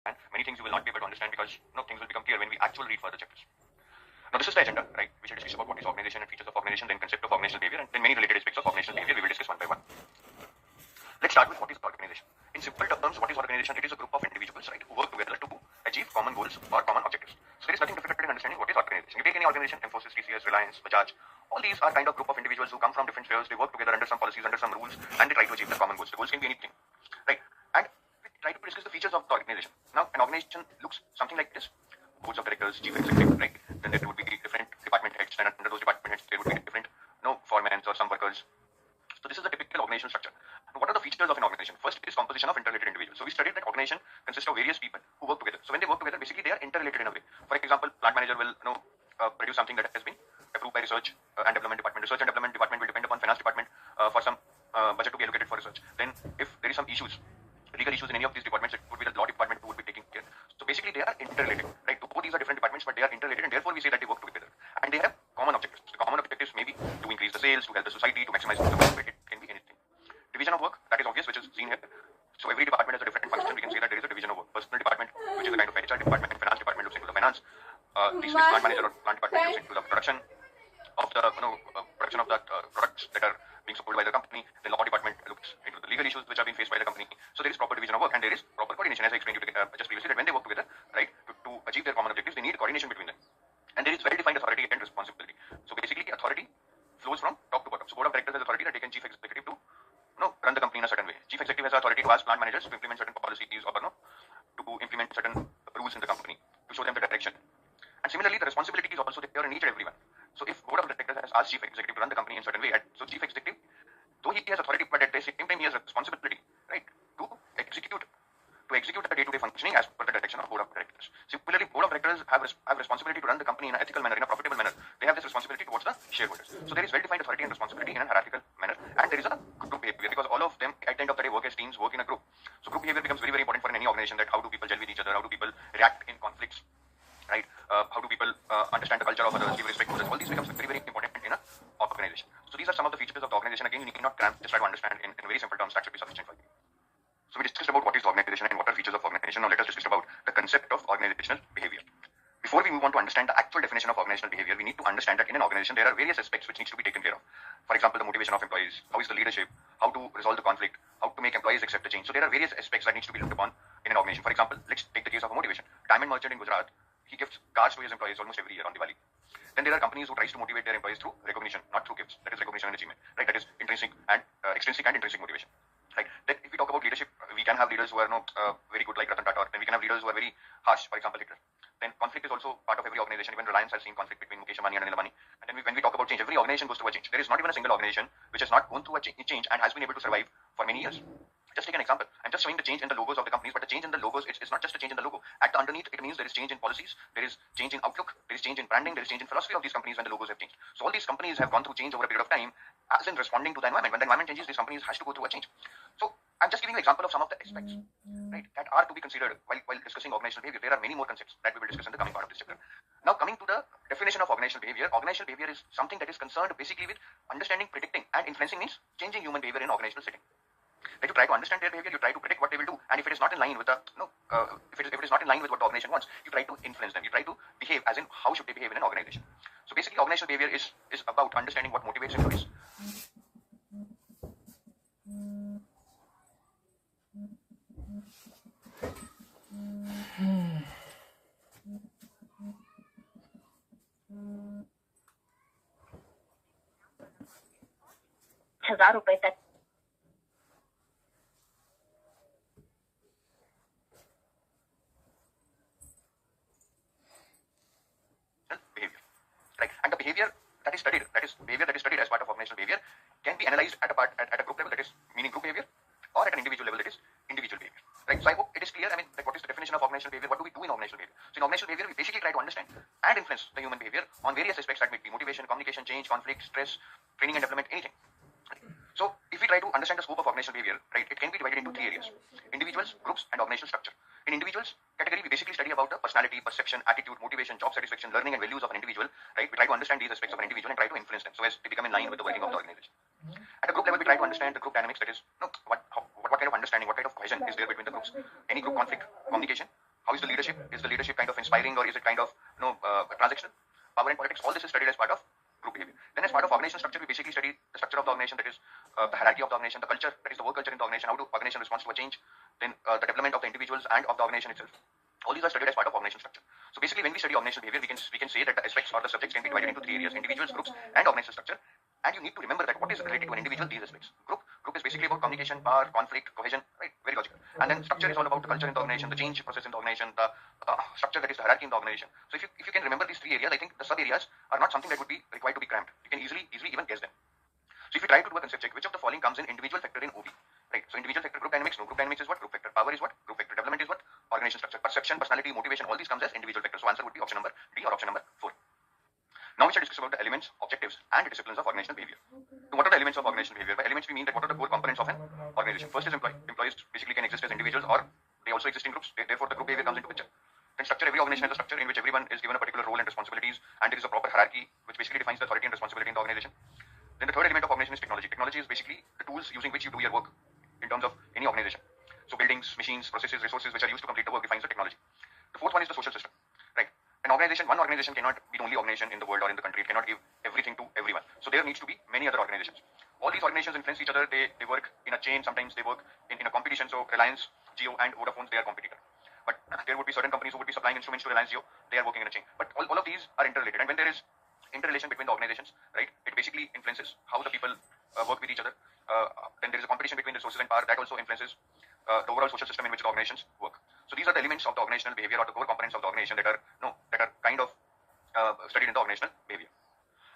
and many things you will not be able to understand because things will become clear when we actually read further chapters. Now this is the agenda, right? We shall discuss about what is organization and features of organization, then concept of organizational behavior, and then many related aspects of organizational behavior we will discuss one by one. Let's start with what is organization. In simple terms, what is organization? It is a group of individuals, right, who work together to achieve common goals or common objectives. So there is nothing difficult in understanding what is organization. You take any organization, Infosys, TCS, Reliance, Bajaj, all these are kind of group of individuals who come from different spheres. They work together under some policies, under some rules, and they try to achieve the common goals. The goals can be anything, right? And we try to discuss the features of the organization. Now, an organization looks something like this: boards of directors, chief executive, right? Then there would be different department heads, and under those department heads there would be different, foremen or some workers. So this is the typical organizational structure. And what are the features of an organization? First is composition of interrelated individuals. So we studied that organization consists of various people who work together. So when they work together, basically they are interrelated in a way. For example, plant manager will produce something that has been approved by research and development department. Research and development department will depend upon finance department for some budget to be allocated for research. Then if there is some issues, legal issues in any of these departments, it would be the law department who would be taking care. So basically they are interrelated, right? Both these are different departments, but they are interrelated, and therefore we say that they work together. And they have common objectives. The common objectives may be to increase the sales, to help the society, to maximize the benefit. It can be anything. Division of work, that is obvious, which is seen here. So every department has a different function. We can say that there is a division of work. Personal department, which is a kind of HR department, finance department looks into the finance. This plant manager or plant department looks into the production of the production of the products that are being sold by the company. The law department looks into the legal issues which are being faced by the company. So there is proper division of work and there is proper coordination, as I explained to you just previously, that when they work together, right, to achieve their common objectives, they need coordination between them. And there is well-defined authority and responsibility. So basically, authority flows from top to bottom. So board of directors has authority that they can chief executive to run the company in a certain way. Chief executive has authority to ask plant managers to implement certain policies or to implement certain rules in the company to show them the direction. And similarly, the responsibility is also there in each and everyone. So if board of directors has asked chief executive to run the company in a certain way, so chief executive, though he has authority, but at the same time he has a responsibility, right, to execute the day-to-day functioning as per the direction of board of directors. Similarly, board of directors have responsibility to run the company in an ethical manner, in a profitable manner. They have this responsibility towards the shareholders. So there is well-defined authority and responsibility in a hierarchical manner, and there is a group behavior because all of them at the end of the day work as teams, work in a group. So group behavior becomes very, very important for any organization. That how do people gel with each other? How do people react in conflicts? Right? How do people understand the culture of others, give respect to others? All these becomes very, very important in an organization. So these are some of the features of the organization. Again, you need not cram, just try to understand in very simple terms. That should be sufficient for you. So we discussed about what is the organization and what are features of organization. Now let us discuss about the concept of organizational behavior. Before we move on to understand the actual definition of organizational behavior, we need to understand that in an organization there are various aspects which needs to be taken care of. For example, the motivation of employees, how is the leadership, how to resolve the conflict, how to make employees accept the change. So there are various aspects that needs to be looked upon in an organization. For example, let's take the case of a motivation. Diamond merchant in Gujarat, he gives cars to his employees almost every year on Diwali. Then there are companies who tries to motivate their employees through recognition, not through gifts. That is recognition and achievement, right? That is intrinsic and extrinsic and intrinsic motivation. Right. Then if we talk about leadership, we can have leaders who are not very good like Ratan Tata. Then we can have leaders who are very harsh, for example, Hitler. Then conflict is also part of every organization. Even Reliance has seen conflict between Mukesh Ambani and Anil Ambani. And then when we talk about change, every organization goes through a change. There is not even a single organization which has not gone through a change and has been able to survive for many years. Just take an example. I'm just showing the change in the logos of the companies, but the change in the logos, it's not just a change in the logo. At the underneath, it means there is change in policies, there is change in outlook, there is change in branding, there is change in philosophy of these companies when the logos have changed. So all these companies have gone through change over a period of time as in responding to the environment. When the environment changes, these companies has to go through a change. So I'm just giving an example of some of the aspects, right, that are to be considered while discussing organizational behavior. There are many more concepts that we will discuss in the coming part of this chapter. Now coming to the definition of organizational behavior is something that is concerned basically with understanding, predicting, and influencing means changing human behavior in organizational setting. Like you try to understand their behavior, you try to predict what they will do, and if it is not in line with the if it is not in line with what the organization wants, you try to influence them. You try to behave as in how should they behave in an organization. So basically, organizational behavior is about understanding what motivates employees. ₹1000 तक behavior, right? And the behavior that is studied, as part of organizational behavior, can be analyzed at a group level, that is meaning group behavior, or at an individual level, that is individual behavior, right? So I hope it is clear. I mean, like what is the definition of organizational behavior? What do we do in organizational behavior? So in organizational behavior, we basically try to understand and influence the human behavior on various aspects that may be motivation, communication, change, conflict, stress, training and development, anything. So if we try to understand the scope of organizational behavior, right, it can be divided into three areas: individuals, groups, and organizational structure. In individuals category, we basically study about the personality, perception, attitude, motivation, job satisfaction, learning, and values of an individual, right? We try to understand these aspects of an individual and try to influence them so as they become in line with the working of the organization. At a group level, we try to understand the group dynamics, that is, what kind of understanding, what kind of cohesion is there between the groups, any group conflict, communication, How is the leadership? Is the leadership kind of inspiring, or is it kind of transactional? Power and politics, all this is studied as part of group behavior. Then as part of organizational structure, we basically study the structure of the organization, that is the hierarchy of the organization, the culture, that is the work culture in the organization, how the organization responds to a change, then the development of the individuals and of the organization itself. All these are studied as part of organizational structure. So basically, when we study organizational behavior, we can say that the aspects or the subjects can be divided into three areas: individuals, groups, and organizational structure. And you need to remember that what is related to an individual, these aspects. Group is basically about communication, power, conflict, cohesion, right? Very logical. And then structure is all about the culture in the organization, the change process in the organization, the structure, that is the hierarchy in the organization. So if you can remember these three areas, I think the sub areas are not something that would be required to be cramped. You can easily even guess them. So if you try to do a concept check, which of the following comes in individual factor in OB? Right. So individual factor, group dynamics. No, group dynamics is what? Group factor. Power is what? Group factor. Development is what? Organization structure. Perception, personality, motivation, all these comes as individual factors. So answer would be option number D or option number 4. Now we shall discuss about the elements, objectives, and disciplines of organizational behavior. So what are the elements of organizational behavior? By elements we mean that what are the core components of an organization. First is employee. Employees basically can exist as individuals, or they also exist in groups. Therefore the group behavior comes into picture. Then structure. Every organization has a structure in which everyone is given a particular role and responsibilities, and there is a proper hierarchy which basically defines the authority and responsibility in the organization. Then the third element of organization is technology. Technology is basically the tools using which you do your work in terms of any organization. So buildings, machines, processes, resources which are used to complete the work defines the technology. The fourth one is the social system. Right. One organization cannot be the only organization in the world or in the country. It cannot give everything to everyone. So there needs to be many other organizations. All these organizations influence each other. They work in a chain. Sometimes they work in a competition. So Reliance, Jio, and Vodafone, they are competitor. But there would be certain companies who would be supplying instruments to Reliance Jio. They are working in a chain. But all of these are interrelated. And when there is interrelation between the organizations, right, it basically influences how the people work with each other. Then there is a competition between resources and power that also influences the overall social system in which the organizations work. So these are the elements of the organizational behavior, or the core components of the organization that are kind of studied in the organizational behavior.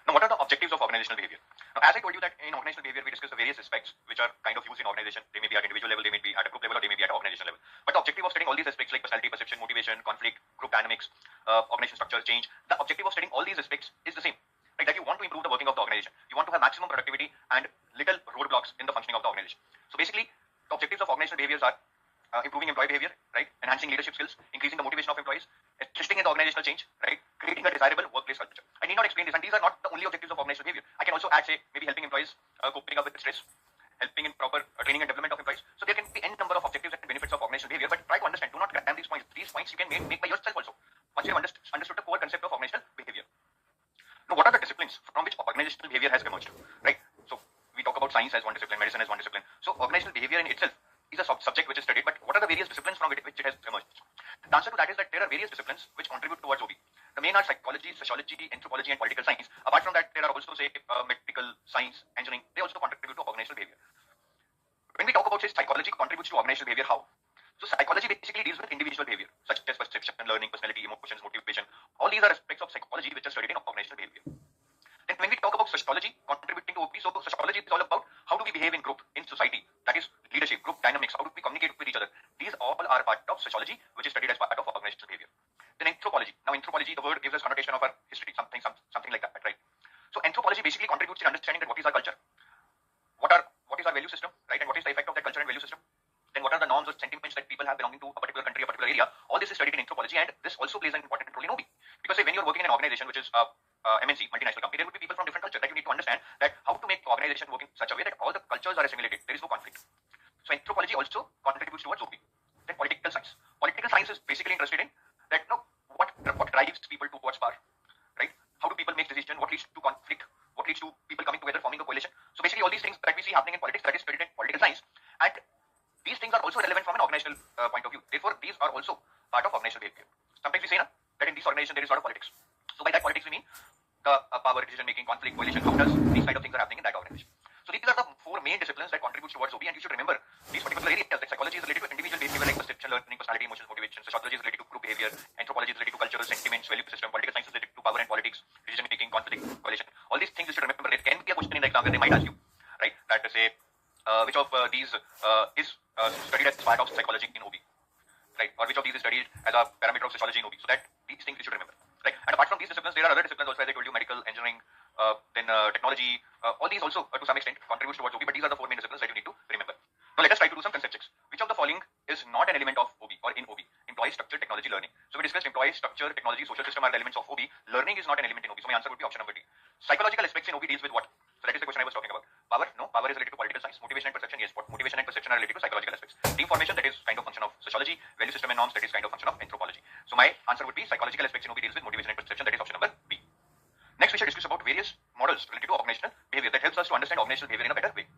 Now, what are the objectives of organizational behavior? Now, as I told you that in organizational behavior, we discuss the various aspects which are kind of used in organization. They may be at individual level, they may be at a group level, or they may be at an organization level. But the objective of studying all these aspects like personality, perception, motivation, conflict, group dynamics, organization structure, change, the objective of studying all these aspects is the same. Right? That you want to improve the working of the organization. You want to have maximum productivity and little roadblocks in the functioning of the organization. So basically, the objectives of organizational behaviors are improving employee behavior, right? Enhancing leadership skills, increasing the motivation of employees, assisting in the organizational change, right? Creating a desirable workplace culture. I need not explain this, and these are not the only objectives of organizational behavior. I can also add, say, maybe helping employees coping up with stress, helping in proper training and development of employees. So there can be n number of objectives and benefits of organizational behavior, but try to understand. Do not cram these points. These points you can make by yourself also. Once you have understood the core concept of organizational behavior. Now, what are the disciplines from which organizational behavior has emerged, right? So we talk about science as one discipline, medicine as one discipline. So organizational behavior in itself is a subject which is studied, but what are the various disciplines from which it has emerged? The answer to that is that there are various disciplines which contribute towards OB. The main are psychology, sociology, anthropology, and political science. Apart from that, there are also, say, medical science, engineering. They also contribute to organizational behavior. When we talk about, say, psychology contributes to organizational behavior, how? So psychology basically deals with individual behavior, such as perception, learning, personality, emotions, motivation. All these are aspects of psychology which are studied in organizational behavior. Then when we talk about sociology contributing to OP, so sociology is all about how do we behave in group, in society, that is leadership, group dynamics, how do we communicate with each other. These all are part of sociology, which is studied as part of organizational behavior. Then anthropology. Now anthropology, the word gives us connotation of our history, something like that, right? So anthropology basically contributes in understanding that what is our culture, what is our value system, right, and what is the effect of that culture and value system. Then what are the norms or sentiments that people have belonging to a particular country, a particular area. All this is studied in anthropology, and this also plays an important role in OB. Because say when you're working in an organization which is MNC, multinational company, there would be people from different cultures that you need to understand that how to make the organization work in such a way that all the cultures are assimilated. There is no conflict. So anthropology also contributes towards OB. Then political science. Political science is basically interested in that what drives people towards power, right? How do people make decisions? What leads to conflict? What leads to people coming together, forming a coalition? So basically all these things that we see happening in politics, that is studied in political science. And these things are also relevant from an organizational point of view. Therefore, these are also part of organizational behavior. Sometimes we say that in this organization there is a lot of politics. So by that politics we mean the power, decision making, conflict, coalition. How does these kind of things are happening in that organization? So these are the four main disciplines that contribute towards OB, and you should remember these particular areas. Like psychology is related to individual behavior like perception, learning, personality, emotions, motivation. Sociology is related to group behavior. Anthropology is related to cultural sentiments, value system. Political science is related to power and politics, decision making, conflict, coalition. All these things you should remember. There can be a question in the exam where they might ask you, right, that to say which of these is studied as part of psychology in OB, right, or which of these is studied as a parameter of sociology in OB. So that these things you should remember, right. And apart from these disciplines, there are other disciplines also, as I told you, medical, engineering, then technology. All these also to some extent contributes towards OB, but these are the four main disciplines that you need to remember. Now let us try to do some concept checks. Which of the following is not an element of OB or in OB? Employee structure, technology, learning. So we discussed employee structure, technology, social system are the elements of OB. Learning is not an element in OB. So my answer would be option number D. Psychological aspects in OB deals with what? So that is the question I was talking about. Power? No. Power is related to political science. Motivation and perception? Yes. What motivation and perception are related to psychological aspects. Team formation, that is kind of function of sociology. Value system and norms, that is kind of function of anthropology. psychological aspects, we deals with motivation and perception. That is option number B. Next, we shall discuss about various models related to organizational behavior that helps us to understand organizational behavior in a better way.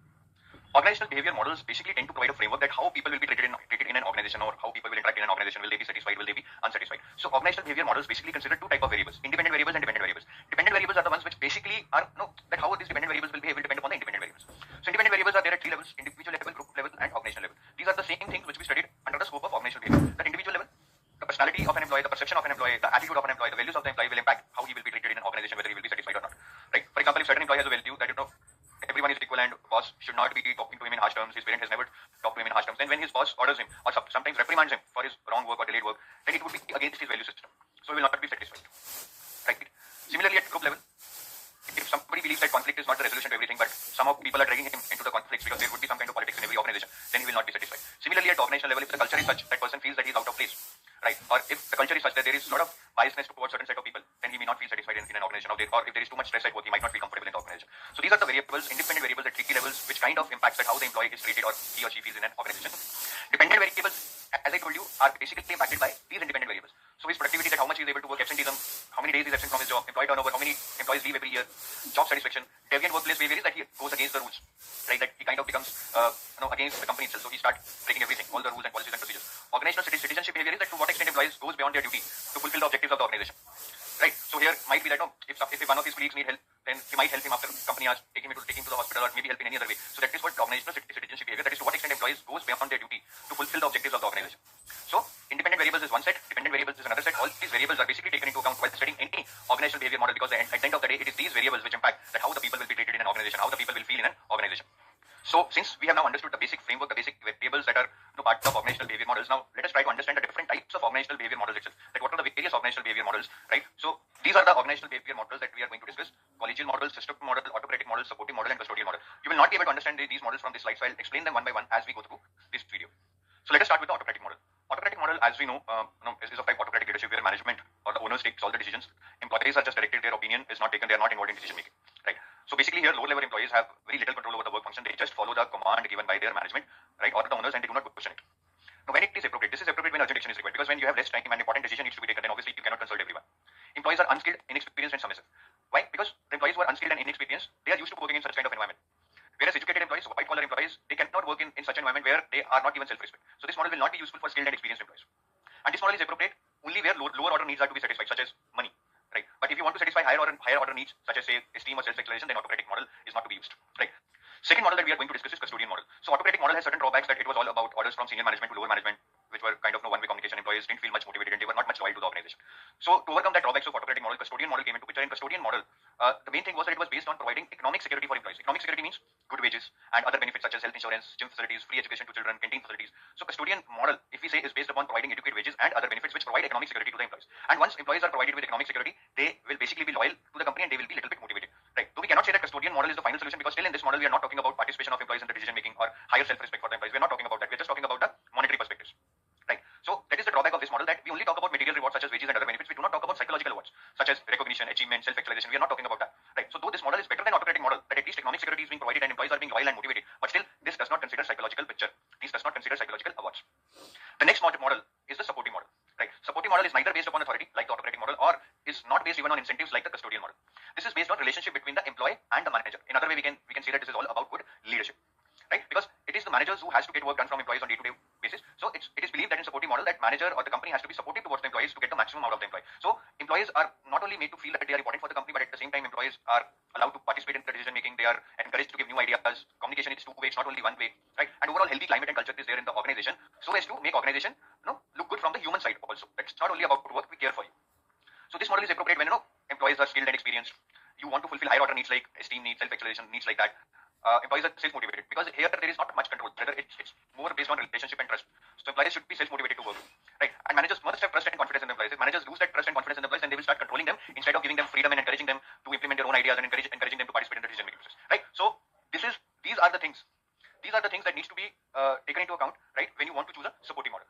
Organizational behavior models basically tend to provide a framework that how people will be treated in an organization, or how people will interact in an organization. Will they be satisfied? Will they be unsatisfied? So organizational behavior models basically consider two types of variables: independent variables and dependent variables. Dependent variables are the ones which basically are that how these dependent variables will behave will depend upon the independent variables. So independent variables are there at three levels: individual level, group level, and organizational level. These are the same things which we studied under the scope of organizational behavior. That individual level, the personality of an employee, the perception of an employee, the attitude of an employee, the values of the employee will impact how he will be treated in an organization, whether he will be satisfied or not. Right? For example, if certain employee has a value that everyone is equal and boss should not be talking to him in harsh terms, his parent has never talked to him in harsh terms, then when his boss orders him or sometimes reprimands him for his wrong work or delayed work, then it would be against his value system. So he will not be satisfied. Right? Similarly, at group level, if somebody believes that conflict is not the resolution to everything, but somehow people are dragging him into the conflicts because there would be some kind of politics in every organization, then he will not be satisfied. Similarly, at organizational level, if the culture is such that person feels that he is out of place, right, or if the culture is such that there is a lot of biasness towards certain set of people, then he may not feel satisfied in an organization, or if there is too much stress at work, he might not feel comfortable in the organization. So these are the variables, independent variables at three key levels, which kind of impacts that how the employee is treated or he or she feels in an organization. Dependent variables, as I told you, are basically impacted by these independent variables. So his productivity, that how much he is able to work, absenteeism, how many days he is absent from his job, employee turnover, how many employees leave every year, job satisfaction, deviant workplace behavior is that he goes against the rules, right? That he kind of becomes against the company itself, so he starts breaking everything, all the rules and policies and procedures. Organizational citizenship behavior is that to what extent employees goes beyond their duty to fulfill the objectives of the organization, right? So here might be that if one of his colleagues need help, then he might help him after company asks, take him to the hospital, or maybe help in any other way. So that is what organizational citizenship behavior, that is to what extent employees goes beyond their duty to fulfill the objectives of the organization. So independent variables is one set, dependent variables is another set. All these variables are basically taken into account while studying any organizational behavior model, because at the end of the day, it is these variables which impact that how the people will be treated in an organization, how the people will feel in an organization. So since we have now understood the basic framework, the basic variables that are part of organizational behavior models, now let us try to understand the different types of organizational behavior models itself. That what are the various organizational behavior models, right? So these are the organizational behavior models that we are going to discuss: collegial model, system model, autocratic model, supporting model, and custodial model. You will not be able to understand these models from this slide, so I'll explain them one by one as we go through this video. So let us start with the autocratic model. Autocratic model, as we know, is of type autocratic leadership, where management or the owners takes all the decisions. Employees are just directed; their opinion is not taken. They are not involved in decision making. Right. So basically, here lower level employees have very little control over the work function. They just follow the command given by their management, right, or the owners, and they do not question it. Now, when it is appropriate, this is appropriate when urgent action is required, because when you have less time and important decision needs to be taken, then obviously you cannot consult everyone. Employees are unskilled, inexperienced, and submissive. Why? Because the employees who are unskilled and inexperienced, they are used to working in such kind of environment. Whereas educated employees, white collar employees, they cannot work in such an environment where they are not given self-respect. So this model will not be useful for skilled and experienced employees. And this model is appropriate only where lower order needs are to be satisfied, such as money, right? But if you want to satisfy higher order needs, such as say esteem or self-exploration, then autocratic model is not to be used, right? Second model that we are going to discuss is custodian model. So autocratic model has certain drawbacks, that it was all about orders from senior management to lower management, which were kind of one-way communication. Employees didn't feel much motivated and they were not much loyal to the organization. So to overcome that drawbacks of autocratic model, custodian model came into picture. In custodian model, the main thing was that it was based on providing economic security for employees. Economic security means good wages and other benefits such as health insurance, gym facilities, free education to children, canteen facilities. So custodian model, if we say, is based upon providing adequate wages and other benefits which provide economic security to the employees. And once employees are provided with economic security, they will basically be loyal to the company and they will be a little bit motivated, right? So we cannot say that custodian model is the final solution, because still in this model we are not talking about participation of employees in the decision making or higher self-respect for the employees. We are not talking about that. We are just talking about the monetary perspectives, right? So that is the drawback of this model, that we only talk about material rewards such as wages and other benefits. We do not talk about psychological rewards such as recognition, achievement, self-actualization. We are not talking about that, right? So though this model is better than autocratic model, that at least economic security is being provided and employees are being loyal and motivated, but still this does not consider psychological picture. This does not consider psychological awards. The next model is the supporting model, right? Supporting model is neither based upon authority like the autocratic model, or is not based even on incentives like the custodian model. This is based on relationship between the employee and the manager. In other way, we can say that this is all about good leadership, right? Because it is the managers who has to get work done from employees on day-to-day basis. So it is believed that in supporting model, that manager or the company has to be supportive towards the employees to get the maximum out of the employee. So employees are not only made to feel that they are important for the company, but at the same time employees are allowed to participate in the decision making. They are encouraged to give new ideas. Communication is two-way, it's not only one way, right? And overall healthy climate and culture is there in the organization, so as to make organization look good from the human side also. It's not only about work, we care for you. So this model is appropriate when employees are skilled and experienced. You want to fulfill higher order needs like esteem needs, self-actualization needs like that. Employees are self-motivated, because here there is not much control. Rather, it's more based on relationship and trust. So employees should be self-motivated to work, right? And managers must have trust and confidence in the employees. If managers lose that trust and confidence in the employees, then they will start controlling them instead of giving them freedom and encouraging them to implement their own ideas and encouraging them to participate in the decision-making process, right? So these are the things. These are the things that needs to be taken into account, right, when you want to choose a supporting model.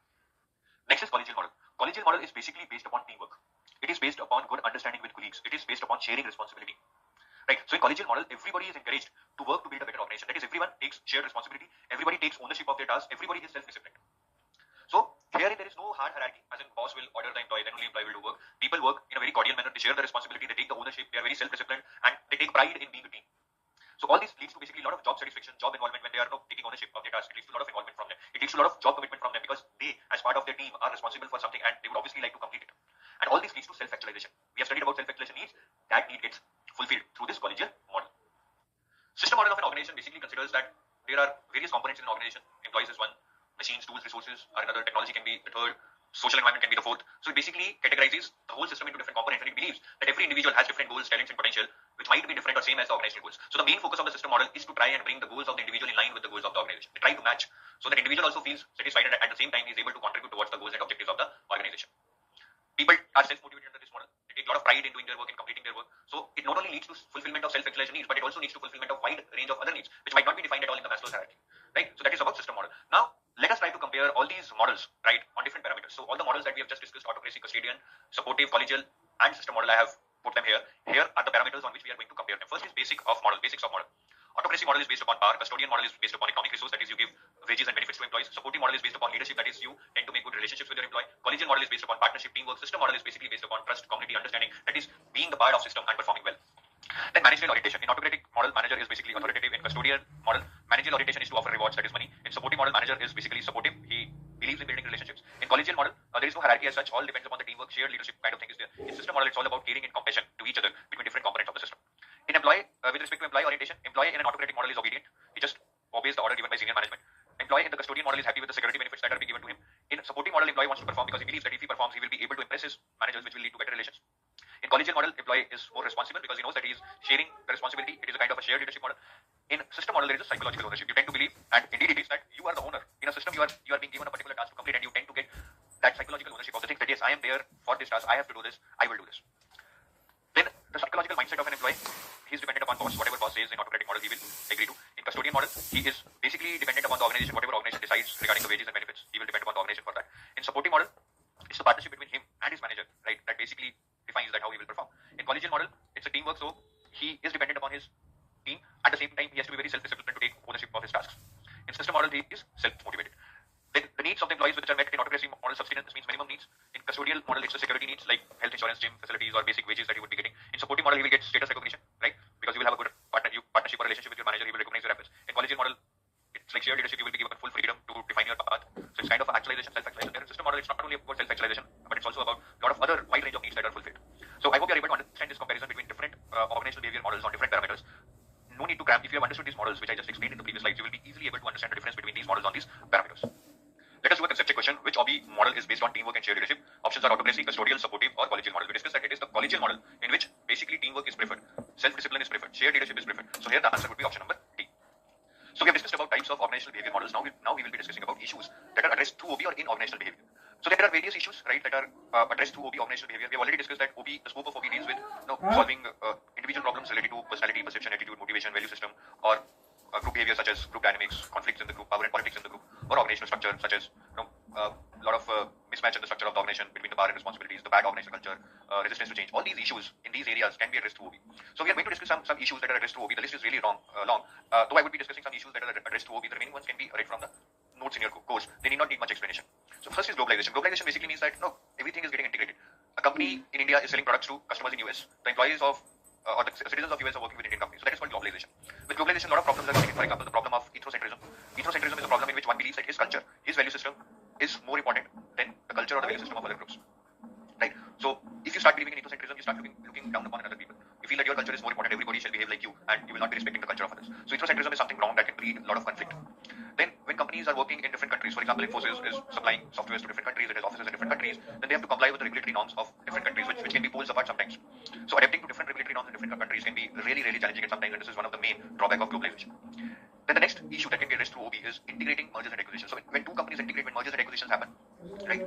Next is collegial model. Collegial model is basically based upon teamwork. It is based upon good understanding with colleagues. It is based upon sharing responsibility, right? So in collegial model, everybody is encouraged to work to build a better organization. That is, everyone takes shared responsibility. Everybody takes ownership of their tasks. Everybody is self-disciplined. So here there is no hard hierarchy, as in boss will order the employee, then only employee will do work. People work in a very cordial manner. They share the responsibility. They take the ownership. They are very self-disciplined and they take pride in being a team. So all this leads to basically a lot of job satisfaction, job involvement when they are taking ownership of their task. It leads to a lot of involvement from them. It leads to a lot of job commitment from them because they, as part of their team, are responsible for something and they would obviously like to complete it. And all this leads to self-actualization. We have studied about self-actualization needs. That need gets fulfilled through this collegial model. System model of an organization basically considers that there are various components in an organization. Employees is one, machines, tools, resources are another, technology can be the third, social environment can be the fourth. So it basically categorizes the whole system into different components and it believes that every individual has different goals, talents and potential which might be different or same as the organizational goals. So the main focus of the system model is to try and bring the goals of the individual in line with the goals of the organization. They try to match so that individual also feels satisfied and at the same time is able to contribute towards the goals and objectives of the organization. People are self-motivated under this model. They take a lot of pride in doing their work and completing their work. So it not only leads to fulfillment of self-actualization needs, but it also leads to fulfillment of wide range of other needs, which might not be defined at all in the Maslow's hierarchy. Right? So that is about system model. Now, let us try to compare all these models, right, on different parameters. So all the models that we have just discussed, autocracy, custodian, supportive, collegial, and system model, I have put them here. Here are the parameters on which we are going to compare them. First is basics of model. Autocracy model is based upon power. Custodian model is based upon economic resource, that is you give wages and benefits to employees. Supportive model is based upon leadership, that is you tend to make good relationships with your employee. Collegial model is based upon partnership, teamwork. System model is basically based upon trust, community, understanding, that is being the part of system and performing well. Then managerial orientation. In autocratic model, manager is basically authoritative. In custodial model, managerial orientation is to offer rewards, that is money. In supportive model, manager is basically supportive. He believes in building relationships. In collegial model, there is no hierarchy as such. All depends upon the teamwork, shared leadership kind of thing is there. In system model, it's all about caring and compassion to each other between different components of the system. In employee, with respect to employee orientation, employee in an autocratic model is obedient. He just obeys the order given by senior management. Employee in the custodian model is happy with the security benefits that are being given to him. In supporting model, employee wants to perform because he believes that if he performs, he will be able to impress his managers, which will lead to better relations. In collegial model, employee is more responsible because he knows that he is sharing the responsibility. It is a kind of a shared leadership model. In system model, there is a psychological ownership. You tend to believe, and indeed it is, that you are the owner. In a system, you are being given a particular task to complete, and you tend to get that psychological ownership of the things that yes, I am there for this task. I have to do this. I will do this. Then the psychological mindset of an employee, he is dependent upon boss. Whatever boss says in autocratic model, he will agree to. In custodian model, he is basically dependent upon the organization. Whatever organization decides regarding the wages and benefits, he will depend upon the organization for that. In supporting model, it's the partnership between him and his manager, right? That basically defines that how he will perform. In collegial model, it's a teamwork, so he is dependent upon his team. At the same time, he has to be very self-disciplined to take ownership of his tasks. In system model, he is self-motivated. Then the needs of the employees which are met in autocracy model, subsistence, this means minimum needs. In custodial model, it's the security needs like health insurance, gym facilities, or basic wages that he would be getting. In supporting model, he will get status recognition, right? Because you will have a good partnership or relationship with your manager, he will recognize your efforts. In collegial model, it's like shared leadership, you will be given full freedom to define your path. So it's kind of actualization, self-actualization. There in system model, it's not only about self-actualization, but it's also about a lot of other wide range of needs that are fulfilled. So I hope you are able to understand this comparison between different organizational behavior models on different parameters. No need to cram. If you have understood these models, which I just explained in the previous slides, you will be easily able to understand the difference between these models on these parameters. Let us do a concept check question. Which OB model is based on teamwork and shared leadership? Options are autocracy, custodial, supportive, or collegial model. We discussed that it is the collegial model in which basically teamwork is preferred, self-discipline is preferred, shared leadership is preferred. So here the answer would be option number D. So we have discussed about types of organizational behavior models. Now we will be discussing about issues that are addressed through OB or in organizational behavior. So there are various issues, right, that are addressed through OB organizational behavior. We have already discussed that OB, the scope of OB deals with solving individual problems related to personality, perception, attitude, motivation, value system, or group behavior such as group dynamics, conflicts in the group, power and politics in the group, or organizational structure such as a lot of mismatch in the structure of the organization between the power and responsibilities, the bad organizational culture, resistance to change. All these issues in these areas can be addressed through OB. So we are going to discuss some issues that are addressed through OB. The list is really long. Though I would be discussing some issues that are addressed through OB. The remaining ones can be read from the notes in your course. They need not need much explanation. So first is globalization. Globalization basically means that everything is getting integrated. A company in India is selling products to customers in US. The employees of or the citizens of US are working with Indian companies. So that is called globalization. With globalization, a lot of problems are created. For example, the problem of ethnocentrism. Ethnocentrism is a problem in which one believes that his culture, his value system is more important than the culture or the value system of other groups. Right? So if you start believing in ethnocentrism, you start looking down upon other people. You feel that your culture is more important, everybody shall behave like you, and you will not be respecting the culture of others. So ethnocentrism is something wrong that can breed a lot of conflict. Then when companies are working in different countries, for example, Infosys is supplying software to different countries, it has offices in different countries, then they have to comply with the regulatory norms of different countries, which can be poles apart sometimes. So adapting to different regulatory norms in different countries can be really, really challenging at sometimes, and this is one of the main drawback of globalization. Then the next issue that can be addressed through OB is integrating mergers and acquisitions. So when two companies integrate, when mergers and acquisitions happen, right,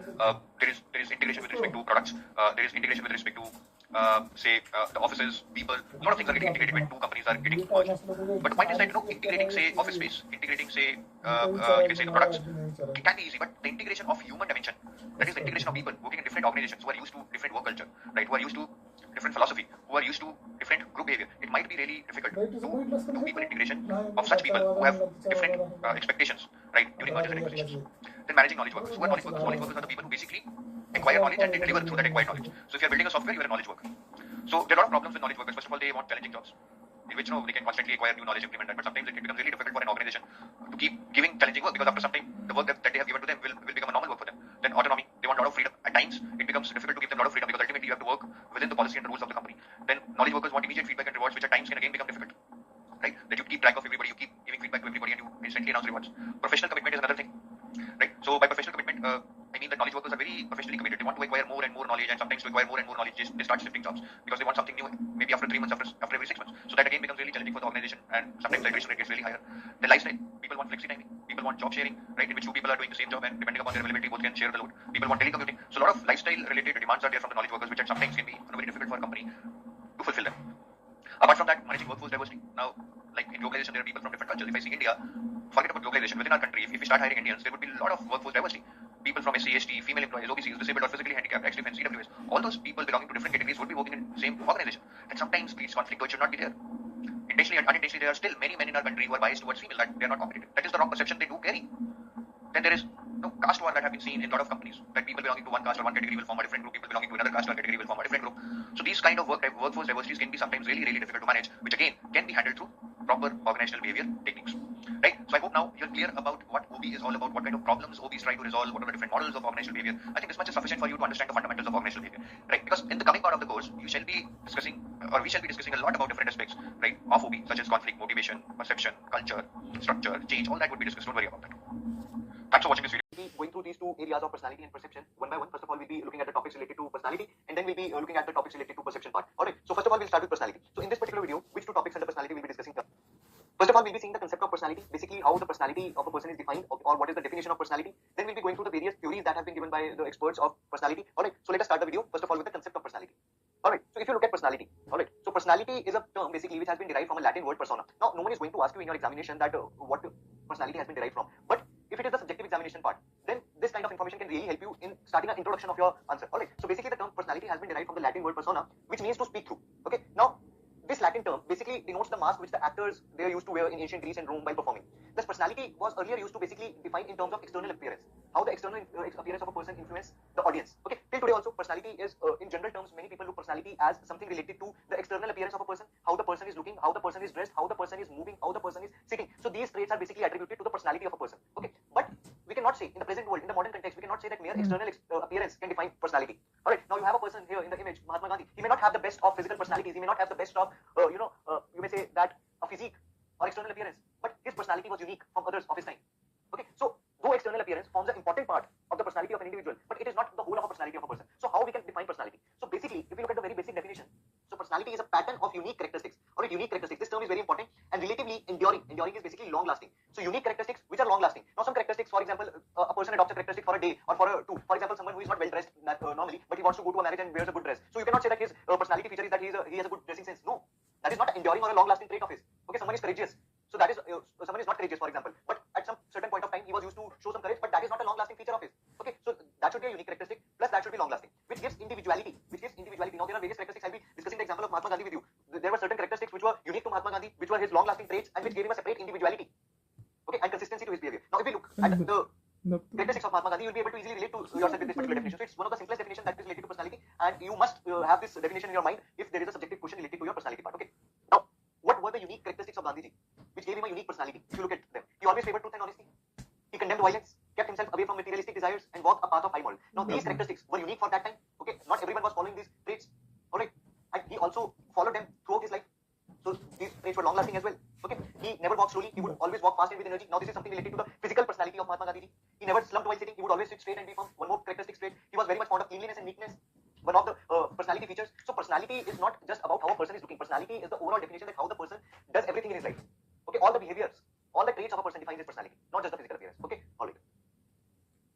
there is integration with respect to products, there is integration with respect to the offices, people. A lot of things are getting integrated when two companies are getting merged. But the point is that integrating, say, office space, integrating, say, you can say the products, it can be easy. But the integration of human dimension, that is the integration of people working in different organizations who are used to different work culture, right, who are used to different philosophy, who are used to different group behavior, it might be really difficult to do people integration of such people who have different expectations, right, during mergers and acquisitions. Then managing knowledge workers. Who are knowledge workers? Knowledge workers are the people who basically acquire knowledge and they deliver through that acquired knowledge. So if you are building a software, you are a knowledge worker. So there are a lot of problems with knowledge workers. First of all, they want challenging jobs, in which they can constantly acquire new knowledge, implement that. But sometimes it becomes really difficult for an organization to keep giving challenging work, because after some time, the work that they have given to them will become a normal work for them. Then autonomy. They want a lot of freedom. At times, it becomes difficult to give them a lot of freedom, because ultimately you have to work within the policy and the rules of the company. Then knowledge workers want immediate feedback and rewards, which at times can again become difficult. Right? That you keep track of everybody, you keep giving feedback to everybody, and you instantly announce rewards. Professional commitment is another thing. Right? So by professional commitment, I mean that knowledge workers are very professionally committed. They want to acquire more and more knowledge, and sometimes to acquire more and more knowledge, they start shifting jobs because they want something new, maybe after 3 months, after every 6 months. So that again becomes really challenging for the organization, and sometimes the attrition rate gets really higher. The lifestyle, people want flexi timing, people want job sharing, right, in which two people are doing the same job, and depending upon their availability, both can share the load. People want telecommuting. So a lot of lifestyle related demands are there from the knowledge workers, which at sometimes can be very difficult for a company to fulfill them. Apart from that, managing workforce diversity. Now, like in globalization, there are people from different cultures. If I see India, forget about globalization. Within our country, if we start hiring Indians, there would be a lot of workforce diversity. People from SC, ST, female employees, OBCs, disabled or physically handicapped, ex-defense, CWS. All those people belonging to different categories would be working in the same organization. That sometimes creates conflict, which should not be there. Intentionally and unintentionally, there are still many men in our country who are biased towards female, that they are not competitive. That is the wrong perception they do carry. Then there is caste war that have been seen in a lot of companies, that people belonging to one caste or one category will form a different group, people belonging to another caste or category will form a different group. So these kind of workforce diversities can be sometimes really, really difficult to manage, which again can be handled through proper organizational behavior techniques. Right? So I hope now you're clear about what OB is all about, what kind of problems OB is trying to resolve, what are the different models of organizational behavior. I think this much is sufficient for you to understand the fundamentals of organizational behavior. Right? Because in the coming part of the course, we shall be discussing a lot about different aspects, right, of OB, such as conflict, motivation, perception, culture, structure, change. All that would be discussed. Don't worry about that. Thanks for watching this video. Going through these two areas of personality and perception one by one. First of all, we'll be looking at the topics related to personality, and then we'll be looking at the topics related to perception part. Alright, so first of all, we'll start with personality. So in this particular video, which two topics under personality we'll be discussing? First of all, we'll be seeing the concept of personality, basically how the personality of a person is defined, or what is the definition of personality. Then we'll be going through the various theories that have been given by the experts of personality. Alright, so let us start the video first of all with the concept of personality. Alright, so if you look at personality, alright, so personality is a term basically which has been derived from a Latin word persona. Now, no one is going to ask you in your examination that what personality has been derived from, but if it is the subjective examination part, then this kind of information can really help you in starting an introduction of your answer. Alright, so basically the term personality has been derived from the Latin word persona, which means to speak through. Okay, now this Latin term basically denotes the mask which the actors they used to wear in ancient Greece and Rome while performing. This personality was earlier used to basically define in terms of external appearance, how the external appearance of a person influence the audience. Okay, till today also personality is in general terms many people look personality as something related to the external appearance of a person, how the person is looking, how the person is dressed, how the person is moving, how the person is sitting. So these traits are basically attributed to the personality of a person. Okay, but we cannot say in the present world, in the modern context, we cannot say that mere external appearance can define personality. Alright, now you have a person here in the image, Mahatma Gandhi. He may not have the best of physical personalities, he may not have the best of, you may say that a physique or external appearance, but his personality was unique from others of his time. Okay, so though external appearance forms an important part of the personality of an individual, but it is not the whole of a personality of a person. So how we can define personality? So basically, if we look at the very basic definition, so personality is a pattern of unique characteristics, or unique characteristics. This term is very important and relatively enduring. Enduring is basically long lasting. So unique characteristics which are long lasting. Now some characteristics, for example, a person adopts a characteristic for a day or for a two. For example, someone who is not well dressed normally, but he wants to go to a marriage and wears a good dress. So you cannot say that his personality feature is that he has a good dressing sense. No, that is not an enduring or a long lasting trait of his. Okay, someone is courageous. So that is someone is not courageous, for example, but at some certain point of time he was used to show some courage, but that is not a long lasting feature of his. Okay, so that should be a unique characteristic, plus that should be long lasting, which gives individuality. Now there are various characteristics. I'll be discussing the example of Mahatma Gandhi with you. There were certain characteristics which were unique to Mahatma Gandhi, which were his long lasting traits and which gave him a separate individuality. Okay, and consistency to his behavior. Now if we look at the characteristics of Mahatma Gandhi, you will be able to easily relate to yourself with this particular definition. So it's one of the simplest definitions that is related to personality, and you must have this definition in your mind if there is a subjective question related to your personality part. Okay, now what were the unique characteristics of Gandhiji which gave him a unique personality? If you look at them, he always favored truth and honesty. He condemned violence, kept himself away from materialistic desires, and walked a path of high moral. Now these characteristics were unique for that time. Okay, not everyone was following these traits. Alright, and he also followed them throughout his life. So these traits were long lasting as well. Okay, he never walked slowly, he would always walk fast and with energy. Now this is something related to the physical personality of Mahatma Gandhi. He never slumped while sitting, he would always sit straight and be firm. One more characteristic trait, he was very much fond of cleanliness and neatness. One of the personality features. So personality is not just about how a person is looking. Personality is the overall definition that how the person does everything in his life. Okay, all the behaviors, all the traits of a person defines his personality, not just the physical appearance. Okay, alright.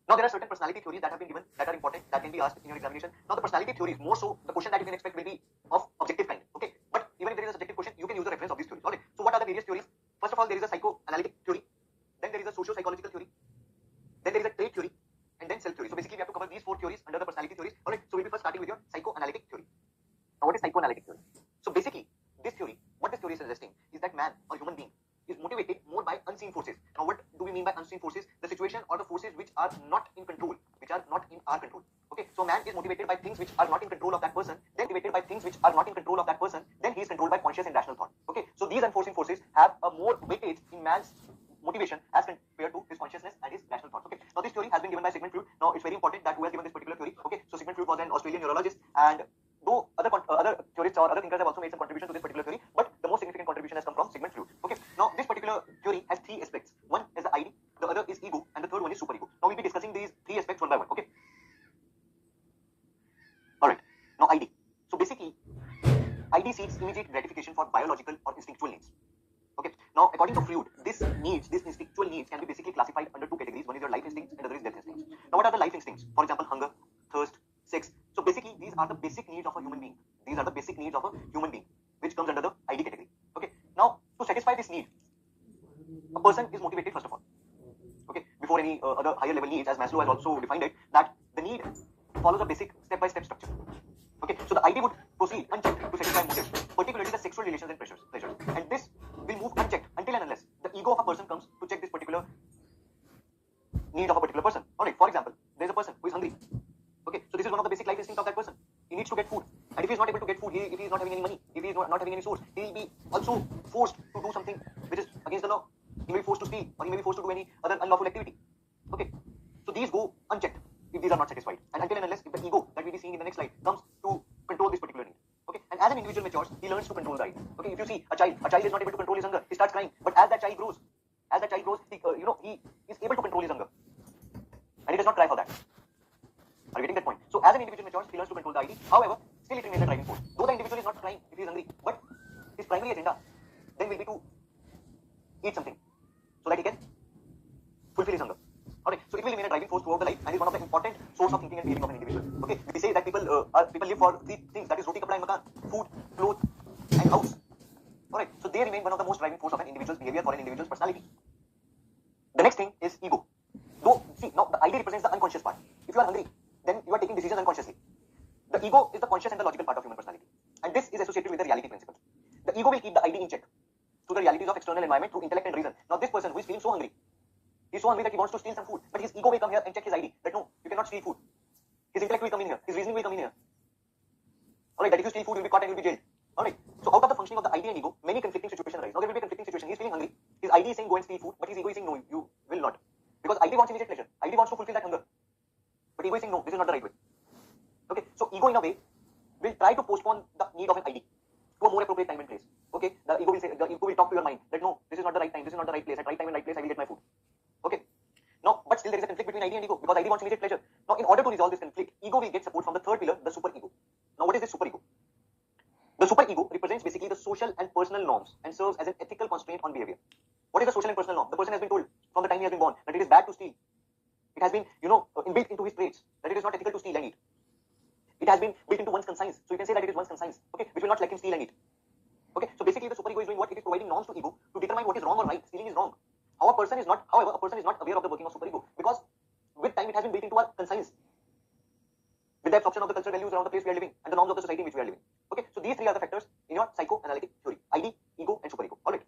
Now there are certain personality theories that have been given that are important, that can be asked in your examination. Now the personality theories, more so the question that you can expect will be of objective kind. Okay, but even if there is a subjective question, you can use the reference of these theories. Alright. So what are the various theories? First of all, there is a psychoanalytic theory, then there is a socio-psychological theory, then there is a trait theory, and then self theory. So basically we have to cover these four theories under the personality theories. Alright, so we'll be first starting with your psychoanalytic theory. Now what is psychoanalytic theory? So basically this theory, what this theory is suggesting is that man or human being is motivated more by unseen forces. Now what do we mean by unseen forces? The situation or the forces which are are not in control of that person, then motivated by things which are not in control of that person, then he is controlled by conscious and rational thought. Okay, so these enforcing forces have a more weightage in man's motivation as compared to his consciousness and his rational thought. Okay, now this theory has been given by Sigmund Freud. Now it's very important that who has given this particular theory. Okay, so Sigmund Freud was an Australian neurologist, and though other theorists or other thinkers have also made some contribution to this particular theory, but the most significant contribution has come from Sigmund Freud. Okay, now this particular theory has three aspects. One is the ID, the other is ego, and the third one is superego. Now we'll be discussing these three aspects one by one. Okay, all right. Now ID. So basically, ID seeks immediate gratification for biological or instinctual needs. Okay. Now, according to Freud, these instinctual needs can be basically classified under two categories. One is your life instincts and the other is death instincts. Now, what are the life instincts? For example, hunger, thirst, sex. So basically, these are the basic needs of a human being. These are the basic needs of a human being, which comes under the ID category. Okay. Now, to satisfy this need, a person is motivated first of all. Okay. Before any other higher level needs, as Maslow has also defined it, that the need follows a basic step-by-step structure. Okay, so the ID would proceed unchecked to satisfy motives, particularly the sexual relations and pleasures. And this will move unchecked until and unless the ego of a person comes to check this particular need of a particular person. Alright, for example, there is a person who is hungry. Okay, so this is one of the basic life instincts of that person. He needs to get food. And if he is not able to get food, if he is not having any money, if he is not having any source, he will be also forced to do something which is against the law. He may be forced to steal, or he may be forced to do any other unlawful activity. Okay, so these go unchecked if these are not satisfied. And until and unless if the ego that we will be seeing in the next slide comes to control this particular need. Okay, and as an individual matures, he learns to control the ID. Okay, if you see a child is not able to control his hunger, he starts crying. But as that child grows, he, he is able to control his hunger, and he does not cry for that. Are you getting that point? So as an individual matures, he learns to control the ID. However, still it remains a driving force. Though the individual is not crying if he is hungry, but his primary agenda then will be to eat something so that he can fulfill his hunger. Alright, so it will remain a driving force throughout the life and is one of the important source of thinking and feeling of an individual. Okay, we say that people live for three things, that is roti, kapda and makan, food, clothes and house. Alright, so they remain one of the most driving force of an individual's behavior for an individual's personality. The next thing is ego. Though, see, now the ID represents the unconscious part. If you are hungry, then you are taking decisions unconsciously. The ego is the conscious and the logical part of human personality. And this is associated with the reality principle. The ego will keep the ID in check through the realities of external environment, through intellect and reason. Now this person who is feeling so hungry, he's so hungry that he wants to steal some food, but his ego will come here and check his ID, that no, you cannot steal food. His intellect will come in here, his reasoning will come in here. Alright, that if you steal food, you'll be caught and you'll be jailed. Alright, so out of the functioning of the ID and ego, many conflicting situations arise. Now there will be a conflicting situation. He's feeling hungry, his ID is saying go and steal food, but his ego is saying no, you will not. Because ID wants immediate pleasure, ID wants to fulfill that hunger. But ego is saying no, this is not the right way. Okay, so ego in a way will try to postpone the need of an ID to a more appropriate time and place. Okay, the ego will talk to your mind that no, this is not the right time, this is not the right place, at right time and right place I will get my food. Okay. Now, but still there is a conflict between ID and ego because ID wants immediate pleasure. Now, in order to resolve this conflict, ego will get support from the third pillar, the superego. Now, what is this superego? The superego represents basically the social and personal norms and serves as an ethical constraint on behavior. What is the social and personal norm? The person has been told from the time he has been born that it is bad to steal. It has been, inbuilt into his traits that it is not ethical to steal and eat. It has been built into one's conscience, so you can say that it is one's conscience, okay, which will not let him steal and eat. Okay, so basically the superego is doing what? It is providing norms to ego to determine what is wrong or right. Stealing is wrong. However, a person is not aware of the working of superego because with time it has been built into our conscience with the absorption of the cultural values around the place we are living and the norms of the society in which we are living. Okay, so these three are the factors in your psychoanalytic theory: ID, ego, and superego. All right.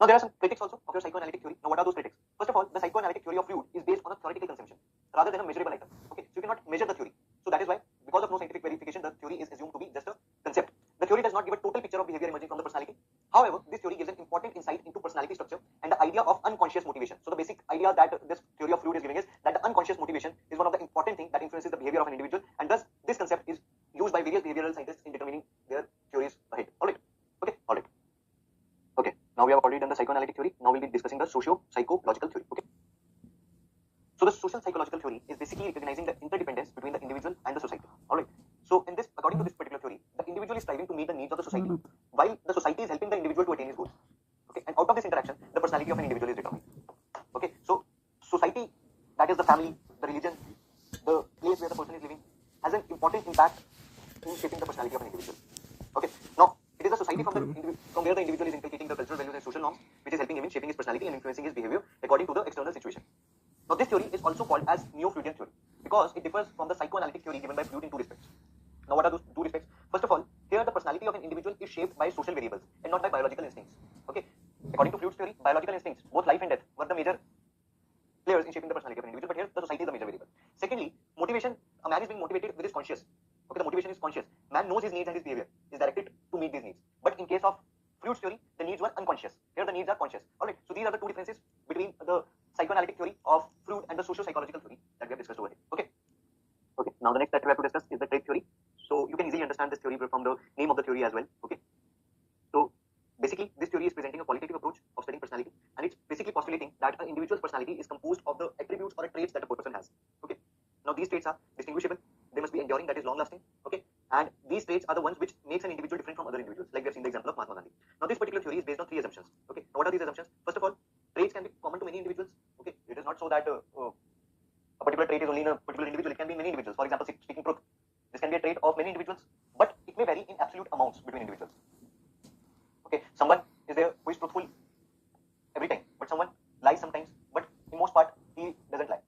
Now there are some critics also of your psychoanalytic theory. Now what are those critics? First of all, the psychoanalytic theory of Freud is based on a theoretical consumption rather than a measurable item. Okay, so you cannot measure the theory. So that is why, because of no scientific verification, the theory is assumed to be just a concept. The theory does not give a total picture of behavior emerging from the personality. However, this theory gives an important insight into personality structure and the idea of unconscious motivation. So the basic idea that this theory of Freud is giving is that the unconscious motivation is one of the important things that influences the behavior of an individual, and thus this concept is used by various behavioral scientists in determining their theories ahead. Alright. Okay. Alright. Okay. Now we have already done the psychoanalytic theory. Now we'll be discussing the socio-psychological theory. Okay. So the social psychological theory is basically recognizing the interdependence between the individual and the society. Alright. So in this, according to this particular theory, the individual is striving to meet the needs of the society, while the society is helping the individual to attain his goals. Okay, and out of this interaction, the personality of an individual is determined. Okay, so society, that is the family, the religion, the place where the person is living, has an important impact in shaping the personality of an individual. Okay, now it is a society from where the individual is inculcating the cultural values and social norms, which is helping him in shaping his personality and influencing his behavior according to the external situation. Now this theory is also called as Neo-Freudian theory because it differs from the psychoanalytic theory given by Freud in two respects. Now what are those two respects? First of all, here the personality of an individual is shaped by social variables and not by biological instincts. Okay, according to Freud's theory, biological instincts, both life and death, were the major players in shaping the personality of an individual, but here the society is the major variable. Secondly, motivation, a man is being motivated with his conscious knows his needs and his behavior is directed to meet these needs. But in case of fluids theory, the needs were unconscious. Here the needs are conscious. Alright, so these are the two differences between the psychoanalytic theory of fluid and the socio-psychological theory that we have discussed over here. Okay. Okay. Now the next that we have to discuss is the trait theory. So you can easily understand this theory from the name of the theory as well. Okay. So basically, this theory is presenting a qualitative approach of studying personality, and it's basically postulating that an individual's personality is composed of the attributes or traits that a person has. Okay. Now these traits are distinguishable. They must be enduring, that is long-lasting. Okay. And these traits are the ones which makes an individual different from other individuals. Like we have seen the example of Mahatma Gandhi. Now this particular theory is based on three assumptions. Okay. Now what are these assumptions? First of all, traits can be common to many individuals. Okay. It is not so that a particular trait is only in a particular individual. It can be in many individuals. For example, speaking truth. This can be a trait of many individuals, but it may vary in absolute amounts between individuals. Okay, someone is there who is truthful every time, but someone lies sometimes, but in most part he doesn't lie.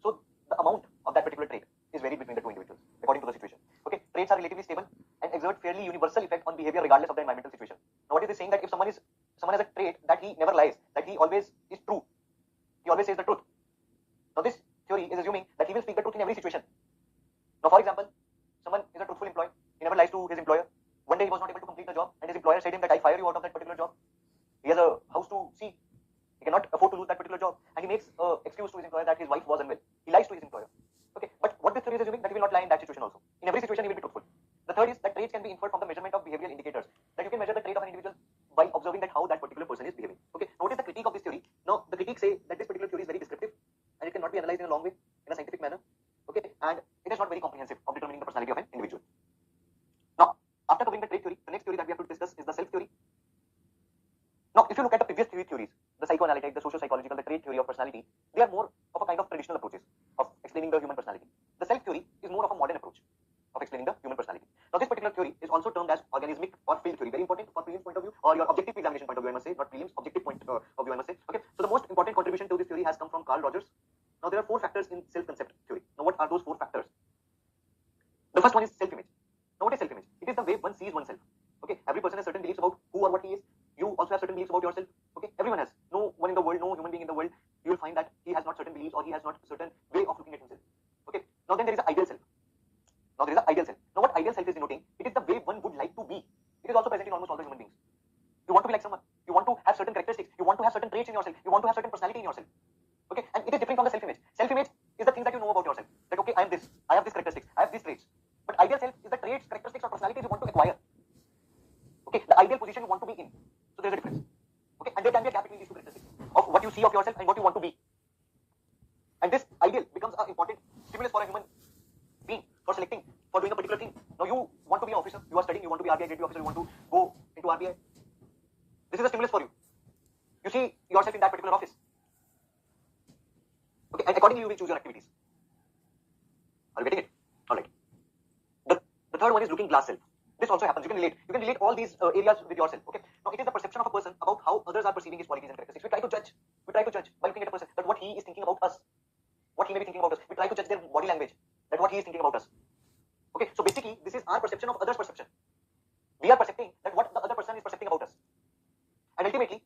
So the amount of that particular trait is varied between the two individuals according to the situation. Okay, traits are relatively stable and exert fairly universal effect on behavior regardless of the environmental situation. Now what is this saying? That if someone has a trait that he never lies, that he always is true, he always says the truth. Now this theory is assuming that he will speak the truth in every situation. Now for example, someone is a truthful employee, he never lies to his employer. One day he was not able to complete the job and his employer said him that I fire you out of that particular job. He has a house to see. He cannot afford to lose that particular job and he makes an excuse to his employer that his wife was unwell. He lies to his employer. Okay, but what this theory is assuming that he will not lie in that situation also. In every situation he will be truthful. The third is that traits can be inferred from the measurement of behavioral indicators. That you can measure the trait of an individual by observing that how that particular person is behaving. Okay, now what is the critique of this theory? Now the critics say that this particular theory is very descriptive and it cannot be analyzed in a long way, in a scientific manner. Okay, and it is not very comprehensive of determining the personality of an individual. Now, after covering the trait theory, the next theory that we have to discuss is the self theory. Now, if you look at the previous three theories, the psychoanalytic, the socio-psychological, the trait theory of personality, they are more of a kind of traditional approaches of explaining the human personality. The self theory is more of a modern approach of explaining the human personality. Now, this particular theory is also termed as organismic or field theory. Very important for prelims point of view or your objective examination point of view, I must say, not prelims, objective point of view, I must say. Okay, so the most important contribution to this theory has come from Carl Rogers. Now, there are four factors in self-concept theory. Now, what are those four factors? The first one is self-image. Now, what is self-image? It is the way one sees oneself. Okay, every person has certain beliefs about who or what he is. You also have certain beliefs about yourself. Okay, everyone has. No one in the world, no human being in the world, you will find that he has not certain beliefs or he has not a certain way of looking at himself. Okay, now then there is an ideal self. Now there is an ideal self. Now what ideal self is denoting? It is the way one would like to be. It is also present in almost all the human beings. You want to be like someone. You want to have certain characteristics. You want to have certain traits in yourself. You want to have certain personality in yourself. Okay, and it is different from the self-image. Self-image is the things that you know about yourself. That okay, I am this. I have these characteristics. I have these traits. But ideal self is the traits, characteristics, or personalities you want to acquire. Okay, the ideal position you want to be in. So there is a difference. Okay, and there can be a gap between these two characteristics of what you see of yourself and what you want to be. And this ideal becomes an important stimulus for a human being for selecting, for doing a particular thing. Now you want to be an officer, you are studying, you want to be RBI officer, you want to go into RBI. This is a stimulus for you. You see yourself in that particular office. Okay, and accordingly you will choose your activities. Are you getting it? Alright. The third one is looking glass self. This also happens. You can relate all these areas with yourself. Okay. Now it is the perception of a person about how others are perceiving his qualities and characteristics. We try to judge by looking at a person that what he is thinking about us, what he may be thinking about us. We try to judge their body language, that what he is thinking about us. Okay. So basically, this is our perception of others' perception. We are percepting that what the other person is percepting about us, and ultimately,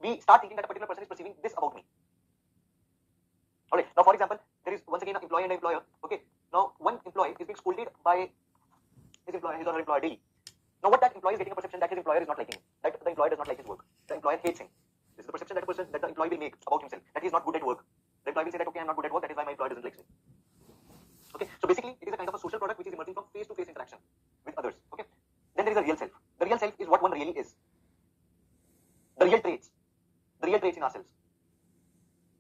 we start thinking that a particular person is perceiving this about me. Alright. Now, for example, there is once again an employee and an employer. Okay. Now, one employee is being scolded by his or her employer daily. Now what that employee is getting a perception that his employer is not liking him, that the employer does not like his work, the employer hates him. This is the perception that the employee will make about himself, that he is not good at work. The employee will say that okay, I am not good at work, that is why my employer doesn't like me. Okay, so basically it is a kind of a social product which is emerging from face-to-face interaction with others. Okay, then there is a real self. The real self is what one really is. The real traits in ourselves.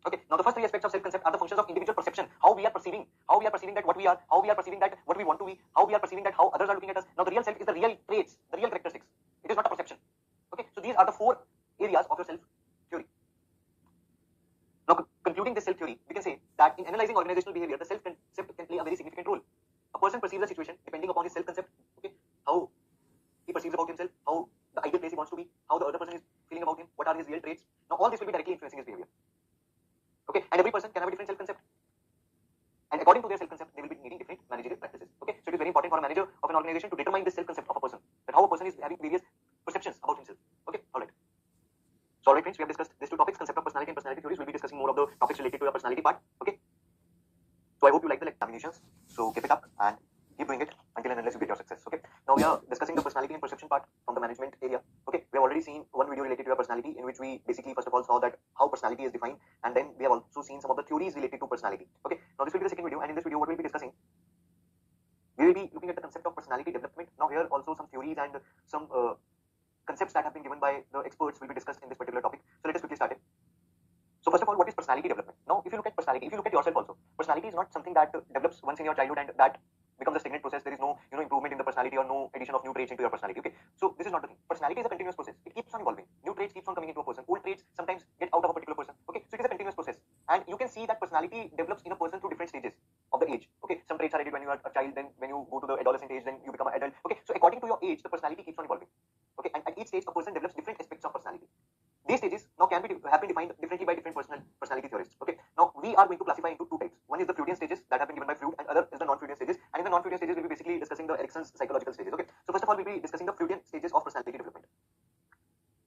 Okay, now the first three aspects of self-concept are the functions of individual perception, how we are perceiving that what we are, how we are perceiving that what we want to be, how we are perceiving that how others are looking at us. Now the real self is the real traits, the real characteristics. It is not a perception. Okay, so these are the four areas of your self theory. Now concluding this self theory, we can say that in analyzing organizational behavior, the self-concept can play a very significant role. A person perceives a situation depending upon his self-concept, okay, how he perceives about himself, how the ideal place he wants to be, how the other person is feeling about him, what are his real traits. Now all this will be directly influencing his behavior. Okay, and every person can have a different self-concept. And according to their self-concept, they will be needing different managerial practices. Okay, so it is very important for a manager of an organization to determine this self-concept of a person, that how a person is having various perceptions about himself. Okay, alright. So alright friends, we have discussed these two topics, concept of personality and personality theories. We'll be discussing more of the topics related to your personality part. Okay, so I hope you like the examinations. So keep it up and keep doing it. until and unless you get your success. Okay. Now we are discussing the personality and perception part from the management area. Okay. We have already seen one video related to your personality, in which we basically first of all saw that how personality is defined, and then we have also seen some of the theories related to personality. Okay. Now this will be the second video, and in this video what we'll be discussing, we will be looking at the concept of personality development. Now here also some theories and some concepts that have been given by the experts will be discussed in this particular topic. So let us quickly start it. So first of all, what is personality development? Now, if you look at personality, if you look at yourself also, personality is not something that develops once in your childhood and that becomes a stagnant process. There is no, improvement in the personality or no addition of new traits into your personality. Okay, so this is not the thing. Personality is a continuous process. It keeps on evolving. New traits keeps on coming into a person. Old traits sometimes get out of a particular person. Okay, so it is a continuous process, and you can see that personality develops in a person through different stages of the age. Okay, some traits are added when you are a child, then when you go to the adolescent age, then you become an adult. Okay, so according to your age, the personality keeps on evolving. Okay, and at each stage, a person develops different aspects of personality. These stages now have been defined differently by different personality theorists. Okay, now we are going to classify into two types. One is the Freudian stages that have been given by Freud, and other is the non-Freudian stages. And in the non-Freudian stages, we'll be basically discussing the Erikson's psychological stages. Okay, so first of all, we'll be discussing the Freudian stages of personality development.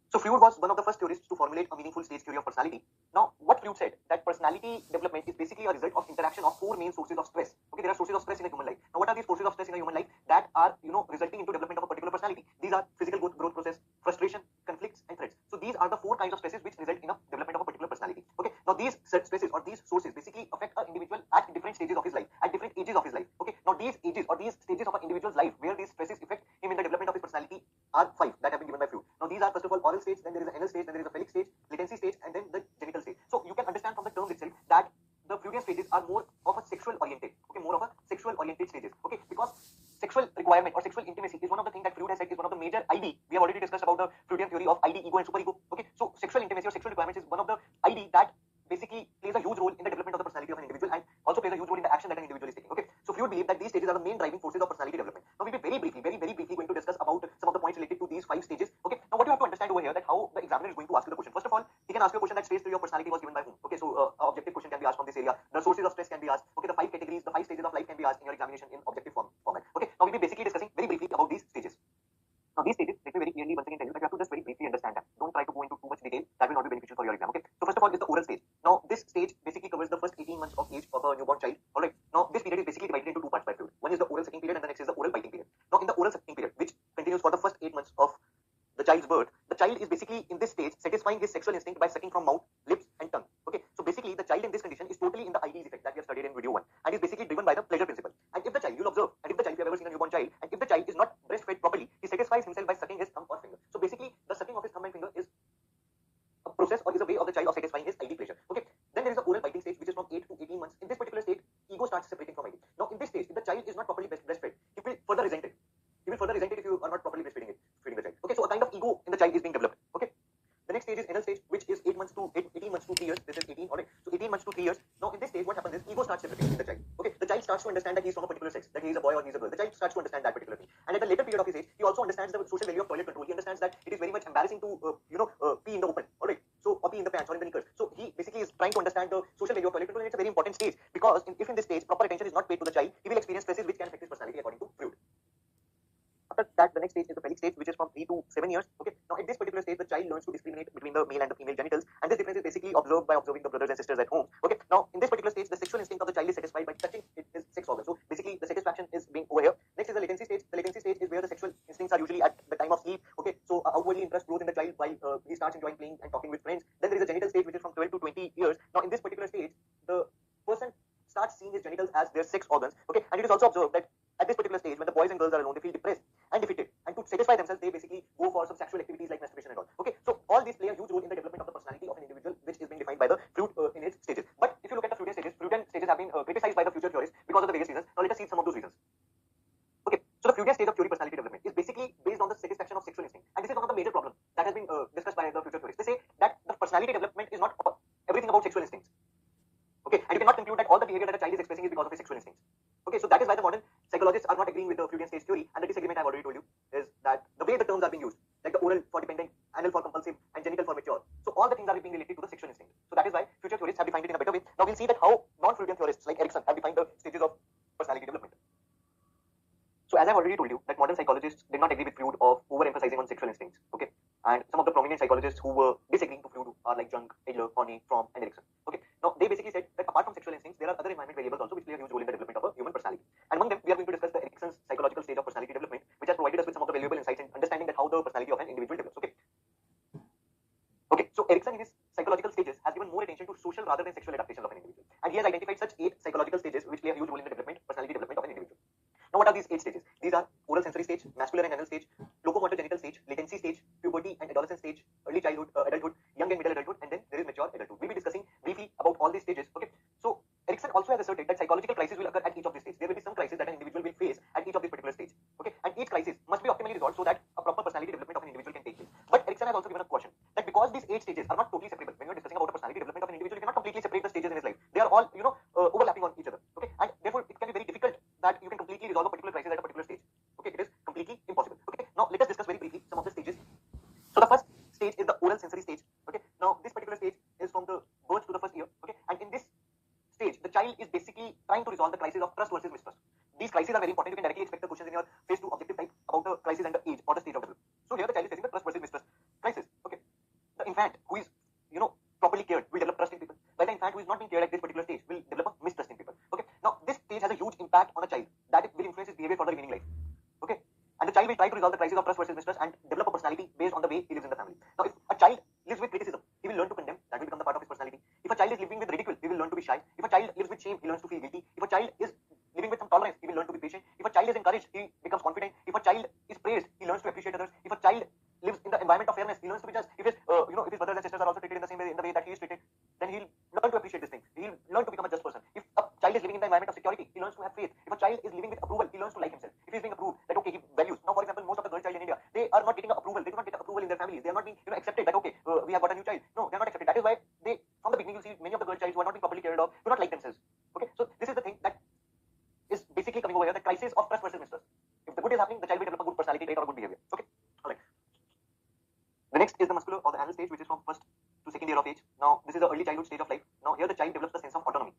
So Freud was one of the first theorists to formulate a meaningful stage theory of personality. Now, what Freud said, that personality development is basically a result of interaction of four main sources of stress. Okay, there are sources of stress in a human life. Now, what are these sources of stress in a human life that are, resulting into development of a particular personality? These are physical growth process, frustration, conflicts, and threats. So these are the four kinds of stresses which result in a development of a particular personality. Okay, now these stresses or these sources basically affect an individual at different stages of his life, at different ages of his life. Okay, now these ages or these stages of an individual's life where these stresses affect him in the development of his personality are five that have been given by Freud. Now these are first of all oral stage, then there is an anal stage, then there is a phallic stage, latency stage, and then the genital stage. So you can understand from the terms itself that the Freudian stages are more of a sexual oriented. Okay, more of a sexual oriented stages. Okay, because sexual requirement or sexual intimacy is one of the things that Freud has said is one of the major ID. We have already discussed about the Freudian theory of ID, ego, and superego. Okay, so sexual intimacy or sexual requirements is one of the ID that basically plays a huge role in the development of the personality of an individual and also plays a huge role in the action that an individual is taking. Okay, so Freud believed that these stages are the main driving forces of personality development. Now we'll be very briefly going to discuss about some of the points related to these five stages. Okay, now what you have to understand over here that how the examiner is going to ask you the question. First of all, he can ask you a question that stage theory of personality was given by whom. Okay, so objective question can be asked from this area. The sources of stress can be asked. Okay, the five categories, the five stages of life can be asked in your examination in objective format. Okay, now we'll be basically discussing very briefly about these stages. Now these stages, let me very clearly once again tell you that you have to just very briefly understand them. Don't try to go into too much detail. That will not be beneficial for your exam. Okay. So first of all is the oral stage. Now this stage basically covers the first 18 months of age of a newborn child. Alright. Now this period is basically divided into two parts by Freud. One is the oral sucking period and the next is the oral biting period. Now in the oral sucking period, which continues for the first 8 months of the child's birth, the child is basically in this stage satisfying his sexual instinct by sucking from mouth, lips, and tongue. Okay. So basically the child in this condition is totally in the ID's effect that we have studied in video 1 and is basically driven by the pleasure principle. And if the child, you'll observe, and if the child, if you have ever seen a newborn child, and if the child is not breastfed properly, he satisfies himself by sucking his thumb or finger. So basically the sucking of his thumb and finger is a process or is a way of the child of satisfying his ID pleasure. Okay. Then there is the oral biting stage, which is from 8 to 18 months. In this particular stage, ego starts separating from ID. Now in this stage, if the child is not properly breastfed, he will further resent it. He will further resent it if you are not properly breastfeeding the child. Okay, so a kind of ego in the child is being developed. Okay. The next stage is anal stage, which is 18 months to 3 years. This is 18, alright. So 18 months to 3 years. Now in this stage, what happens is ego starts separating in the child. Okay, the child starts to understand that he is from a particular sex, that he is a boy or he is a girl. The child starts to understand that particular thing. And at the later period of his age, he also understands the social value of toilet control. He understands that it is very much embarrassing to pee in the open, alright. So or pee in the pants or in the knickers. So he basically is trying to understand the social value of toilet control, and it's a very important stage because if in this stage proper attention is not paid to the child, he will experience stresses which can affect his personality according to Freud. After that, the next stage is the phallic stage, which is from 3 to 7 years. Okay. Now, at this particular stage, the child learns to discriminate between the male and the female genitals, and this difference is basically observed by observing the brothers and sisters at home. Okay. Now, in this particular stage, the sexual instinct of the child is satisfied by touching his sex organ. So, basically, the satisfaction is being over here. Next is the latency stage. The latency stage is where the sexual instincts are usually at the time of sleep. Okay. So, outwardly interest grows in the child while he starts enjoying playing and talking with friends. Then there is a genital stage, which is from 12 to 20 years. Now, in this particular stage, the person starts seeing his genitals as their sex organs. Okay. And it is also observed that at this particular stage, when the boys and girls are alone, they feel depressed and defeated. And to satisfy themselves, they basically go for some sexual activities like masturbation and all. Okay, so all these play a huge role in the development of the personality of an individual, which is being defined by the Freud in its stages. But if you look at the Freudian stages have been criticized by the future theorists because of the various reasons. Now let us see some of those reasons. Okay, so the Freudian stage of theory personality development is basically based on the satisfaction of sexual instinct, and this is one of the major problems that has been discussed by the future theorists. They say that the personality development is not everything about sexual instincts. Okay, and you cannot conclude that all the behavior that a child is expressing is because of his sexual instincts. Okay, so that is why the modern psychologists are not agreeing with the Freudian stage theory, and the disagreement I've already told you is that the way the terms are being used, like the oral for dependent, anal for compulsive, and genital for mature. So all the things are being related to the sexual instinct. So that is why future theorists have defined it in a better way. Now we'll see that how non-Freudian theorists like Erikson have defined the stages of personality development. So as I've already told you, that modern psychologists did not agree with Freud of overemphasizing on sexual instincts. Okay, and some of the prominent psychologists who were disagreeing to Freud are like Jung, Adler, Horney, Fromm, and Erikson. Okay, now they basically said that apart from sexual instincts, there are other environment variables also which play a huge role in the development of a human personality. And among them, we are going to discuss the Erikson's psychological stages what are these 8 stages? These are oral sensory stage, masculine and anal stage, locomotor genital stage, latency stage, puberty and adolescence stage, early childhood, adulthood, young and middle adulthood, and then there is mature adulthood. We'll be discussing briefly about all these stages. Okay. So Erickson also has asserted that psychological crisis will occur at each of these stages. There will be some crisis that an individual will face at each of these particular stage. Okay. And each crisis must be optimally resolved so that a proper personality development of an individual can take place. But Erickson has also given a caution that because these 8 stages are not totally separable, when you are discussing about a personality development of an individual, you cannot completely separate the stages in his life. They are all, overlapping on each other. Okay. And therefore, it can be very difficult that you can completely resolve a particular crisis at a particular stage. Okay. It is completely impossible. Okay. Now, let us discuss very briefly some of the stages. So the first stage is the oral sensory stage. Okay. Now, this particular stage is from the birth to the first year. Okay. And in this stage, the child is basically trying to resolve the crisis of trust versus mistrust. These crises are very important. You can directly expect the questions in your phase 2 objective type about the crisis and the age or the stage of development. So here the child is facing the trust versus mistrust crisis. Okay. The infant who is, properly cared will develop trust in people, while the infant who is not being cared at this particular stage will develop a mistrust in people. Okay. Now, this stage has a huge impact on a child that it will influence his behavior for the remaining life. Okay. And the child will try to resolve the crisis of trust versus mistrust and develop a personality based on the way he lives in the family. Now, if a child lives with criticism, he will learn to condemn. That will become the part of his personality. If a child is living with ridicule, he will learn to be shy. If a child lives with shame, he learns to feel guilty. If a child is living with some tolerance, he will learn to be patient. If a child is encouraged, he becomes confident. If a child is praised, he learns to appreciate others. If a child lives in the environment of fairness, he learns to be just. If his, if his brothers and sisters are also treated in the same way, in the way that he is treated, then he'll learn to appreciate this thing. He'll learn to become a just person. If a child is living in the environment of security, he learns to have faith. If a child is living with approval, he learns to like himself. If he's being approved, that okay, he values. Now, for example, most of the girl child in India, they are not getting approval. They do not get approval in their families. They are not being, accepted. That okay, we have got a new child. No, they are not accepted. That is why they, from the beginning, you see many of the girl childs who are not being properly cared of, do not like themselves. Okay, so this is the thing that is basically coming over here, the crisis of trust versus mistrust. If the good is happening, the child will develop a good personality trait or a good behavior. Okay, all right. The next is the muscular or the anal stage, which is from first to second year of age. Now, this is the early childhood stage of life. Now, here the child develops the sense of autonomy.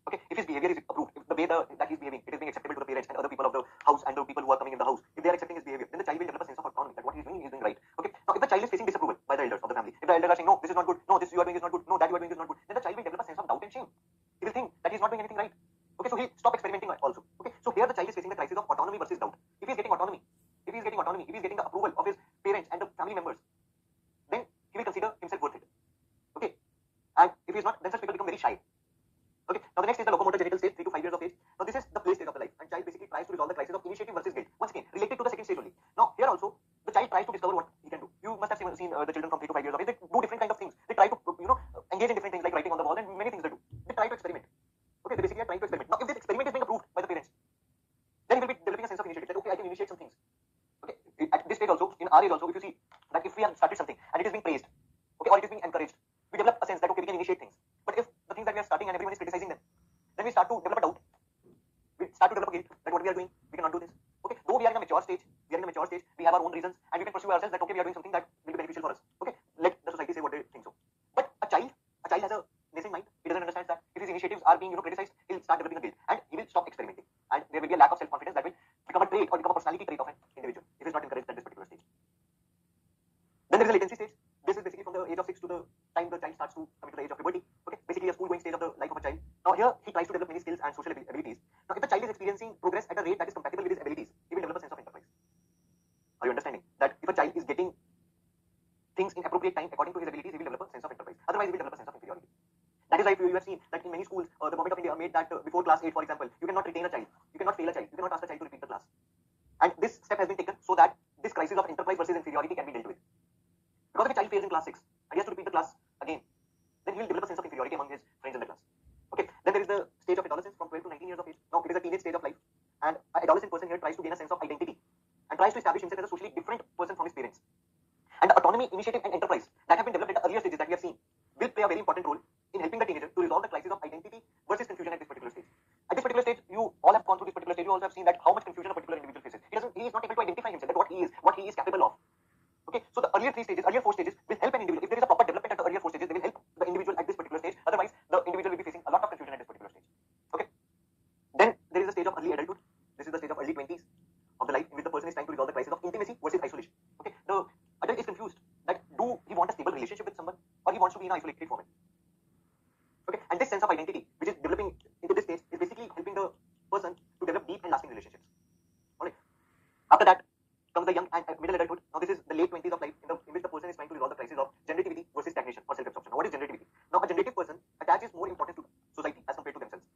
Okay, if his behavior is approved, if the way that he's behaving, it is being acceptable to the parents and other people of the house and the people who are coming in the house, if they are accepting his behavior, then the child will develop a sense of autonomy that what he's doing right. Okay, now if the child is facing disapproval by the elders of the family, if the elders are saying, no, this is not good, no, this you are doing is not good, no, that you are doing is not good, then the child will develop a sense of doubt and shame. He will think that he's not doing anything right. Okay, so he'll stop experimenting also. Okay, so here the child is facing the crisis of autonomy versus doubt. If he's getting autonomy, if he's getting the approval of his parents and the family members, then he will consider himself worth it. Okay, and if he's not, then such people become very shy. Okay, now the next is the locomotor genital stage, 3 to 5 years of age. Now this is the play stage of the life, and child basically tries to resolve the crisis of initiative versus guilt. Once again, related to the second stage only. Now here also, the child tries to discover what he can do. You must have seen the children from 3 to 5 years of age. They do different kind of things. They try to, engage in different things like writing on the wall and many things they do. They try to experiment. Okay, they basically are trying to experiment. Now if this experiment is being approved by the parents, then he will be developing a sense of initiative. That okay, I can initiate some things. Okay, at this stage also, in our age also, if you see that if we have started something and it is being praised, okay, or it is being encouraged, we develop a sense that okay, we can initiate things. But if the things that we are starting and everyone is criticizing them, then we start to develop a doubt. We start to develop a guilt that what we are doing, we cannot do this. Okay, though we are in a mature stage, we have our own reasons, and we can pursue ourselves that okay, we are doing something that will be beneficial for us. Okay, let the society say what they think so. But a child has a nascent mind. He doesn't understand that if his initiatives are being criticized, he'll start developing a guilt, and he will stop experimenting, and there will be a lack of self-confidence that will become a trait or become a personality trait of an individual if he's not encouraged at this particular stage. Then there is a latency stage. This is basically from the age of 6 to the time the child starts to come into the age of puberty. Okay, basically a school-going stage of the life of a child. Now here he tries to develop many skills and social abilities. Now if the child is experiencing progress at a rate that is compatible with his abilities, he will develop a sense of enterprise. Are you understanding that if a child is getting things in appropriate time according to his abilities, he will develop a sense of enterprise. Otherwise, he will develop a sense of inferiority. That is why you have seen that in many schools, the government of India made that before class 8, for example, you cannot retain a child, you cannot fail a child, you cannot ask a child to repeat the class. And this step has been taken so that this crisis of enterprise versus inferiority can be dealt with. Because if a child fails in class 6 and he has to repeat the class again, then he will develop a sense of inferiority among his friends in the class. Okay, then there is the stage of adolescence from 12 to 19 years of age. Now it is a teenage stage of life, and an adolescent person here tries to gain a sense of identity and tries to establish himself as a socially different person from his parents. And the autonomy, initiative, and enterprise that have been developed at the earlier stages that we have seen will play a very important role in helping the teenager to resolve the crisis of identity versus confusion at this particular stage. At this particular stage, you all have gone through this particular stage. You also have seen that how much confusion a particular individual faces. He is not able to identify himself, that what he is capable of. Okay, so the earlier 4 stages will help an individual. If there is a proper development at the earlier 4 stages, they will help the individual at this particular stage. Otherwise, the individual will be facing a lot of confusion at this particular stage. Okay, then there is a stage of early adulthood. This is the stage of early 20s of the life in which the person is trying to resolve the crisis of intimacy versus isolation. Okay, the adult is confused that do he want a stable relationship with someone or he wants to be in an isolated format. Okay, and this sense of identity which is developing into this stage is basically helping the person to develop deep and lasting relationships. Alright. After that comes the young and middle adulthood. Now this is the late 20s of life in which the person is trying to resolve the crisis of generativity versus stagnation or self-absorption. Now what is generativity? Now a generative person attaches more importance to society as compared to themselves.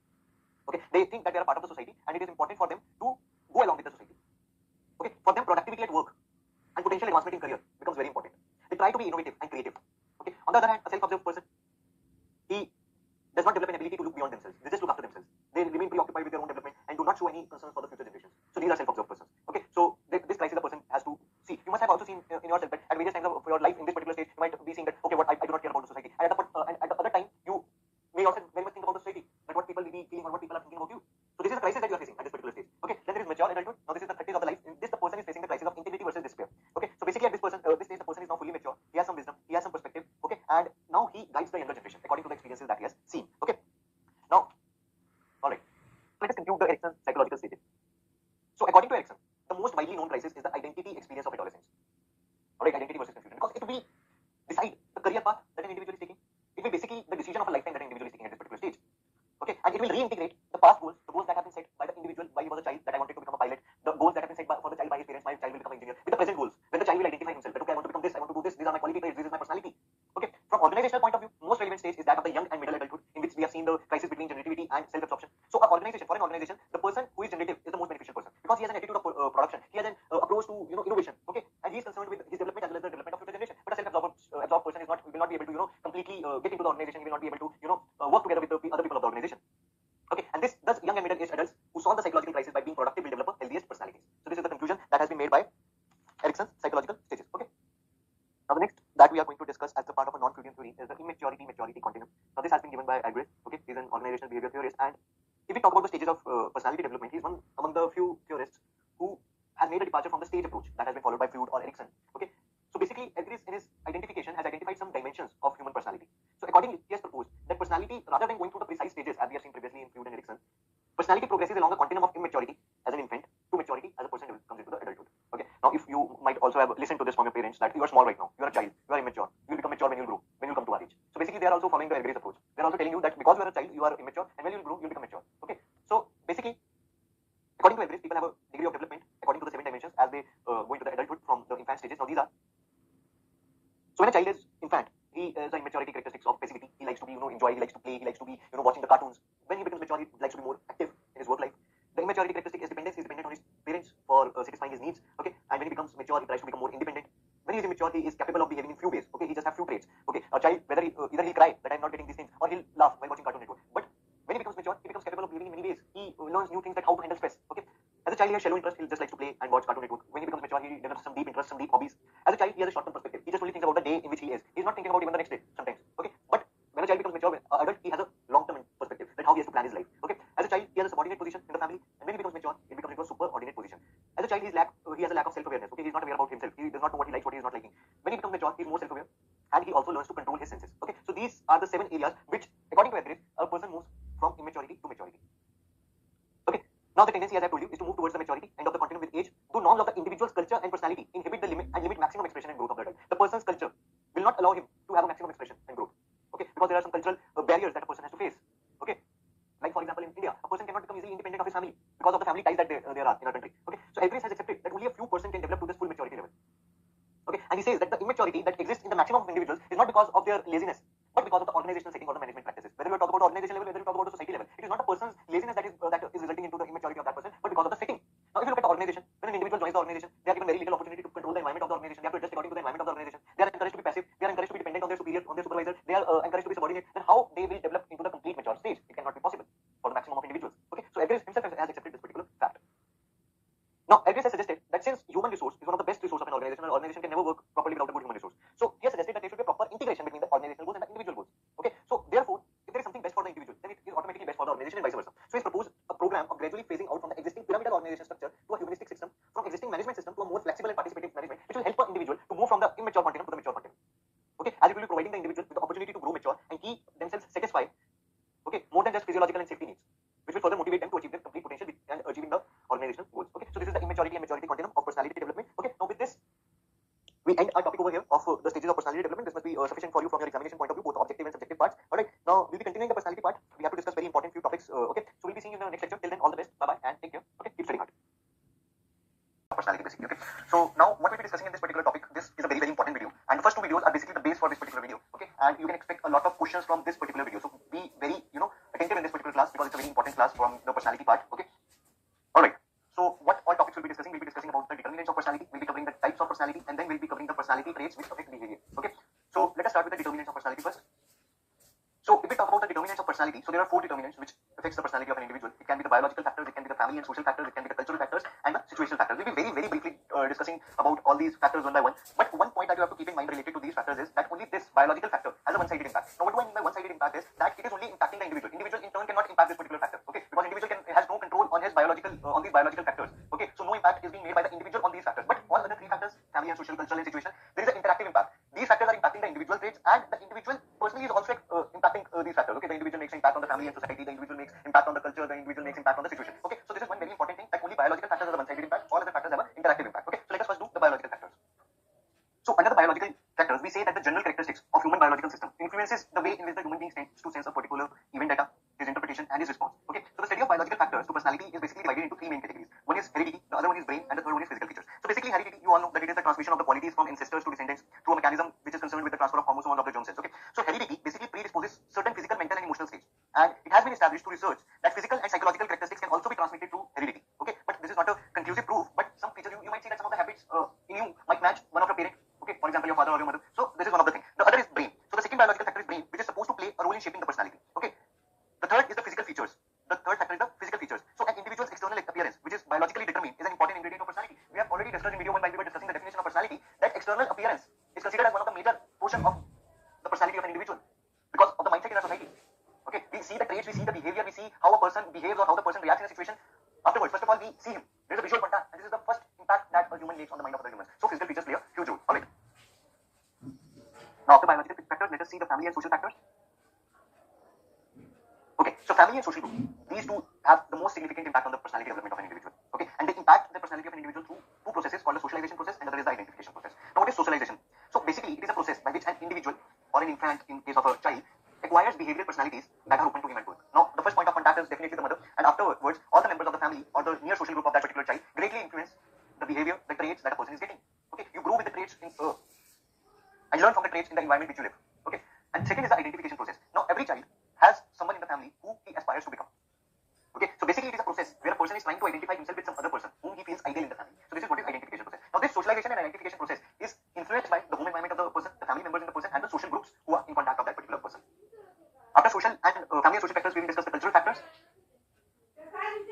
Okay, they think that they are a part of the society and it is important for them to go go along with the society. Okay, for them, productivity at work and potential advancement in career becomes very important. They try to be innovative and creative. Okay, on the other hand, a self-observed person, he does not develop an ability to look beyond themselves. They just look after themselves. They remain preoccupied with their own development and do not show any concerns for the future generations. So these are self-observed persons. Okay, so this crisis a person has to see. You must have also seen in yourself that at various times of your life in this particular stage, you might be seeing that, okay, what I do not care about the society. And at the other time, you may also very much think about the society, that what people will be feeling or what people are thinking about you. So this is a crisis that you are facing at this particular stage. Okay, then there is mature adulthood. Now this is the third phase of the life. In this, the person is facing the crisis of integrity versus despair. Okay, so basically at this stage, the person is now fully mature. He has some wisdom, he has some perspective. Okay, and now he guides the younger generation according to the experiences that he has seen. Okay, now, all right, let us conclude the Erickson's psychological stages. So according to Erickson, the most widely known crisis is the identity experience of adolescence. All right, identity versus confusion, because it will decide the career path that an individual is taking. It will basically the decision of a lifetime that an individual is taking at this particular stage. Okay, and it will reintegrate the past goals, the goals that have been set by the individual while he was a child, that I wanted to become a pilot, the goals that have been set for the child by his parents, my child will become an engineer, with the present goals, when the child will identify himself, that okay, I want to become this, I want to do this, these are my quality traits, this is my personality. Okay, from organizational point of view, most relevant stage is that of the young and middle adulthood, in which we have seen the crisis between generativity and self-absorption. So for an organization, the person who is generative is the most beneficial person, because he has an attitude of production, he has an approach to innovation, okay, and he is concerned with his development as well as the development of future generation. But a self-absorbed person is not will not be able to completely get into the organization. He will not be able to work together with the other people of the organization. Okay, and this thus young and middle aged adults who solve the psychological crisis by being productive will develop healthiest personalities. So this is the conclusion that has been made by Erickson's psychological stages. Okay. Now the next that we are going to discuss as the part of a non-Freudian theory is the immaturity-maturity continuum. Now this has been given by Agres. Okay, he's an organizational behavior theorist, and if we talk about the stages of personality development, he's one among the few theorists who has made a departure from the stage approach that has been followed by Freud or Erickson. Okay, so basically Agres in his identification has identified some dimensions of human personality. So accordingly, he has proposed that personality, rather than going through the precise stages as we have seen previously in Freud and Erickson, personality progresses along a continuum of immaturity as an infant to maturity as a person comes into the adulthood. Okay. Now, if you might also have listened to this from your parents that you are small right now, you are a child, you are immature, you will become mature when you grow, when you come to our age. So basically, they are also following the Agres approach. They are also telling you that because you are a child, you are immature, and when you grow, you will become mature. Okay. So basically, according to Agres, people have a degree of development according to the 7 dimensions as they go into the adulthood from the infant stages. Now these are. So when a child is infant, he has the immaturity characteristics of passivity. He likes to be, enjoy. He likes to play. He likes to be, watching the cartoons. When he becomes mature, he likes to be more active in his work life. The immaturity characteristic is dependence. He is dependent on his parents for satisfying his needs. Okay, and when he becomes mature, he tries to become more independent. When he is immature, he is capable of behaving in few ways. Okay, he just has few traits. Okay, a child, whether either he'll cry that I'm not getting these things, or he'll laugh while watching Cartoon Network. But when he becomes mature, he becomes capable of behaving in many ways. He learns new things like how to handle stress. Okay, as a child, he has shallow interest. He just likes to play and watch Cartoon Network. When he becomes mature, he develops some deep interest, some deep hobbies. As a child, he has a short-term perspective. He just only thinks about the day in which he is. He's not thinking about even the next day sometimes. Okay, but when a child becomes mature, adult, he has a long-term perspective that how he has to plan his life. Okay, as a child, he has a subordinate position in the family, and when he becomes mature, it becomes into a superordinate position. As a child, he has a lack of self-awareness. Okay, he's not aware about himself. He does not know what he likes, what he is not liking. When he becomes mature, he's more self-aware, and he also learns to control his senses. Okay, so these are the 7 areas which, according to Agres, a person moves from immaturity to maturity. Okay, now the tendency, as I told you, is to move towards the maturity end of the continuum with age. Do norms of the individual's culture and personality inhibit the limit maximum expression and growth of the adult. The person's culture will not allow him to have a maximum expression and growth. Okay, because there are some cultural barriers that a person has to face. Okay, like for example in India, a person cannot become easily independent of his family because of the family ties that there are in our country. Okay, so Agres has accepted that only a few percent can develop to this full maturity level. Okay, and he says that the immaturity that exists in the maximum of individuals is not because of their laziness, but because of the organizational setting or the management practices. Whether we talk about organization level, whether we talk about the society level, it is not a person's laziness that is resulting into the immaturity of that person, but because of the setting. Now, if you look at the organization, when an individual joins the organization, they are given very little opportunity to control the environment of the organization. They have to adjust according to the environment of the organization. They are encouraged to be passive. They are encouraged to be dependent on their superior, on their supervisor. They are encouraged to be subordinate. Then how they will develop into the complete mature stage? It cannot be possible for the maximum of individuals. Okay, so Agres himself has accepted this particular fact. Now, Agres has suggested that since human resource is one of the best resources of an organization can never work properly without a good human resource. So, he has suggested that there should be a proper integration between the organizational goals and the individual goals. Okay, so therefore, if there is something best for the individual, then it is automatically best for the organization and vice versa. So, he's proposed a program of gradually phasing out from the existing pyramidal organization structure to a humanistic system, from existing management system to a more flexible and participative management, which will help an individual to move from the immature continuum to the mature continuum. Okay, as it will be providing the individual with the opportunity to grow mature and keep themselves satisfied. Okay, more than just physiological and safety needs, which will further motivate them to achieve their complete potential and achieving the organizational goals. Okay, so this is the immaturity and maturity continuum of personality development. Okay, now with this, we end our topic over here of the stages of personality development. This must be sufficient for you from your examination point of view, both objective and subjective parts. All right, now we'll be continuing the personality part. We have to discuss very important few topics. Okay, so we'll be seeing you in the next lecture. Till then, all the best. Bye bye and take care. Okay, keep studying hard. Personality basically. Okay, so now what we'll be discussing in this particular topic, this is a very important video, and the first 2 videos are basically the base for this particular video. Okay, and you can expect a lot of questions from this particular video. So be very attentive in this particular class because it's a very important class from the personality part. Okay, all right. So what all determinants of personality, we'll be covering the types of personality, and then we'll be covering the personality traits which affect behavior. Okay. So let us start with the determinants of personality first. So if we talk about the determinants of personality, so there are 4 determinants which affects the personality of an individual. It can be the biological factors, it can be the family and social factors, it can be the cultural factors, and the situational factors. We'll be very briefly discussing about all these factors one by one. But one point that you have to keep in mind related to these factors is that only this biological factor has a one-sided impact. Now, what do I mean by one-sided impact is that it is only impacting the individual. Individual in turn cannot impact this particular factor. Okay, because individual has no control on his biological on these biological factors. Okay, so no impact is being made by the individual on these factors. But all other 3 factors, family and social, cultural and situation, there is an interactive impact. These factors are impacting the individual traits, and the individual personally is also impacting these factors. Okay, the individual makes impact on the family and society, the individual makes impact on the culture, the individual makes impact on the situation. Okay, so this is one very important thing, that only biological factors have a one-sided impact, all other factors have an interactive impact. Okay, so let us first do the biological factors. So under the biological factors, we say that the general characteristics of human biological system influences the way in which the human being tends to sense a particular event data, his interpretation and his response. Okay, so the study of biological factors to personality is basically divided into 3 main categories. One is heredity, the other one is brain, and the third one is physical features. So basically heredity, you all know that it is the transmission of the qualities from ancestors to descendants through a mechanism which is concerned with the transfer of chromosomes of the germ cells. Okay, so heredity basically predisposes certain physical, mental and emotional states, and it has been established through research that physical and psychological characteristics can also be transmitted through heredity. Okay, but this is not a conclusive proof, but some features you might see that some of the habits in you might match one of your parents. Okay, for example, your father or your mother. So this is one of the things. The other is brain. So the second biological factor is brain, which is supposed to play a role in shaping the personality. Okay. The third is the physical features. The third factor is the physical features. So an individual's external appearance, which is biologically determined, is an important ingredient of personality. We have already discussed in video 1 while we were discussing the definition of personality that external appearance is considered as one of the major portion of the personality of an individual because of the mindset in our society. Okay, we see the traits, we see the behavior, we see how a person behaves or how the person reacts in a situation. Afterwards, first of all, we see him. There is a visual contact, and this is the first impact that a human makes on the mind of other humans. So physical features play a huge role. Alright. Now, after biological factors, let us see the family and social factors. Okay, so family and social group, these two have the most significant impact on the personality development of an individual. Okay, and they impact the personality of an individual through 2 processes called the socialization process and the other is the identification process. Now, what is socialization? So basically, it is a process by which an individual or an infant, in case of a child, acquires behavioral personalities that are open to him at birth. Now, the first point of contact is definitely the mother, and afterwards, all the members of the family or the near social group of that particular child greatly influence the behavior, the traits that a person is getting. Okay, you grow with the traits and learn from the traits in the environment which you live. Okay, and second is the identification process. Now, every child has someone in the family who he aspires to become. Okay, so basically it is a process where a person is trying to identify himself with some other person whom he feels ideal in the family. So this is what is identification process. Now, this socialization and identification process is influenced by the home environment of the person, the family members in the person, and the social groups who are in contact of that particular person. After social and family and social factors, we will discuss the cultural factors.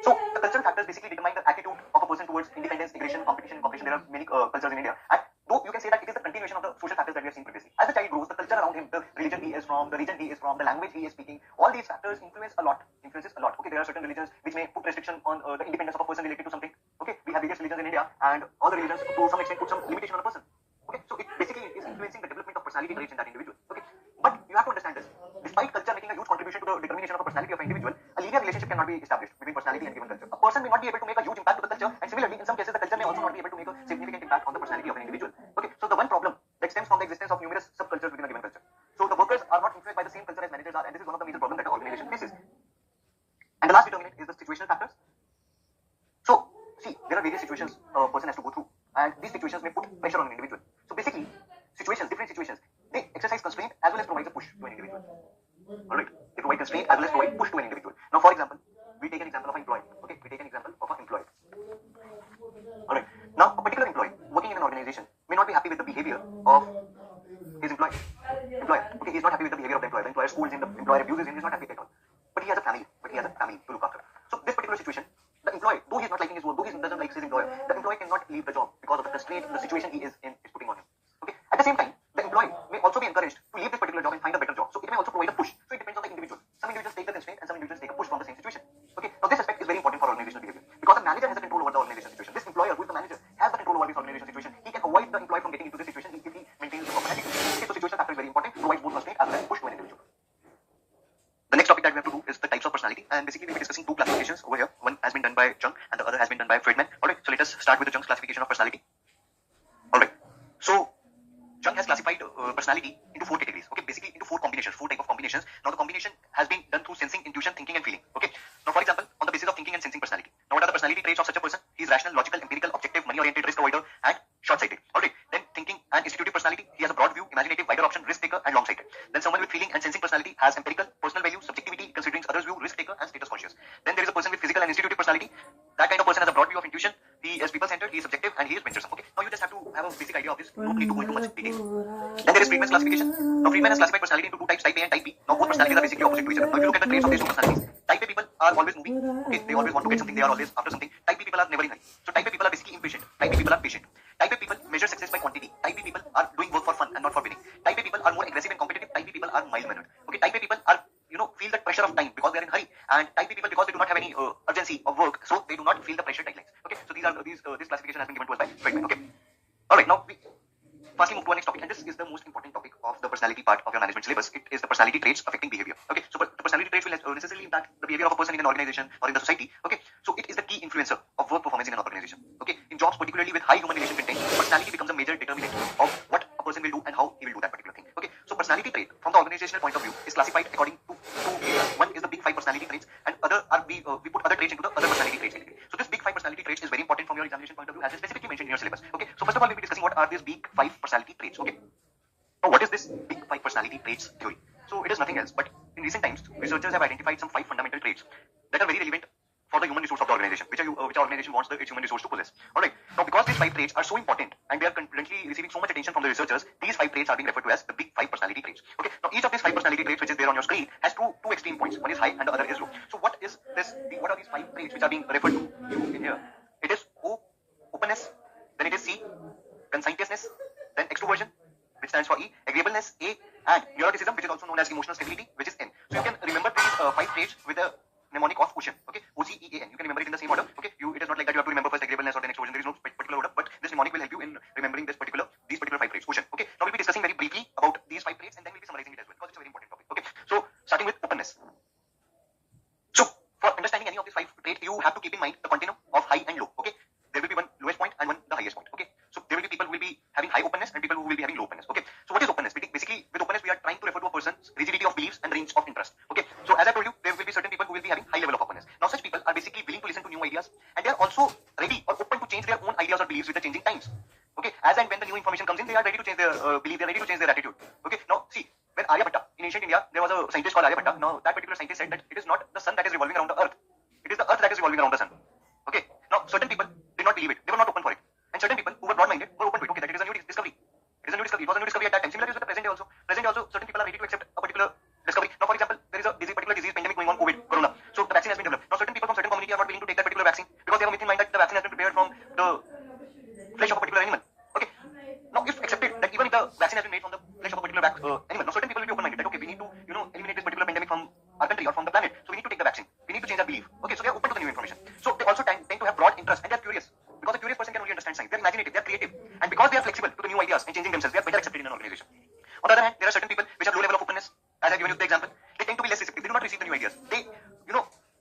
So the cultural factors basically determine the attitude of a person towards independence, aggression, competition, cooperation. There are many cultures in India, and though you can say that it is the continuation of the social factors that we have seen previously. As the child grows, the culture around him, the religion he is from, the region he is from, the language he is speaking, all these factors influences a lot. Okay, there are certain religions which may put restriction on the independence of a person related to something. Okay, we have various religions in India, and all the religions to some extent put some limitation on a person. Okay, so it basically is influencing the development of personality traits in that individual. Okay, but you have to understand this. Despite culture making a huge contribution to the determination of a personality of an individual, a linear relationship cannot be established between personality and given culture. A person may not be able to make a huge impact to the culture, and similarly, in some cases, the culture may also not be able to make a significant impact on the personality of an individual. Okay, so the one problem that stems from the existence of numerous subcultures within a given culture. So the workers are not influenced by the same culture as managers are, and this is one of the major problems that the organization faces. And the last determinant is the situational factors. So, see, there are various situations a person has to go through, and these situations may put pressure on an individual. So basically, different situations, they exercise constraint as well as provide a push to an individual. Alright, they provide constraint as well as provide push to an individual. Now, for example, we take an example of an employee. Okay, we take an example of an employee. Alright, now a particular employee working in an organization may not be happy with the behavior of his employer. Okay, he is not happy with the behavior of the employer. The employer scolds him, the employer abuses him, he is not happy at all. But he has a family to look after. So this particular situation, the employee, though he is not liking his work, though he doesn't like his employer, the employee cannot leave the job because of the constraint the situation he is in is putting on him. Okay, at the same time, the employee may also be encouraged to leave this particular job and find a better job. So it may also provide a push. So it depends on the individual. Some individuals take the constraint and some individuals take a push from the same situation. Okay, now this aspect is very important for organizational behavior because the manager has a control over the organization situation. This employer, who is the manager, has the control over this organization situation. He can avoid the employee from getting into this situation if he maintains the proper attitude. Okay, so situational factor is very important. Provides both constraint as well as push to an individual. The next topic that we have to do is the types of personality, and basically we'll be discussing 2 classifications over here. One has been done by Jung and the other has been done by Friedman. Alright, so let us start with the Jung's classification of personality. Alright, so Jung has classified personality into 4 categories. Okay, basically into 4 combinations, 4 type of combinations. Now the combination has been done through sensing, intuition, thinking and feeling. Okay, now for example, on the basis of thinking and sensing personality. Now what are the personality traits of such a person? He is rational, logical, empirical, objective, money-oriented, risk avoider and short-sighted. Alright, then thinking and institutive personality, he has a broad view, imaginative, wider option, risk taker and long-sighted. Then someone with feeling and sensing personality has empirical, personal value, subjectivity, considering others' view, risk taker and status conscious. Then there is a person with physical and institutive personality. That kind of person has a broad view of intuition. He is people-centered, he is subjective and he is venture basic idea of this. No need to go into much detail. Then there is Friedman's classification. Now Friedman has classified personality into two types, type A and type B. Now both personalities are basically opposite to each other. Now if you look at the traits of these two personalities, type A people are always moving. Okay, they always want to get something. They are always after something. Type B people are never in hurry. So type A people are basically impatient. Type B people are patient. Type A people measure success by quantity. Type B people are doing work for fun and not for winning. Type A people are more aggressive and competitive. Type B people are mild mannered. Okay, type A people are feel that pressure of time because they are in hurry, and type B people because they do not have any urgency of work, so they do not feel the pressure deadlines. Okay, so this classification has been given to us by Friedman. Okay, all right. Now we firstly move to our next topic, and this is the most important topic of the personality part of your management syllabus. It is the personality traits affecting behavior. Okay, so the personality traits will necessarily impact the behavior of a person in an organization or in the society. Okay, so it is the key influencer of work performance in an organization. Okay, in jobs particularly with high human relation content, personality becomes a major determinant of what a person will do and how he will do that particular thing. Okay, so personality trait from the organizational point of view is classified according to two areas. One is the big five personality traits, and other are we put other traits into the other personality traits category. So this big five personality traits is very important from your examination point of view, as is specifically mentioned in your syllabus. Okay, so first of all we'll be discussing what are these big five personality traits. Okay, now what is this big five personality traits theory? So it is nothing else but in recent times researchers have identified some five fundamental traits that are very relevant for the human resource of the organization, which organization wants its human resource to possess. Alright, now because these five traits are so important and they are currently receiving so much attention from the researchers, these five traits are being referred to as the big five personality traits. Okay, now each of these five personality traits which is there on your screen has two extreme points. One is high and the other is low. So what is this? What are these five traits which are being referred to in here? It is O, openness, then it is C, conscientiousness, then extroversion, which stands for E, agreeableness, A, and neuroticism, which is also known as emotional stability, which is N. So you can remember these five traits with a mnemonic of quotient. Okay, OCEAN. You can remember it in the same order. Okay, it is not like that you have to remember first agreeableness or then extroversion. There is no particular order, but this mnemonic will help you in remembering these particular five traits. Quotient. Okay, now we'll be discussing very briefly about these five traits and then we'll be summarizing it as well because it's a very important topic. Okay, so starting with openness. So for understanding any of these five traits, you have to keep in mind the continuum of high and low. Okay, there will be one lowest point and one the highest point. Okay, so there will be people who will be having high openness and people who will be having low openness. Okay, so what is openness? Basically, with openness, we are trying to refer to a person's rigidity of beliefs and range of interest. Okay, so as I told you, there will be certain people who will be having high level of openness. Now, such people are basically willing to listen to new ideas and they are also ready or open to change their own ideas or beliefs with the changing times. Okay, as and when the new information comes in, they are ready to change their belief, they are ready to change their attitude. Okay, now see, when Aryabhatta in ancient India, there was a scientist called Aryabhatta. Now, that particular scientist said that it is not the sun that is revolving around the earth, it is the earth that is revolving around the sun. Okay, now certain people did not believe it, they were not open for it, and certain people who were broad-minded were open to it. Okay, that it is a new discovery. It is a new discovery. It was a new discovery at that time. Similar is with the present day also. Present day also, certain people are ready to accept a particular discovery. Now, for example, there is a particular disease pandemic going on, COVID, Corona. So the vaccine has been developed. Now, certain people from certain community are not willing to take that particular vaccine because they have a myth in mind that the vaccine has been prepared from the flesh of a particular animal. Okay. Now, if accepted that even if the vaccine has been made from the flesh of a particular animal, now certain people will be open-minded that okay, we need to eliminate this particular pandemic from our country or from the planet. So we need to take the vaccine. We need to change our belief. Okay, so they are open to the new information. So they also tend to have broad interest and they are curious. Because a curious person can only understand science. They are imaginative, they are creative, and because they are flexible to the new ideas and changing themselves, they are better accepted in an organization. On the other hand, there are certain people which have low level of openness. As I have given you the example, they tend to be less receptive. They do not receive the new ideas. They,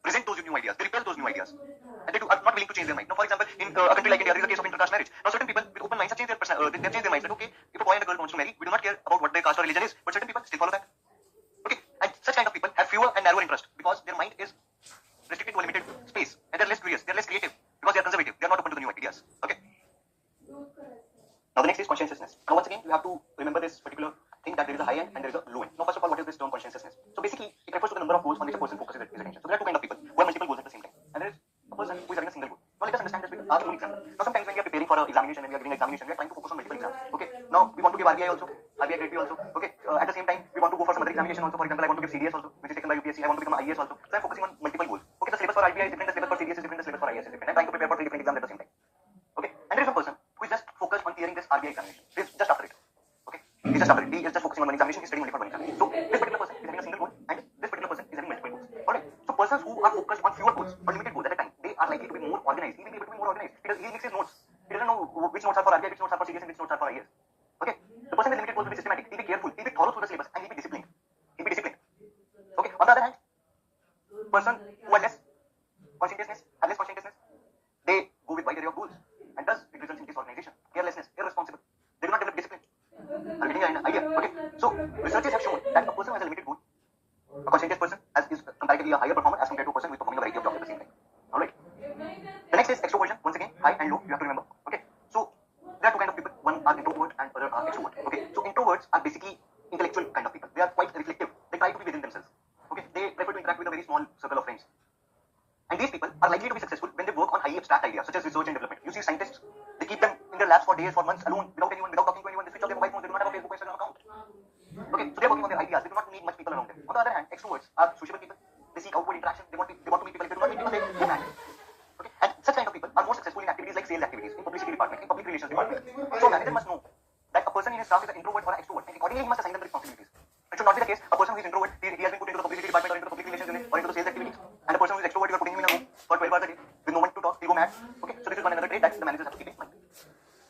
resent those new ideas. They repel those new ideas, and they are not willing to change their mind. Now, for example, in a country like India, there is a case of intercaste marriage. Now, certain people with open minds have changed they have changed their minds. That okay, if a boy and a girl wants to marry, we do not care about what their caste or religion is, but certain people still follow that. Okay, and such kind of people have fewer and narrower interest because their mind is restricted to a limited space, and they are less curious, they are less creative because they are conservative. They are not open to the new ideas. Okay. Now the next is conscientiousness. Now once again, you have to remember this particular thing that there is a high end and there is a low end. Now first of all, what is this term conscientiousness? So basically, it refers to the number of goals on which a person focuses his attention. So there are two kinds of people who have multiple goals at the same time, and there is a person who is having a single goal. Now let us understand this with our own example. Now sometimes when we are preparing for an examination, when we are giving an examination, we are trying to focus on multiple exams. Okay. Now we want to give RBI also, RBI grade B also. Okay. At the same time, we want to go for some other examination also. For example, I want to give CDS also, which is taken by UPSC. I want to become IAS also. So I'm focusing on multiple goals. Okay. The syllabus for RBI is different, the syllabus for CDS is different, the syllabus for IAS is different. I'm trying to prepare for three different exams at the same time. Okay. And there is one person who is just focused on clearing this RBI examination. He's just after it. Okay. He's just after it. He is just focusing on one examination. He's studying only for one examination. So this particular person is having a single goal, and this particular person is having multiple goals. Alright. So persons who are focused on fewer goals or limited goals at a time, they are likely to be more organized. He will be able to be more organized because he makes his notes. He doesn't know which notes are for RBI, which notes are for CDS, and which notes are for IAS. Okay. The person with limited goals will be systematic. He'll be careful. He'll be thorough through the syllabus, and he'll be disciplined. He'll be disciplined. Okay. On the other hand, person who are less conscientiousness, have less conscientiousness, they go with wide array of goals, and thus it results in disorganization, carelessness, irresponsible. They do not develop discipline. Are you getting an idea? Okay. So researchers have shown that a person who has a limited goal, a conscientious person, is comparatively a higher performer as compared to a person who is performing a variety of jobs at the same time. Alright. The next is extroversion. Once again, high and low, you have to remember. Okay. So there are two kinds of people. One are introvert and other are extrovert. Okay. So introverts are basically intellectual kind of people. They are quite reflective. They try to be within themselves. Okay. They prefer to interact with a very small circle of friends. And these people are likely to be successful when they work on highly abstract ideas such as research and development. You see scientists, they keep them in their labs for days, for months alone without in publicity department, in public relations department. So manager must know that a person in his staff is an introvert or an extrovert, and accordingly he must assign them the responsibilities. It should not be the case a person who is introvert, he has been put into the publicity department or into the public relations unit or into the sales activities, and a person who is extrovert, you are putting him in a room for 12 hours a day with no one to talk, he'll go mad. Okay, so this is one another trait that the managers have to keep in mind.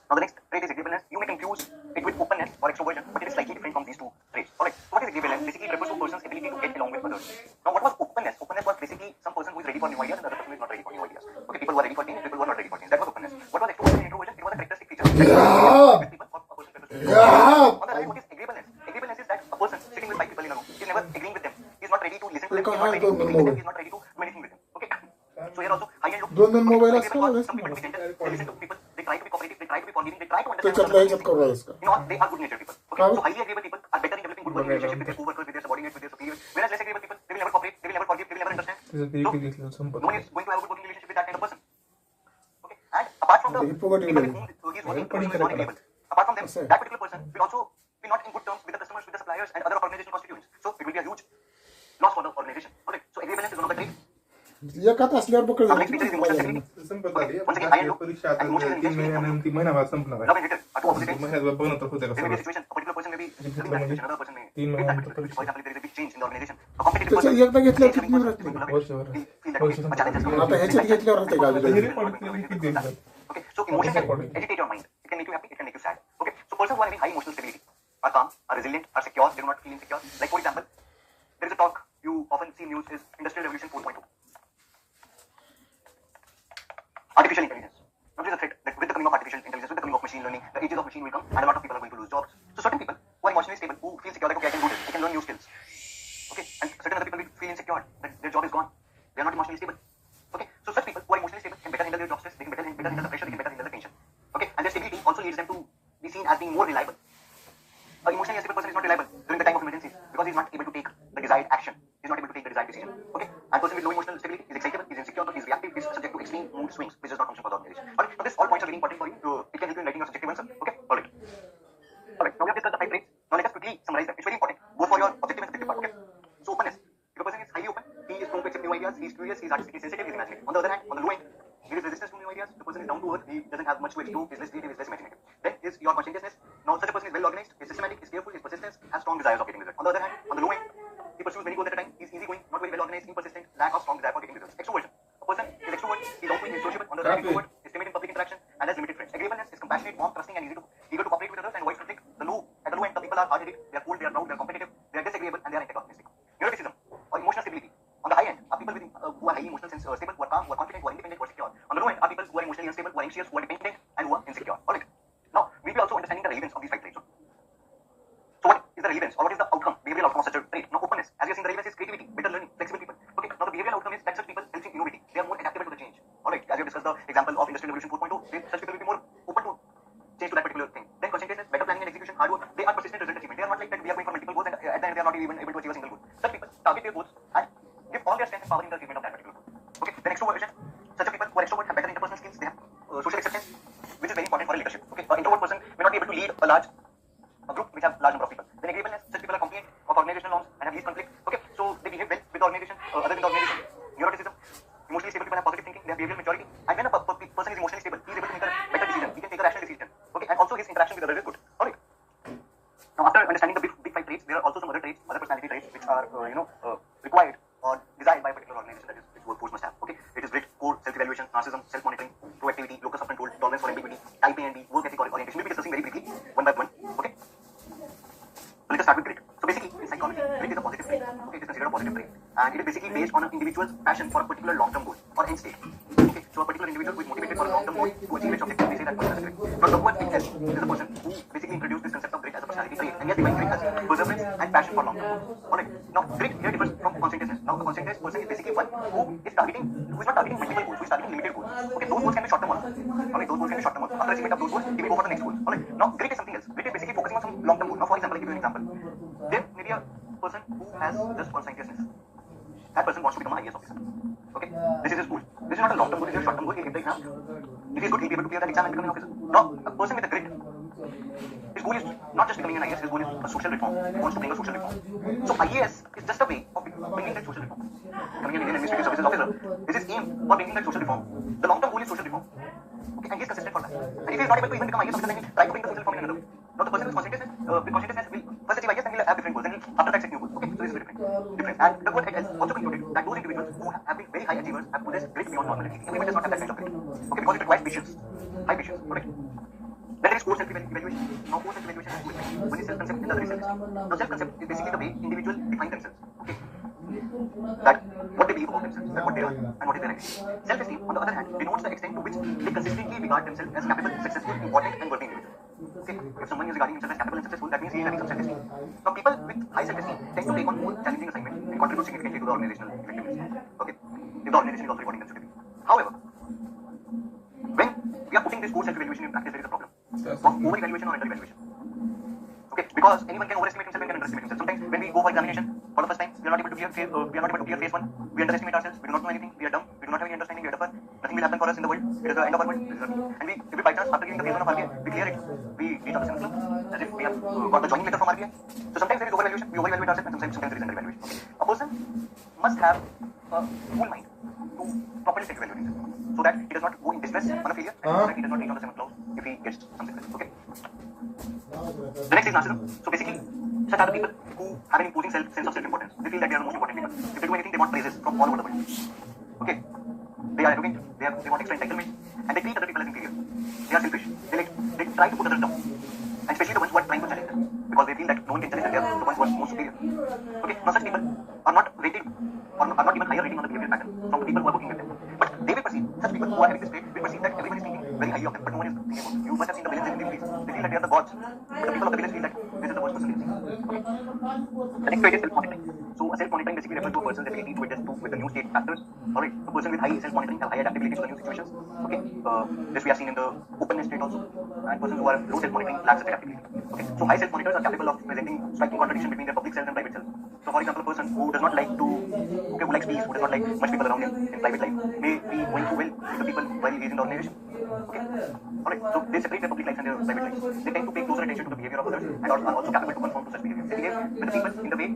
Now the next trait is agreeableness. You may confuse it with openness or extroversion, but it is slightly different from these two traits. Alright, so what is agreeableness? Basically it refers to a person's ability to get along with others. Now what was openness? Openness was basically some person who is ready for new ideas and the other person who is not ready for new ideas. Okay, people who are ready for change, people who are not ready for change. That was openness. What was extroversion and introversion? It was a characteristic feature of people or a person prefers to. On the right, what is agreeableness? Agreeableness is that a person sitting with 5 people in a room is never agreeing with them. He is not ready to listen to them. He is not ready to agree with them. He is not ready to do anything with them. Okay. So here also high and low. Some people to be gentle, they listen to people, they try to be cooperative, they try to be forgiving, they try to understand. You know, they are good natured people. Okay. So highly agreeable people are better in developing good working relationship with their co-workers, with their subordinates, with their superiors. Whereas less agreeable people, they will never cooperate, they will never forgive, they will never understand. So no one is going to have a good working relationship with that kind of person. Okay. And apart from the people with whom he is working, the person who is not agreeable. Apart from them, that particular person will also be not in good terms with the customers, with the suppliers, and other organizational constituents. So it will be a huge loss for the organization. Okay. So agreeableness is one of the traits. Now next feature is emotional stability. Okay. Once again, high and low. And emotions and intentions. Love and hatred are two opposite traits. There may be a situation, a particular person may be living that situation, another person may hate that particular situation. For example, if there is a big change in the organization, a competitive person, a change-loving person is going to love it. Feel that okay, a challenge has come. Okay, so emotion can agitate your mind. It can make you happy, it can make you sad. Okay, so persons who are having high emotional stability are calm, are resilient, are secure, they do not feel insecure. Like for example, there is a talk you often see in news is Industrial Revolution 4.0. Artificial intelligence. Now there is a threat that with the coming of artificial intelligence, with the coming of machine learning, the ages of machine will come and a lot of people are going to lose jobs. So certain people who are emotionally stable, who feel secure that okay, I can do this, I can learn new skills. Okay, and certain other people will feel insecure that their job is gone. They are not emotionally stable. Okay, so such people who are emotionally stable can better handle their job stress, they can better handle the pressure, they can better handle the tension. Okay, and their stability also leads them to be seen as being more reliable. An emotionally unstable person is not reliable during the time of emergencies because he is not able to take the desired action. He is not able to take the desired decision. Okay, and person with low emotional stability is excitable, is insecure, is reactive, is subject to extreme mood swings, which does not function for the organization. Alright, so this all points are very important for you. It can help you in writing your subjective answer. Okay, alright. Alright, now we have discussed the 5 traits. Now let us quickly summarize them. It's very important, both for your objective and subjective part. Okay, so openness. If a person is highly open, he is prone to accept new ideas, he is curious, he is artistic, he is sensitive, he is imaginative. On the other hand, on the low end, there is resistance to new ideas. The person is down to earth, he doesn't have much to explore, he is less creative, he is less imaginative. Then is your conscientiousness. Now such a person is well organized, is systematic, is careful, is persistent, has strong desires of getting results. On the other hand, on the low end, he pursues many goals at a time, he is easygoing, not very well organized, impersistent, lack of strong desire for getting results. Extroversion. A person is extrovert, he is outgoing, he is sociable. On the other hand, introvert, is timid in public interaction and has limited friends. Agreeableness is compassionate, warm, trusting, and eager to cooperate with others and avoids conflict. At the low end, the people are hard-headed, they are cold, they are proud, they are competitive, they are disagreeable, and they are antagonistic. Neuroticism or emotional stability. On the high end are people who are highly emotional, stable, who are calm, who are confident, who are independent, who are secure. On the low end are people who are emotionally unstable, who are anxious, who are dependent, and who are insecure. Alright. Now we will also understanding the relevance of these 5 traits. So what is the relevance or what is the outcome, behavioral outcome of such a trait? Now openness, as we have seen, the relevance is creativity, better learning, flexible people. Okay. Now the behavioral outcome is that such people help in innovating. They are more adaptable to the change. Alright. As we have discussed the example of Industrial Revolution 4.0, such people will be more open to change to that particular thing. Then conscientiousness, better planning and execution, hard work. They are persistent result achievement. They are not like that we are going for multiple goals and at the end they are not even able to achieve a single goal. Such people target their goals and give all their strength and power in the achievement of that particular goal. Okay. Then extroversion. Such people who are extrovert have better interpersonal skills. They have social acceptance, which is very important for leadership. Okay. An introvert person may not be able to lead a group which have large number of people. Then agreeableness. Such people are compliant of organizational norms and have least conflict. Okay. So they behave well with the organization, other than the organization. Neuroticism. Emotionally stable people have positive thinking. They have behavioral maturity. And when a person is emotionally stable, he is able to make a better decision. He can take a rational decision. Okay. And also his interaction with others is good. Alright. Now after understanding the big 5 traits, there are also some other traits, other personality traits which are required or desired by a particular organization that is its workforce must have. Okay. It is grit, core, self-evaluation, narcissism, self-monitoring, proactivity, locus of control, tolerance for ambiguity, type A and B, work ethic or orientation. We'll be discussing very briefly one by one. Okay. So let us start with grit. So basically in psychology, grit is a positive trait. Okay, it is considered a positive trait, and it is basically based on an individual's passion for a particular long-term goal or end state. Okay, so a particular individual who is motivated for a long-term goal to achieve its objective, they say that person is grit. Now Dr. Himself is a person who basically introduced this concept of grit as a personality trait, and he has defined grit as perseverance and passion for long-term goals. Alright. Now grit here differs from conscientiousness. Now a conscientious person is basically one who is not targeting multiple goals, who is targeting limited goals. Okay, those goals can be short-term also. Alright, those goals can be short-term also. After achievement of those goals, he will go for the next goal. Alright. Now grit is something else. Grit is basically focusing on some long-term goal. Now for example, I'll give you an example. There may be a person who has just conscientiousness. That person wants to become an IAS officer. Okay, this is his goal. This is not a long-term goal, this is a short-term goal. He'll give the exam. If he's good, he'll be able to clear that exam and become an officer. Now, a person with a grit, his goal is not just becoming an IAS, his goal is a social reform. He wants to bring a social reform. So IAS is just a way of bringing that social reform. Becoming an Indian Administrative Services officer, this is aim for bringing that social reform. The long-term goal is social reform. Okay, and he is consistent for that. And if he is not able to even become IAS officer, then he try to bring the social reform in another way. Now the person with conscientiousness will first achieve IAS, then he'll have different goals, then he'll after that set new goals. Okay, so this is different. And the court has also concluded that those individuals who have been very high achievers have possessed grit beyond normal. Everyone does not have that kind of grit. Okay, because it requires patience, high patience. Okay. Then there is core self-evaluation. Now core self-evaluation has two effects. One is self-concept and the other is self-esteem. Now self-concept is basically the way individuals define themselves. Okay. That what they believe about themselves, that what they are and what is their identity. Self-esteem, on the other hand, denotes the extent to which they consistently regard themselves as capable, successful, important and worthy individuals. Okay. If someone is regarding himself as capable and successful, that means he is having some self-esteem. Now people with high self-esteem tend to take on more challenging assignments and contribute significantly to the organizational effectiveness. Okay. If the organization is also rewarding them suitably. However, when we are putting this core self-evaluation in practice, there is a problem of over-evaluation or under-evaluation. Okay, because anyone can overestimate himself and can underestimate himself. Sometimes when we go for examination for the first time, we are not able to clear phase 1. We underestimate ourselves. We do not know anything. We are dumb. We do not have any understanding. We are duffer. Nothing will happen for us in the world. It is the end of our world. And if we by chance after giving the phase 1 of RBI, we clear it. We reach out the club as if we have got the joining letter from RBI. So sometimes there is overevaluation. We overevaluate ourselves, and sometimes there is under-evaluation. Okay. A person must have a cool mind to properly self-evaluate himself, so that he does not go in distress on a failure, and so that he does not reach on the 7th clause if he gets some success. Okay. The next is narcissism. So basically, such are the people who have an imposing sense of self-importance. They feel that they are the most important people. If they do anything, they want praises from all over the world. Okay. They are arrogant. They want extra entitlement, and they treat other people as inferior. They are selfish. They try to put others down, and especially the ones who are trying to challenge them, because they feel that no one can challenge them. They are the ones who are most superior. Okay. Now such people are not rated, or are not given higher rating on the behavior pattern from the people who are working with them. But they will perceive, such people who are having this trait will perceive that everyone is thinking very highly of them, but no one is thinking about them. You must have seen the villains in the movies. They feel that they are the gods, but the people of the village feel that this is the worst person they have seen. Okay. The next trait is self-monitoring. So a self-monitoring basically refers to a person's ability to adjust with the new state factors. Alright, a person with high self-monitoring have high adaptability to the new situations. Okay, this we have seen in the openness trait also. And persons who are low self-monitoring lack such adaptability. Okay, so high self-monitors are capable of presenting striking contradiction between their public self and private self. So for example, a person who does not like to, who likes peace, who does not like much people around him in private life, may be going too well with the people while he is in the organization. Okay, alright, so they separate their public life and their private life. They tend to pay closer attention to the behavior of others and are also capable to conform to such behavior. They behave with the people in the way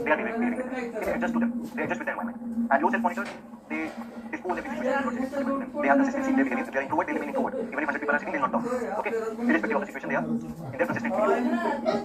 they are behaving with them. They adjust to them. They adjust with their environment. And low self-monitors, they dispose every situation towards them. They have consistency in their behavior. If they are introvert, they remain introvert. Even if 100 people are sitting, they will not talk. Okay, irrespective of the situation, they are in their consistent behavior.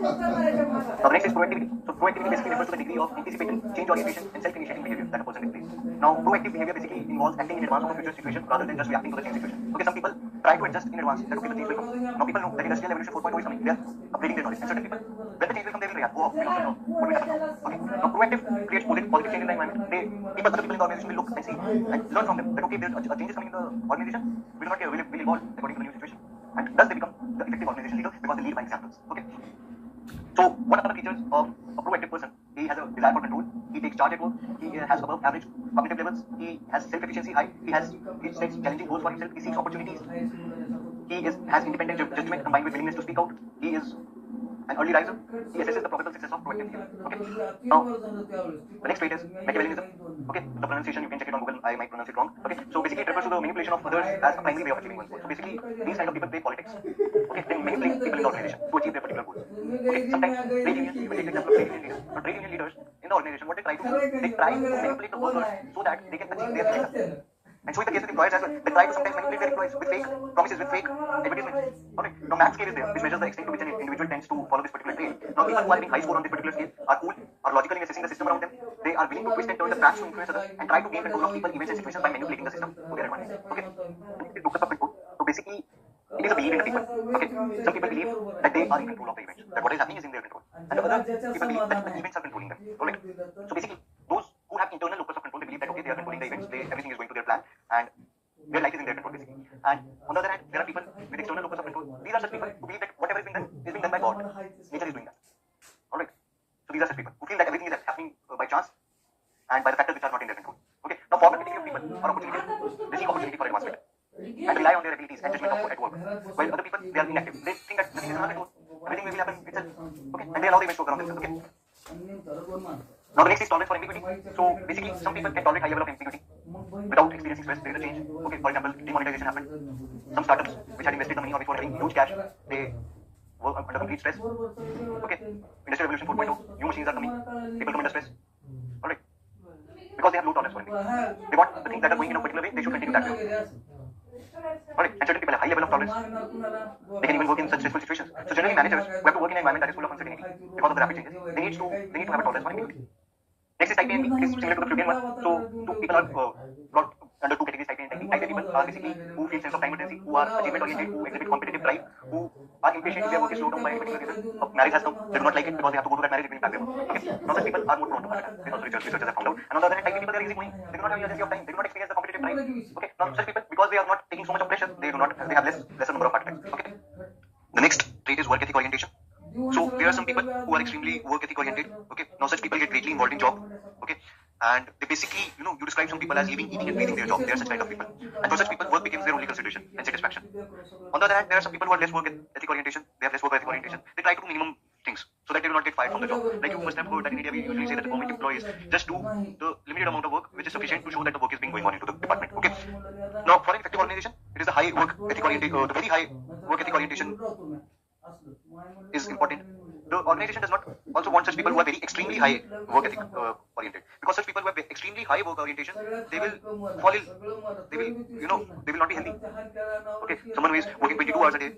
Now the next is proactivity. So proactivity basically refers to the degree of anticipating, change orientation and self-initiating behavior that a person displays. Now proactive behavior basically involves acting in advance of a future situation rather than just reacting to the same situation. Okay, some people try to adjust in advance that okay, the change will come. Now people know that industrial evolution 4.0 is coming. They are upgrading their knowledge. And certain people, when the change will come, they will react. Oh, we don't know what will happen now. Okay. Now proactive creates positive change in the environment. Other people in the organization will look and see and learn from them that okay, there's a change is coming in the organization. We do not care. Will evolve according to the new situation. And thus they become the effective organization leader because they lead by examples. Okay. So what are the features of a proactive person? He has a desire for control. He takes charge at work. He has above average cognitive levels. He has self-efficiency high. He sets challenging goals for himself. He seeks opportunities. He has independent judgment combined with willingness to speak out. He is an early riser. He assesses the probable success of proactive behavior. Okay. Now, the next trait is Machiavellianism. Okay. The pronunciation, you can check it on Google. I might pronounce it wrong. Okay. So basically, it refers to the manipulation of others as a primary way of achieving one's goal. So basically, these kind of people play politics. Okay. They manipulate people in the organization to achieve their particular goals. Okay. Sometimes trade unions, you will take the example of trade union leaders. So trade union leaders in the organization, what they try to do, they try to manipulate the workers so that they can achieve their agenda. And so in the case with employers as well, they try to sometimes manipulate their employees with fake promises, with fake advertisements. Okay. Now max scale is there, which measures the extent to which an individual tends to follow this particular trait. Now people who are having high score on this particular scale are cool, are logical in assessing the system around them. They are willing to twist and turn the facts to influence others and try to gain control of people, events and situations by manipulating the system to their advantage. Okay. Locus of control. So basically, it is a belief in the people. Okay. Some people believe that they are in control of the events, that what is happening is in their control. And the other people believe that the events are controlling them. Alright. So basically, those who have internal locus of control, they believe that okay, they are controlling the events, everything is going to their plan, and their life is in their control basically. And on the other hand, there are people with external locus of control. These are such people who believe that whatever is being done by God. Nature is doing that. Alright. So these are such people who feel that everything is happening by chance and by the factors which are not in their control. Okay. Now formal category of people are opportunities. They seek opportunity for advancement and rely on their abilities and judgment at work. While other people, they are inactive. They think that nothing is under control. Everything will happen itself. Okay. And they allow the events to occur on themselves. Okay. Now the next is tolerance for ambiguity. So basically, some people can tolerate high level of ambiguity without experiencing stress. There is a change. Okay, for example, demonetization happened. Some startups which had invested the money on it for having huge cash, they were under complete stress. Okay, Industrial Revolution 4.0, new machines are coming. People come under stress. Alright, because they have low tolerance for ambiguity. They want the things that are going in a particular way. They should continue that way. Alright, and certain people have high level of tolerance. They can even work in such stressful situations. So generally managers who have to work in an environment that is full of uncertainty because of the rapid changes, they need to have a tolerance for ambiguity. Next is type A and B. It is similar to the Freudian one. So two people are brought under two categories, type A and type B. Type A people are basically who feel sense of time urgency, who are achievement oriented, who exhibit competitive drive, who are impatient if their work is slowed down by any particular reason. Marriage has come, they do not like it because they have to go to that marriage, it will impact their work. Okay. Now such people are more prone to heart attack. This also researchers have found out. And on the other hand, type B people, they are easygoing. They do not have the urgency of time. They do not experience the competitive drive. Okay. Now such people, because they are not taking so much of pressure, they have lesser number of heart attacks. Okay. The next trait is work ethic orientation. So there are some people who are extremely work ethic oriented. Okay. Now such people get greatly involved in job. Okay. And they basically, you describe some people as living, eating and breathing their job. They are such kind of people. And for such people, work becomes their only consideration and satisfaction. On the other hand, there are some people who are less work ethic orientation. They have less work ethic orientation. They try to do minimum things so that they do not get fired from the job. Like you must have heard that in India we usually say that the government employees just do the limited amount of work which is sufficient to show that the work is being going on into the department. Okay. Now for an effective organization, it is the high work ethic orientation, the very high work ethic orientation is important. The organization does not also want such people who are very extremely high work ethic oriented, because such people who have extremely high work orientation, they will fall ill. They will not be healthy. Okay, someone who is working 22 hours a day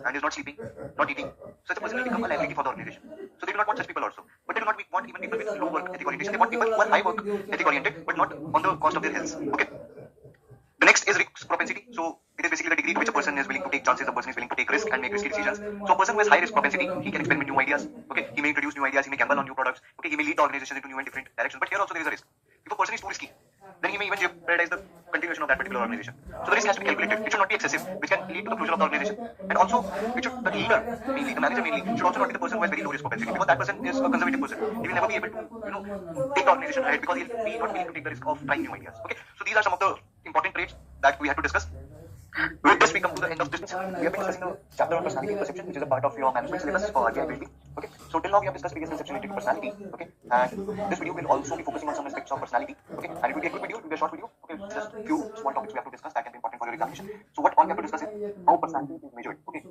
and is not sleeping, not eating, such a person will become a liability for the organization. So they do not want such people also. But they do not want even people with low work ethic orientation. They want people who are high work ethic oriented, but not on the cost of their health. Okay. The next is risk propensity. So it is basically the degree to which a person is willing to take chances, a person is willing to take risk and make risky decisions. So a person who has high risk propensity, he can experiment new ideas. Okay, he may introduce new ideas, he may gamble on new products. Okay, he may lead the organization into new and different directions. But here also there is a risk. If a person is too risky, then he may even jeopardize the continuation of that particular organization. So the risk has to be calculated. It should not be excessive, which can lead to the closure of the organization. And also, the leader, mainly the manager mainly, should also not be the person who has very low risk propensity, because that person is a conservative person. He will never be able to, take the organization ahead because he will be not willing to take the risk of trying new ideas. Okay, so these are some of the important traits that we had to discuss. With this, we come to the end of this. We have been discussing the chapter on personality perception, which is a part of your management syllabus for RBI building. Okay, so till now we have discussed various concepts related to personality. Okay, and this video will also be focusing on some aspects of personality. Okay, and it will be a quick video, it will be a short video. Okay, just few small topics we have to discuss that can be important for your examination. So what all we have to discuss is how personality is measured. Okay,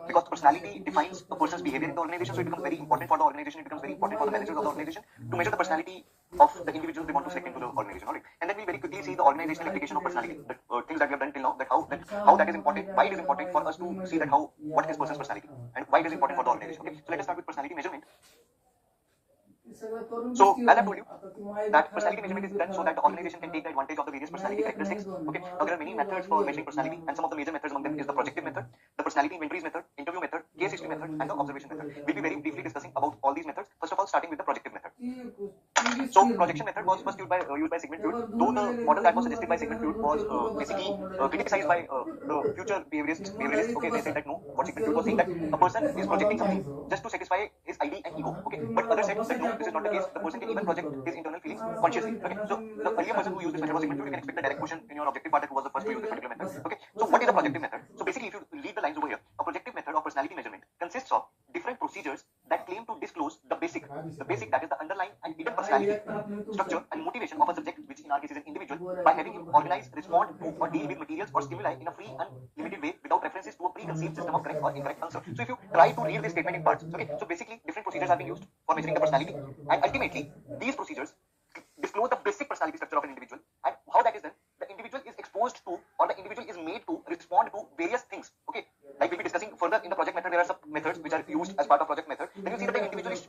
because personality defines a person's behavior in the organization, so it becomes very important for the organization. It becomes very important for the managers of the organization to measure the personality of the individuals they want to select into the organization. Alright, and then we very quickly see the organizational application of personality, the things that we have done till now, how that is important, why it is important for us to see that what is person's personality and why it is important for the organization. Okay, so let us start with personality measurement. So as I told you that personality measurement is done so that the organization can take the advantage of the various personality characteristics. Okay, now there are many methods for measuring personality, and some of the major methods among them is the projective method, the personality inventories method, interview method, case history method, and the observation method. We'll be very briefly discussing about all these methods. First of all, starting with the projective method. So projection method was first used by Sigmund Freud, though the model that was suggested by Sigmund Freud was basically criticized by the future behaviorists. Okay, they said that no, what Sigmund Freud was saying that a person is projecting something just to satisfy his ID and ego. Okay, but others said that no, this is not the case. The person can even project his internal feelings consciously. Okay, so the earlier person who used this method was Sigmund Freud. You can expect the direct question in your objective part that who was the first to use this particular method. Okay, so what is a projective method? So basically, if you read the lines over here, a projective method of personality measurement consists of different procedures that claim to disclose the basic that is the underlying and hidden personality structure and motivation of a subject, which in our case is an individual, by having him organize, respond to or deal with materials or stimuli in a free and limited way without references to a preconceived system of correct or incorrect answer. So if you try to read this statement in parts, okay, so basically different procedures are being used for measuring the personality, and ultimately these procedures disclose the basic personality structure of an individual, and how that is done, the individual is exposed to or the individual is made to respond to various things. Okay, like we'll be discussing further in the project method, there are some methods which are used as part of project method. Then you see that the individual is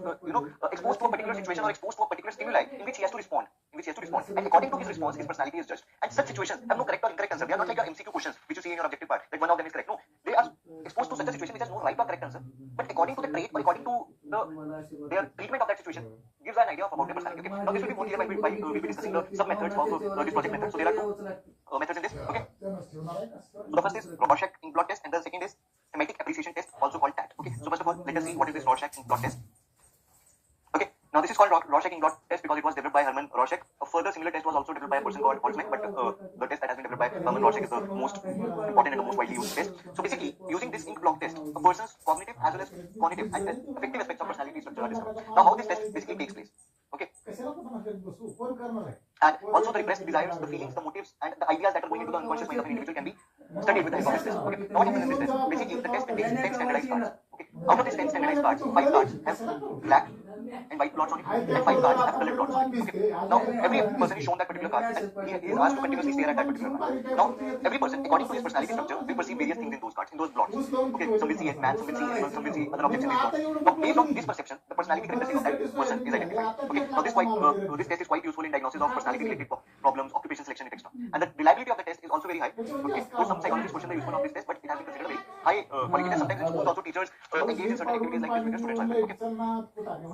exposed to a particular situation or exposed to a particular stimuli in which he has to respond. And according to his response, his personality is judged. And such situations have no correct or incorrect answer. They are not like your MCQ questions which you see in your objective part, that one of them is correct. No, they are exposed to such a situation which has no right or correct answer. But according to the trait or according to their treatment of that situation gives an idea of about their personality. Okay, now this will be more clear by we'll be discussing the sub methods of this project method. So there are two methods in this. Okay, so the first is Rorschach ink blot test, and the second is thematic appreciation test, also called TAT. Okay, so first of all, let us see what is this Rorschach ink blot test. Okay, now this is called Rorschach ink blot test because it was developed by Hermann Rorschach. A further similar test was also developed by a person called Holtzman, but the test that has been developed by Hermann Rorschach is the most important and the most widely used test. So basically, using this ink blot test, a person's cognitive as well as cognitive and affective aspects of personality structure are discovered. Now, how this test basically takes place? Okay, and also the repressed desires, the feelings, the motives, and the ideas that are going into the unconscious mind of an individual can be studied with the help of this test. Okay, now what happens in this test? Basically, the test contains 10 standardized parts. Okay, out of these 10 standardized parts, 5 parts have black and white plots on it, and 5 cards have colored plots on it. Okay. Now every person is shown that particular card, and he is asked to continuously stare at that particular card. Now every person, according to his personality structure, will perceive various things in those cards, in those plots. Okay, some will see a man, some will see animals, some will see other objects in these plots. Now based on this perception, the personality characteristic of that person is identified. Okay. Now this test is quite useful in diagnosis of personality related problems, occupation selection, etc. And the reliability of the test is also very high. Okay. Though some psychologists question the usefulness of this test, but it has been considered a very high quality test. Sometimes in schools also teachers engage in certain activities like this with their students as well. Okay.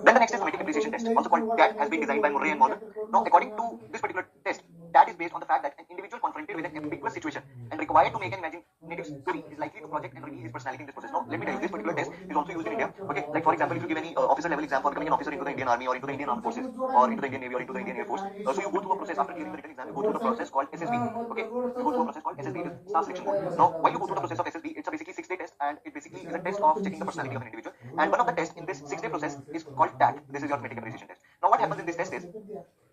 Then the next is somatic appreciation test, also called TAT, has been designed by Murray and Morgan. Now according to this particular test, TAT is based on the fact that an individual confronted with an ambiguous situation and required to make an imaginative story is likely to project and reveal his personality in this process. Now let me tell you, this particular test is also used in India. Okay, like for example, if you give any officer level exam for becoming an officer into the Indian Army or into the Indian Armed Forces or into the Indian Navy or into the Indian Air Force, so you go through a process after clearing the written exam. You go through the process called SSB. Okay, you go through a process called SSB, it is staff selection board. Now while you go through the process of SSB, it's a basically 6-day test, and it basically is a test of checking the personality of an individual. And one of the tests in this 6-day process is called TAT. This is your somatic appreciation test. Now what happens in this test is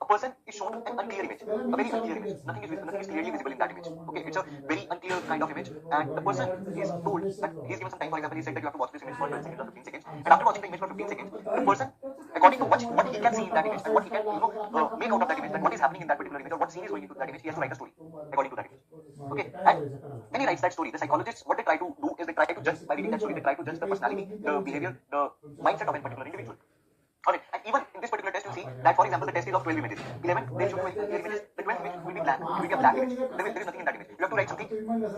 a person is shown an unclear image, a very unclear image. Nothing is clearly visible in that image. Okay, it's a very unclear kind of image, and the person is told that he's given some time. For example, he said that you have to watch this image for 12 seconds or 15 seconds, and after watching the image for 15 seconds, the person, according to what he can see in that image and what he can make out of that image, that what is happening in that particular image or what scene is going into that image, he has to write a story according to that image. Okay, and when he writes that story, the psychologists, what they try to do is they try to judge, by reading that story, they try to judge the personality, the behavior, the mindset of a particular individual. Alright, and even in this particular test, you see that, for example, the test is of 12 images. 11, they show 12 images. The 12th image will be blank. It will be a blank image. There is nothing in that image. You have to write something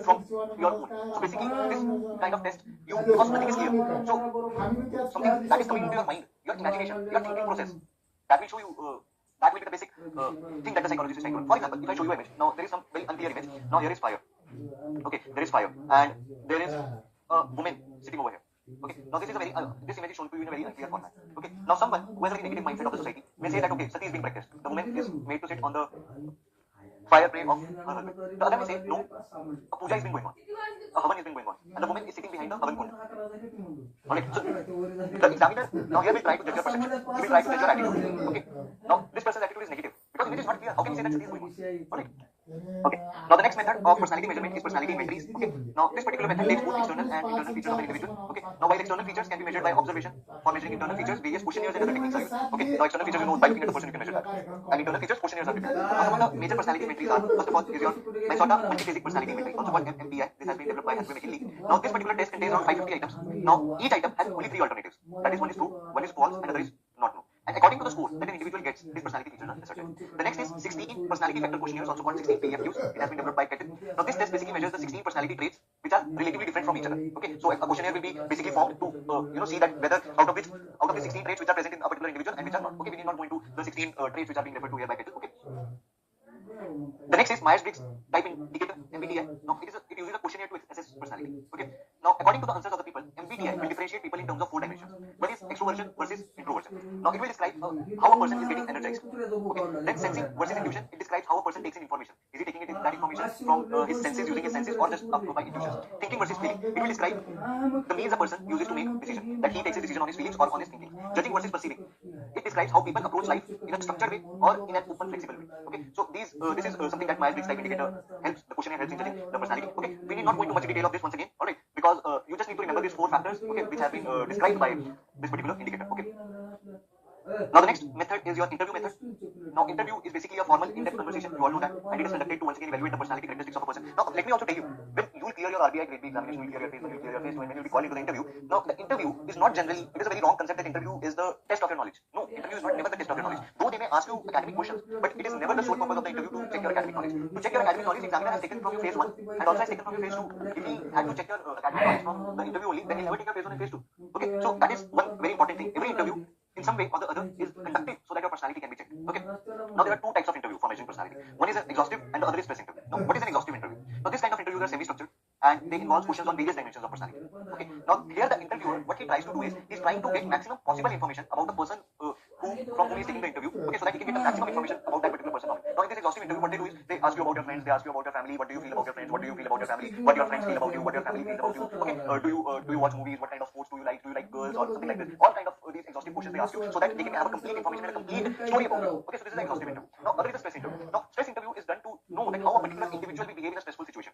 from your own. So basically, this kind of test, because nothing is clear. So something that is coming into your mind, your imagination, your thinking process, that will show you. That will be the basic thing that the psychologist is trying to do. For example, if I show you an image, now there is some very unclear image. Now here is fire. Okay, there is fire, and there is a woman sitting over here. Okay, now this is a very this image is shown to you in a very unclear format. Okay, now someone who has a very negative mindset of the society may say that okay, sati is being practiced. The woman is made to sit on the fire plate of her husband. The other may say no, a puja is being going on, a havan is being going on, and the woman is sitting behind the havan kund. Alright, so the examiner now here will try to judge your perception. He will try to judge your attitude. Okay, now this person's attitude is negative because image is not clear. How can you say that sati is going on? Alright. Okay. Now the next method of personality measurement is personality inventories. Okay. Now this particular method takes both external and internal features of an individual. Okay. Now while external features can be measured by observation, for measuring internal features, various questionnaires and other techniques are used. Okay. Now external features, you know, by looking at the person you can measure that. And internal features, questionnaires are different. Now some of the major personality inventories are, first of all, is your Minnesota multiphasic personality inventory, also called MPI. This has been developed by Hasbury McKinley. Now this particular test contains around 550 items. Now each item has only 3 alternatives. That is, one is true, one is false, and another is not true. And according to the score that an individual gets, his personality features are ascertained. The next is 16 personality factor questionnaires, also called 16 PFQs. It has been developed by Kettin. Now this test basically measures the 16 personality traits which are relatively different from each other. Okay, so a questionnaire will be basically formed to see that whether out of the 16 traits which are present in a particular individual and which are not. Okay, we need not go into the 16 traits which are being referred to here by Kettin. Okay. The next is Myers-Briggs Type Indicator, MBTI. Now it uses a questionnaire to assess personality. Okay. Now according to the answers of the people, MBTI will differentiate people in terms of 4 dimensions. One is extroversion versus introversion. Now it will describe how a person is getting energized. Okay. Then sensing versus intuition, it describes how a person takes in information. Is he taking that information from his senses, using his senses, or just by intuitions? Thinking versus feeling, it will describe the means a person uses to make decisions. That he takes his decision on his feelings or on his thinking. Judging versus perceiving, it describes how people approach life in a structured way or in an open, flexible way. Okay. So this is something that Myers-Briggs Type Indicator helps. The questionnaire helps in judging the personality. Okay. We need not go into much detail of this once again. Alright. Because you just need to remember these 4 factors. Okay, which have been described by this particular indicator. Okay. Now the next method is your interview method. Now interview is basically a formal in-depth conversation. You all know that, and it is conducted to once again evaluate the personality characteristics of a person. Now let me also tell you, when you will clear your RBI grade B examination, you will clear your phase 1, you will clear your phase 2, and when you will be called into the interview. Now the interview is not generally, it is a very wrong concept that interview is the test of your knowledge. No, interview is not never the test of your knowledge. Though they may ask you academic questions, but it is never the sole purpose of the interview to check your academic knowledge. To check your academic knowledge, the examiner has taken from your phase 1 and also has taken from your phase 2. If he had to check your academic knowledge from the interview only, then he never take your phase 1 and phase 2. Okay, so that is one very important thing. Every interview in some way or the other is conducted so that your personality can be checked. Okay. Now there are 2 types of interview for measuring personality. One is an exhaustive and the other is stress interview. Now what is an exhaustive interview? Now this kind of interviews are semi-structured and they involve questions on various dimensions of personality. Okay. Now here the interviewer, what he tries to do is he's trying to get maximum possible information about the person from whom he is taking the interview. Okay, so that he can get the maximum information about that particular person. Now in this exhaustive interview, what they do is they ask you about your friends, they ask you about your family, what do you feel about your friends, what do you feel about your family, what your friends feel about you, what your family feels about you. Okay, do you watch movies, what kind of sports do you like girls or something like this. All kind of these exhaustive questions they ask you so that they can have a complete information and a complete story about you. Okay, so this is an exhaustive interview. Now other is a stress interview. Now stress interview is done to know that how a particular individual will behave in a stressful situation.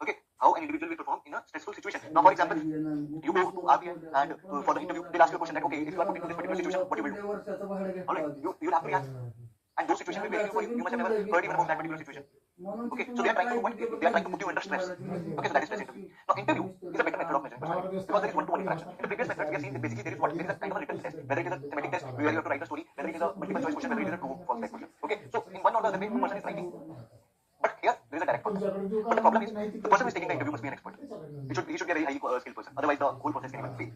Okay, how an individual will perform in a stressful situation. Now, for example, you go to RBI and for the interview, they'll ask you a question like, okay, if you are put into this particular situation, what you will do? Alright, you'll have to react. And those situations will be very new for you. You must have never heard even about that particular situation. Okay, so they are trying to do what? They are trying to put you under stress. Okay, so that is stress interview. Now, interview is a better method of measuring personality because there is one-to-one interaction. In the previous method, we have seen that basically there is a kind of a written test, whether it is a thematic test where you have to write a story, whether it is a multiple choice question, whether it is a true or false type question. Okay, so in one or the other way, the person is writing. But here, there is a direct contact. But the problem is, the person who is taking the interview must be an expert. He should be a very highly skilled person. Otherwise, the whole process can even fail.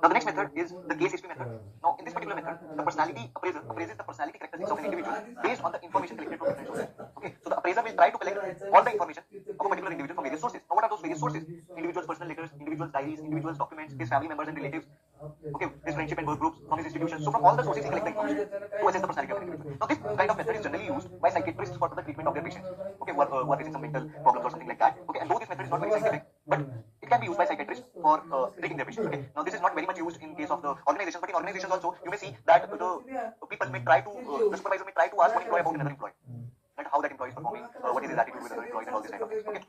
Now, the next method is the case history method. Now, in this particular method, the personality appraiser appraises the personality characteristics of an individual based on the information collected from different sources. Okay, so the appraiser will try to collect all the information of a particular individual from various sources. Now, what are those various sources? Individual's personal letters, individual's diaries, individual's documents, his family members and relatives. Okay, his friendship and work groups, from his institutions. So, from all the sources, he collects the information to assess the personality of an individual. Now, this kind of method is generally used by psychiatrists for the treatment of their patients. Okay, who are facing some mental problems or something like that. Okay, and though this method is not very scientific, but it can be used by psychiatrists for treating their patients. Okay, now this is not very much used in case of the organizations, but in organizations also, you may see that the people may try to, the supervisor may try to ask one employee about another employee, that how that employee is performing, what is his attitude with other employees and all this kind of things. Okay.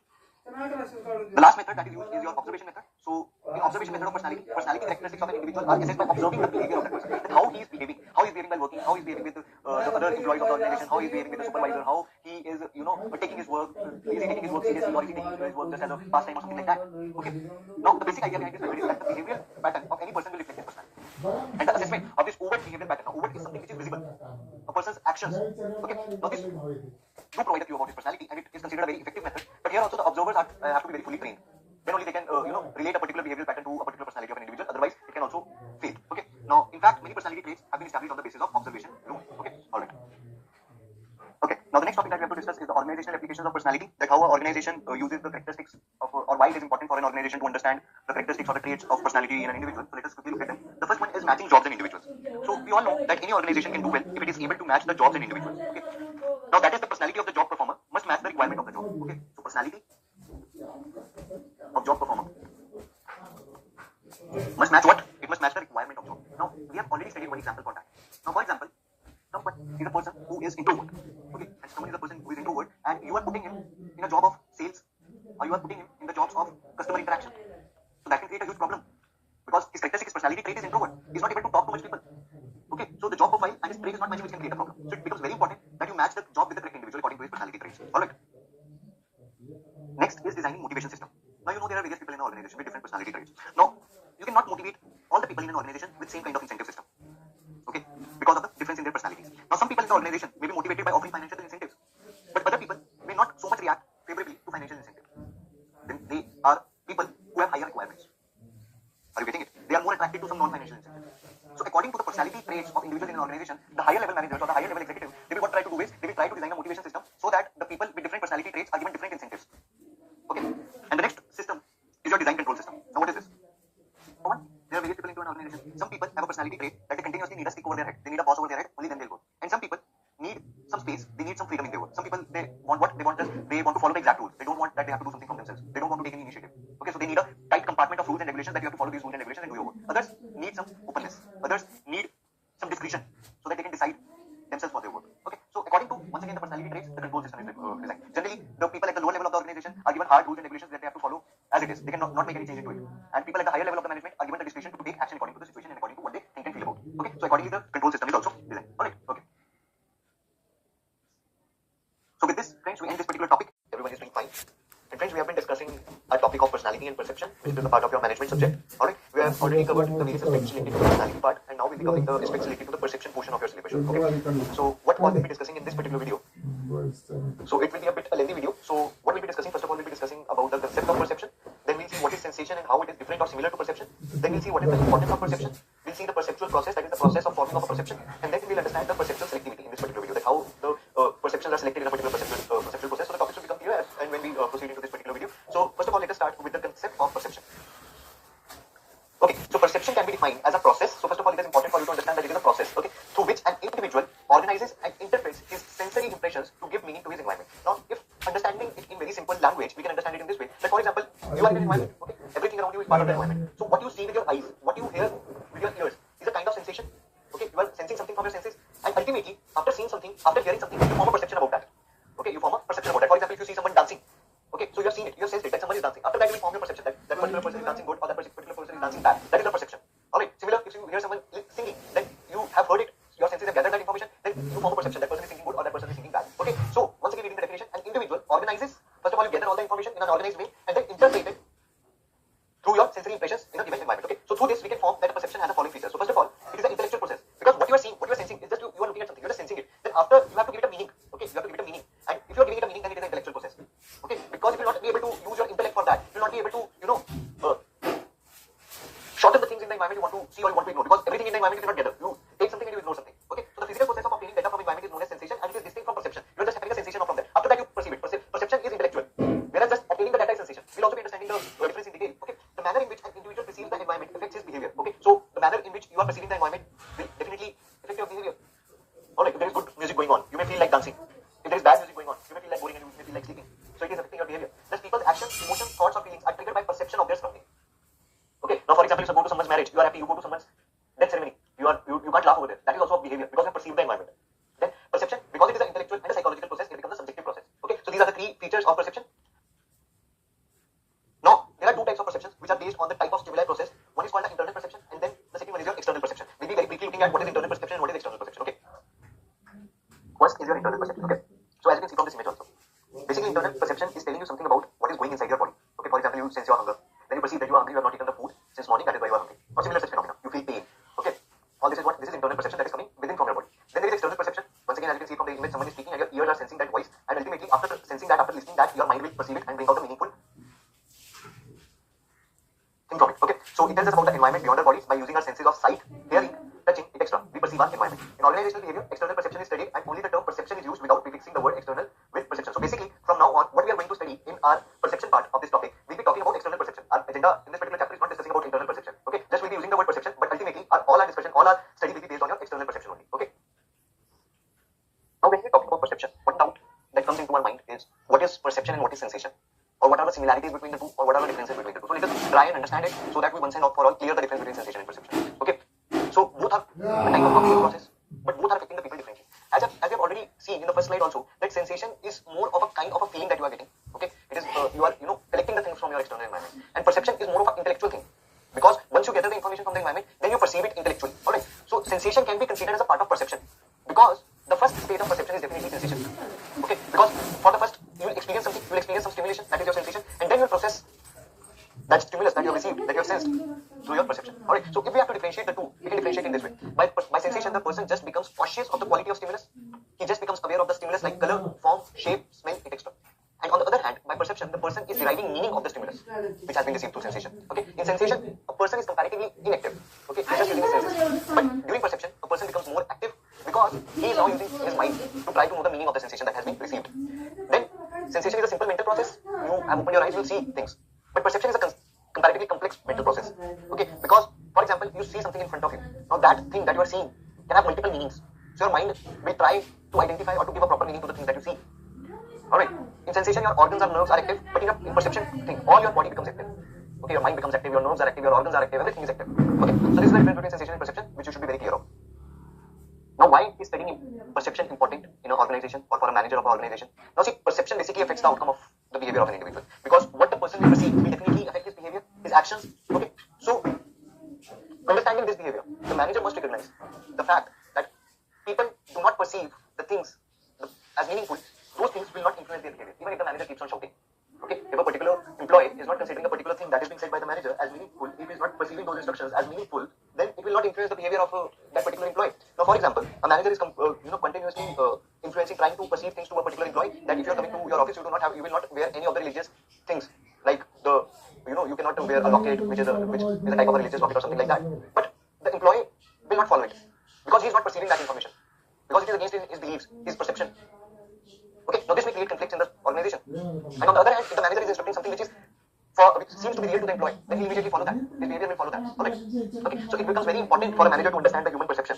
The last method that is used is your observation method. So, in observation method of personality characteristics of an individual are assessed by observing the behavior of that person. That how he is behaving while working, how he is behaving with the other employees of the organization, how he is behaving with the supervisor, how he is, taking his work, is he taking his work seriously or is he taking his work just as a pastime or something like that. Okay. Now, the basic idea behind this method is that the behavioral pattern of any person will reflect his personality. And the assessment of this overt behavioral pattern. Now, overt is something which is visible. A person's actions. Okay. Now, this do provide a clue about his personality, and it is considered a very effective method. But here also the observers have to be very fully trained. Then only they can relate a particular behavioral pattern to a particular personality of an individual. Otherwise, it can also fail. Okay. Now, in fact, many personality traits have been established on the basis of observation alone. Okay. All right. Okay. Now, the next topic that we have to discuss is the organizational applications of personality. That how an organization uses the characteristics of, or why it is important for an organization to understand the characteristics or the traits of personality in an individual. So let us quickly look at them. The first one is matching jobs and individuals. So we all know that any organization can do well if it is able to match the jobs and individuals. Okay. Now, that is the personality of the job performer must match the requirement of the job. Okay. So personality of job performer must match what? It must match the requirement of job. Now, we have already studied one example for that. Now, for example, someone is a person who is introvert. Okay, and someone is a person who is introvert, and you are putting him in a job of sales, or you are putting him in the jobs of customer interaction. So that can create a huge problem because his characteristic, his personality trait is introvert. He is not able to talk to much people. Okay, so the job profile and his trait is not matching, which can create a problem. So it becomes very important that you match the job with the correct individual according to his personality traits. All right. Next is designing motivation system. Now, you know there are various people in an organization with different personality traits. Now, you cannot motivate all the people in an organization with same kind of incentive system. Okay, because of the difference in their personalities. Now, some people in the organization may be motivated by offering financial incentives, but other people may not so much react favorably to financial incentives. Then they are people who have higher requirements. Are you getting it? They are more attracted to some non-financial incentives. So, according to the personality traits of individuals in an organization, the higher level managers or the higher level executives, they will what try to do is they will try to design a motivation system so that the people with different personality traits are given different incentives. Okay, and the next system is your design control system. Now, what is this? For one, there are various people into an organization. Some people have a personality trait that they continuously need a stick over their head. They need a boss over their head. Only then they'll work. And some people need some space. They need some freedom in their work. Some people they want what they want to follow the exact rules. They don't want that they have to do something from themselves. They don't want to take any initiative. Okay, so they need a tight compartment of rules and regulations that you have to follow these rules and regulations and do your work. Others need some openness. Others need some discretion so that they can decide themselves for their work. Okay, so according to once again the personality traits, the control system is designed. Generally, the people at the lower level of the organization are given hard rules and regulations that they have to follow as it is. They cannot not make any change into it. And people at the higher level of the management are given the discretion to take action according to the situation and according to what they think and feel about. Okay, so accordingly the control system is also designed. Alright, okay. So with this, friends, we end this particular topic. Everyone is doing fine. And friends, we have been discussing a topic of personality and perception, which is a part of your management subject. Alright, we have already covered the various aspects related to the personality part, and now we'll be covering the aspects related to the perception portion of your syllabus. Okay. So what all we'll be discussing in this particular video. So it will be a bit a lengthy video. So what we'll be discussing, first of all, we'll be discussing about the concept of perception. Then we'll see what is sensation and how it is different or similar to perception. Then we'll see what is the importance of perception. We'll see the perceptual process, that is the process of forming of a perception. And then we'll understand the perceptual selectivity in this particular video, that how the perceptions are selected in a particular perceptual process. So the topics will become clear and when we proceed into this particular video. So first of all, let us start with the concept of perception. Okay, so perception can be defined as a process. So first of all, it is important for you to understand that it is a process, okay, through which an individual organizes and interprets his sensory impressions to give meaning to his environment. Now, if understanding it in very simple language, we can understand it in this way. Like for example, you are in an environment, okay, everything around you is part of the environment. So what you see with your eyes, what you hear with your ears is a kind of sensation. Okay, you are sensing something from your senses, and ultimately, after seeing something, after hearing something, you form a perception about that. Okay, you form a perception about that. For example, if you see someone dancing, okay, so you have seen it, you have sensed it that someone is dancing. After that, you will form your perception that one dancing good or that particular person is dancing bad. That is the perception. Alright, similar, if you hear someone singing, then you have heard it, your senses have gathered that information, then you form a perception that person is singing good or that person is singing bad. Okay, so once again reading the definition, an individual organizes, first of all you gather all the information in an organized way and then interpret it through your sensory impressions in a given environment. Okay, so through this we can form that a perception has the following features. So first of all, it is an intellectual process because what you are seeing, what you are sensing is just you are looking at something, you are just sensing it. Then after you have to give it a meaning. Okay, you have to give it a meaning, and if you are giving it a meaning, then it is an intellectual process. Okay, because if you will not be able to use your intellect for that, you will not be able to shorten the things in the environment you want to see or you want to ignore, because everything in the environment you cannot gather. You take something and you ignore something. Okay, so the physical process of obtaining data from environment is known as sensation, and it is distinct from perception. You are just having a sensation from that. After that you perceive it. Perception is intellectual, whereas just obtaining the data is sensation. We'll also be understanding the difference in detail. Okay, the manner in which an individual perceives the environment affects his behavior. Okay, so the manner in which you are perceiving the environment will definitely affect your behavior. Alright, if there is good music going on, you may feel like dancing. If there is bad music going on, you may feel like boring and you may feel like sleeping. So it is affecting your behavior. Thus people's actions, emotions, thoughts or feelings are triggered by perception of their surroundings. Okay, now for example, if you go to someone's marriage, you are happy, you go to someone's death ceremony, you can't laugh over there. That is also a behavior because you perceive the environment. Then perception, because it is an intellectual and a psychological process, it becomes a subjective process. Okay, so these are the three features of perception. Now, there are two types of perceptions which are based on the type of stimuli process. One is called the internal perception and then the second one is your external perception. We'll be very briefly looking at what is internal perception and what is external perception. Okay, first is your internal perception. Okay, so as you can see from this image also, basically internal perception is telling you something about what is going inside your body. Okay, for example, you sense your hunger, then you perceive that you are hungry, you have not eaten the food since morning, that is why you are hungry, or similar such phenomena. You feel pain. Okay, all this is internal perception that is coming within from your body. Then there is external perception. Once again, as you can see from the image, someone is speaking and your ears are sensing that voice, and ultimately after sensing that, after listening that, your mind will perceive it and bring out the meaningful thing from it. Okay, so it tells us about the environment beyond our bodies by using our senses of sight, hearing, touching, etc. We perceive our environment. In organizational behavior, external perception is studied and only the term perception is used without prefixing the word external with perception. So basically, from now on, what we are going to study in our perception part of this topic, we'll be talking about external perception. Our agenda in this particular chapter is not discussing about internal perception. Okay, just we'll be using the word perception, but ultimately, all our discussion, all our study will be based on your external perception only. Okay. Now, when we talk about perception, one doubt that comes into our mind is what is perception and what is sensation, or what are the similarities between the two, or what are the differences between the two. So let us try and understand it so that we once and for all clear the difference between sensation and perception. Okay. So both are a type of cognitive process, but both are affecting the people differently. As we have already seen in the first slide also, that sensation is more of a kind of a feeling that you are getting. Okay, it is you are collecting the things from your external environment, and perception is more of an intellectual thing because once you gather the information from the environment, then you perceive it intellectually. Alright, so sensation can be considered as a part of perception because the first stage of perception is definitely sensation. Okay, because for the first you will experience something, you will experience some stimulation, that is your sensation, and then you will process that stimulus that you have received, that you have sensed through your perception. Alright, so if we have to differentiate the two, we can differentiate in this way. By sensation, the person just becomes conscious of the quality of stimulus. He just becomes aware of the stimulus like color, form, shape, smell, etc. And on the other hand, by perception, the person is deriving meaning of the stimulus which has been received through sensation. Okay, in sensation, a person is comparatively inactive. Okay, he's just using his senses. But during perception, a person becomes more active because he is now using his mind to try to know the meaning of the sensation that has been received. Then, sensation is a simple mental process. You have opened your eyes, you will see things. But perception is a comparatively complex mental process. Okay, because for example, you see something in front of you. Now that thing that you are seeing can have multiple meanings. So your mind will try to identify or to give a proper meaning to the thing that you see. Alright, in sensation, your organs or nerves are active, but in perception thing, all your body becomes active. Okay, your mind becomes active, your nerves are active, your organs are active, everything is active. Okay, so this is the difference between sensation and perception, which you should be very clear of. Now, why is studying perception important in an organization or for a manager of an organization? Now, see, perception basically affects the outcome of the behavior of an individual because what the person will perceive will definitely affect his behavior, his actions. Okay, so understanding this behavior, the manager must recognize the fact that people do not perceive the things as meaningful. Those things will not influence their behavior, even if the manager keeps on shouting. Okay, if a particular employee is not considering a particular thing that is being said by the manager as meaningful, if he is not perceiving those instructions as meaningful, then it will not influence the behavior of that particular employee. Now, for example, a manager is continuously influencing, trying to perceive things to a particular employee. That if you are coming to your office, you will not wear any of the religious things like you cannot wear a locket, which is a type of a religious locket or something like that. But the employee will not follow it because he is not perceiving that information because it is against his beliefs, his perception. Okay, now this may create conflicts in the organization. And on the other hand, if the manager is instructing something which seems to be real to the employee, then he immediately follow that. His behavior will follow that. Alright. Okay, so it becomes very important for a manager to understand the human perception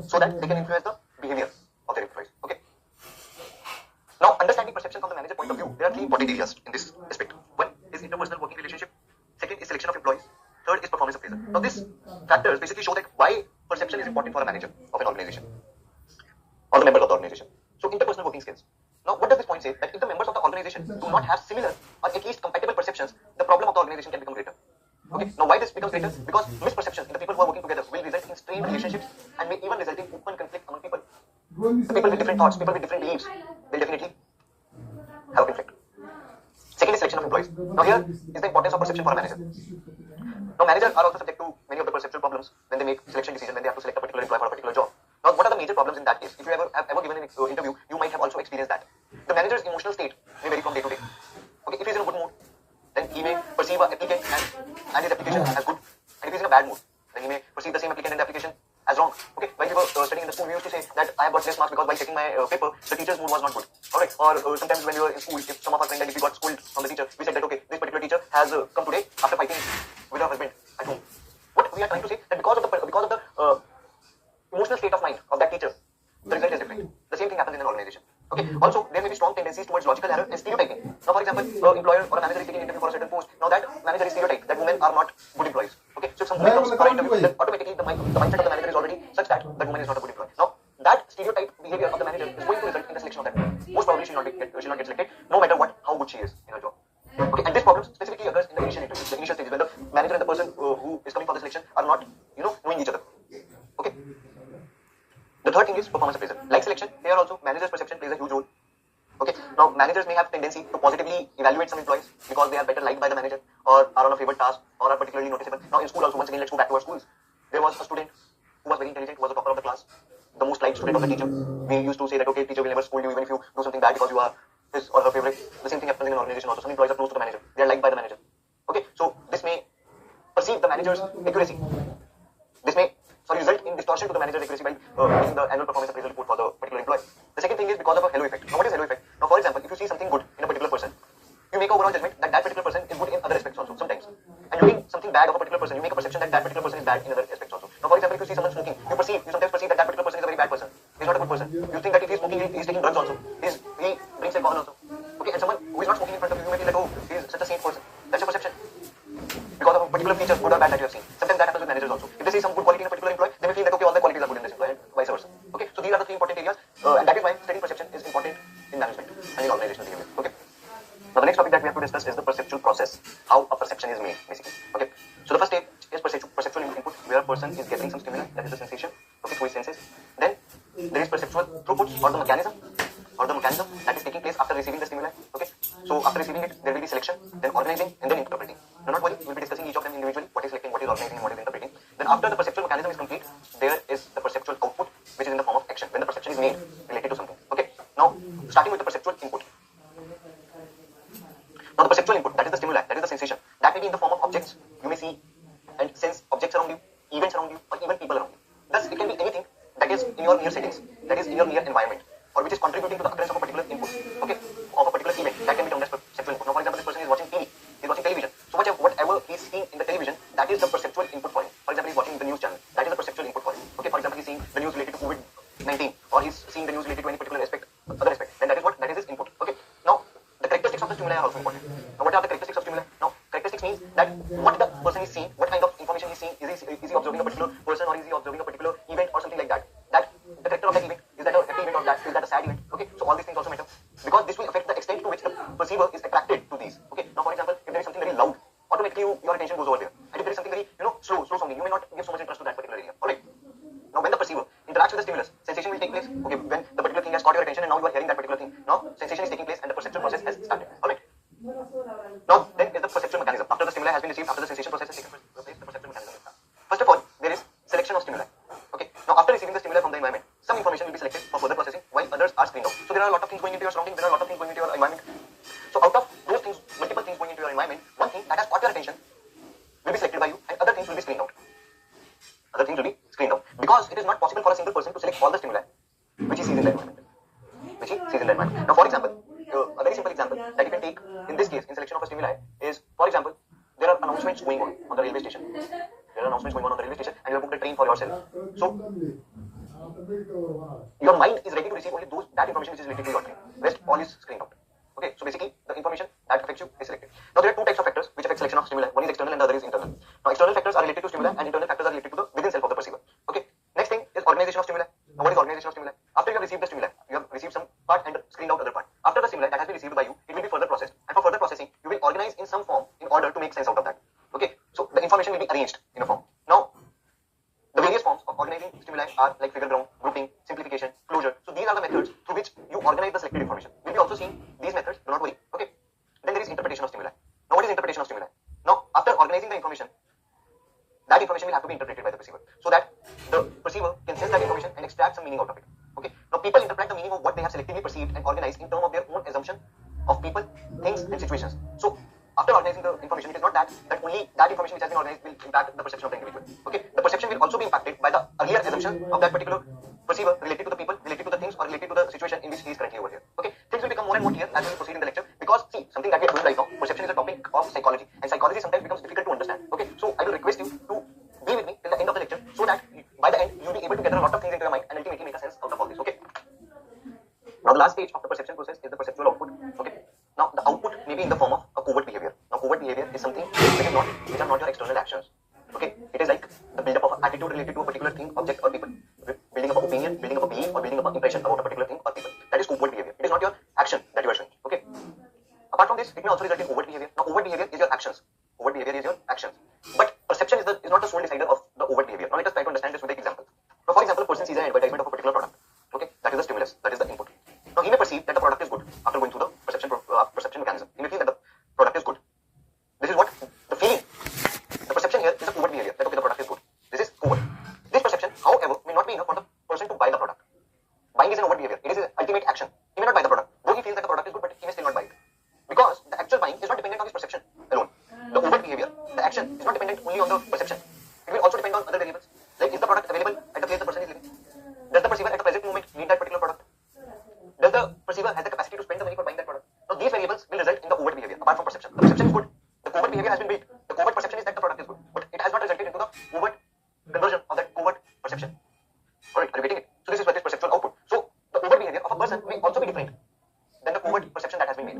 so that they can influence the behavior of their employees. Okay. Now, understanding perception from the manager point of view, there are three important areas in this aspect. One is interpersonal working relationship. Second is selection of employees. Third is performance appraisal. Now, these factors basically show that why perception is important for a manager of an organization or the members of the organization. So, interpersonal working skills. Now, what does this point say? That if the members of the organization do not have similar or at least compatible perceptions, the problem of the organization can become greater. Okay, Okay, now why this becomes greater? Because misperceptions in the people who are working together will result in strained relationships and may even result in open conflict among people. The people with different thoughts, people with different beliefs will definitely have conflict. Second is selection of employees. Now here is the importance of perception for a manager. Now managers are also subject to many of the perceptual problems when they make selection decisions, when they have to select a particular employee for a particular job. Now what are the major problems in that case? If you have ever given an interview, you might have also experienced that. The manager's emotional state may vary from day to day. Okay, if he's in a good mood, then he may perceive an applicant and his application as good. And if he's in a bad mood, then he may perceive the same applicant and the application as wrong. Okay, while we were studying in the school, we used to say that I have got less marks because while checking my paper, the teacher's mood was not good. Alright, or sometimes when we were in school, if some of our friends, if we got scolded from the teacher, we said that okay, this particular teacher has come today after fighting with her husband at home. What we are trying to say that because of the emotional state of mind of that teacher, the result is different. The same thing happens in an organization. Okay. Also, there may be strong tendencies towards logical error and stereotyping. Now, for example, employer or a manager is taking an interview for a certain post. Now, that manager is stereotyped that women are not good employees. Okay. So, if some woman comes for an interview, then automatically the mindset of the manager is already such that woman is not a good employee. Now, that stereotype behavior of the manager is going to result in the selection of that woman. Most probably, she will not get selected, no matter how good she is in her job. Okay. And this problem specifically occurs in the initial interview, the initial stages, when the manager and the person who is coming for the selection are not, knowing each other. Okay. The third thing is performance appraisal. Like selection, here also manager's perception plays a huge role. Okay, now managers may have tendency to positively evaluate some employees because they are better liked by the manager or are on a favored task or are particularly noticeable. Now in school also, once again, let's go back to our schools. There was a student who was very intelligent, who was the topper of the class, the most liked student of the teacher. We used to say that okay, teacher will never scold you even if you do something bad because you are his or her favorite. The same thing happens in an organization also. Some employees are close to the manager. They are liked by the manager. Okay, so this may perceive the manager's accuracy. This may result in distortion to the manager's accuracy by making the annual performance appraisal report for the particular employee. The second thing is because of a halo effect. Now what is halo effect? Now for example, if you see something good in a particular person, you make a overall judgment that that particular person is good in other aspects also sometimes. And looking something bad of a particular person, you make a perception that that particular person is bad in other aspects also. Now for example, if you see someone smoking, you sometimes perceive that that particular person is a very bad person. He's not a good person. You think that if he's smoking, he's taking drugs also. He drinks alcohol also. Okay, and someone who is not smoking in front of you, you may feel that oh, he is such a saint person. That's your perception. Because of a particular feature, good or bad, that you have seen. Sometimes that happens with managers also. If they see some good quality in a particular employee, they may feel that okay, all the qualities are good in this employee, and vice versa. Okay, so these are the three important areas, and that is why studying perception is important in management and in organizational behavior. Okay. Now the next topic that we have to discuss is the perceptual process, how a perception is made, basically. Okay. So the first stage is perceptual input, where a person is getting some stimuli, that is the sensation, okay, through his senses. Then there is perceptual throughput, or the mechanism that is taking place after receiving the stimuli. Okay. So after receiving it, there will be selection, then organizing, and then interpreting. Now not worry, we will be discussing each of them individually, what is selecting, what is organizing, and what is interpreting. Then after the perceptual mechanism is complete, there is the perceptual output, which is in the form of action, when the perception is made related to something. Okay. Now, starting with the perceptual input. Now the perceptual input, that is the stimuli, that is the sensation. That may be in the form of objects. You may see and sense objects around you, events around you, or even people around you. Thus, it can be anything that is in your near settings, that is in your near environment, or which is contributing to the occurrence of a particular input, okay, of a particular event. That can be termed as perceptual input. Now, for example, this person is watching TV, he is watching television. So whatever he is seeing in the television, that is the perceptual input for him. For example, he is watching the news channel. That is the perceptual input for him. Okay, for example, he is seeing the news related to COVID-19, or he is seeing the news related to any particular aspect, other aspect. Then that is what? That is his input. Okay. Now, the characteristics of the stimuli are also important. Now, what are the characteristics of stimuli? Now, characteristics means that what the person is seeing, what kind of information he is seeing, is he observing a particular person, or is he observing a particular event, or something like that. That the character of that event, is that a happy event, or is that a sad event? Okay, so all these things also matter, because this will affect the extent to which the perceiver is attracted to these. Okay, now for example, if there is something very loud, automatically your attention goes over there. And if there is something very, slow sounding, you may not give so much interest to that particular area. Alright. Now when the perceiver interacts with the stimulus, sensation will take place. Okay, when the particular thing has caught your attention and now you are hearing that particular thing. Now sensation is taking place and the perceptual process has started. Alright. Now then is the perceptual mechanism. After the stimuli has been received, after the sensation process has taken place, the perceptual mechanism will start. First of all, there is selection of stimuli. Okay. Now after receiving the stimuli from the environment, some information will be selected for further processing while others are screened out. So there are a lot of things going into your surrounding, there are a lot of things going into your environment. So out of those things, multiple things going into your environment, one thing that has caught your attention will be selected by you and other things will be screened out. Other things will be screened out. Because it is not possible for a single person to select all the stimuli which he sees in the environment. Now for example, a very simple example that you can take in this case in selection of a stimuli is, for example, there are announcements going on the railway station. There are announcements going on the railway station and you have booked a train for yourself. So your mind is ready to receive only that information which is related to your train. Rest all is screened out. Okay, so basically the information that affects you is selected. Now there are two types of factors which affect selection of stimuli. One is external and the other is internal. Now external factors are related to stimuli and internal factors are related to the within self of the perceiver. Okay. Next thing is organization of stimuli. Now what is organization of stimuli? After you have received the stimuli, you have received some part and screened out other part. After the stimuli that has been received by you, it will be further processed. And for further processing, you will organize in some form in order to make sense out of that. Okay. So the information be arranged in a form. Now, the various forms of organizing stimuli are like figure ground, grouping, simplification, closure. So these are the methods through which you organize the selected information. We'll be also seeing these methods, do not worry. Okay. Then there is interpretation of stimuli. Now what is interpretation of stimuli? Now after organizing the information, that information will have to be interpreted by the perceiver so that the perceiver can sense that information and extract some meaning out of it. Okay. Now people interpret the meaning of what they have selectively perceived and organized in terms of their own assumption of people, things and situations. So after organizing the information, it is not that only that information which has been organized will impact the perception of the individual. Okay, the perception will also be impacted by the earlier assumption of that particular perceiver related to the people, related to the things, or related to the situation in which he is currently over here. Okay, things will become more and more clear as we proceed in the lecture because see, something that we are doing right now, perception is a topic of psychology, and psychology sometimes becomes difficult to understand. Okay, so I will request you to be with me till the end of the lecture so that by the end you will be able to gather a lot of things into your mind and ultimately make a sense out of all this. Okay. Now the last stage of the perception process is the perceptual output. Okay. Now the output may be in the form of a covert behavior. Now covert behavior is something which are not your external actions. Okay. It is like the build-up of an attitude related to a particular thing, object or people. Building up an opinion, building up a belief or building up an impression about a particular thing or people. That is covert behavior. It is not your action that you are showing. Okay. Apart from this, it may also result in overt behavior. Now overt behavior is your actions. Overt behavior is your actions. But perception is not the sole decider of the overt behavior. Now let us try to understand this with an example. Now for example, a person sees an advertisement of a particular product. Okay. That is the stimulus. That is the input. Now he may perceive that the product is good after going through the perception mechanism. He may feel that the product is good. This is what the feeling. The perception here is a covert behavior that okay, the product is good. This is covert. This perception, however, may not be enough for the person to buy the product. Buying is an overt behavior. It is an ultimate action. He may not buy the product. Though he feels that the product is good, but he may still not buy it. Because the actual buying is not dependent on his perception alone. The overt behavior, the action, is not dependent only on the perception. It will also depend on other variables. Like is the product available at the place the person is living? Does the perceiver at the present moment need that particular product? Does the perceiver have the capacity to spend the money for buying that product? Now these variables will result in the overt behavior apart from perception. The perception is good. The covert behavior has been built. The covert perception is that the product is good. But it has not resulted into the overt conversion of that covert perception. Alright, are you getting it? So this is what is perceptual output. So the overt behavior of a person may also be different than the covert perception that has been made.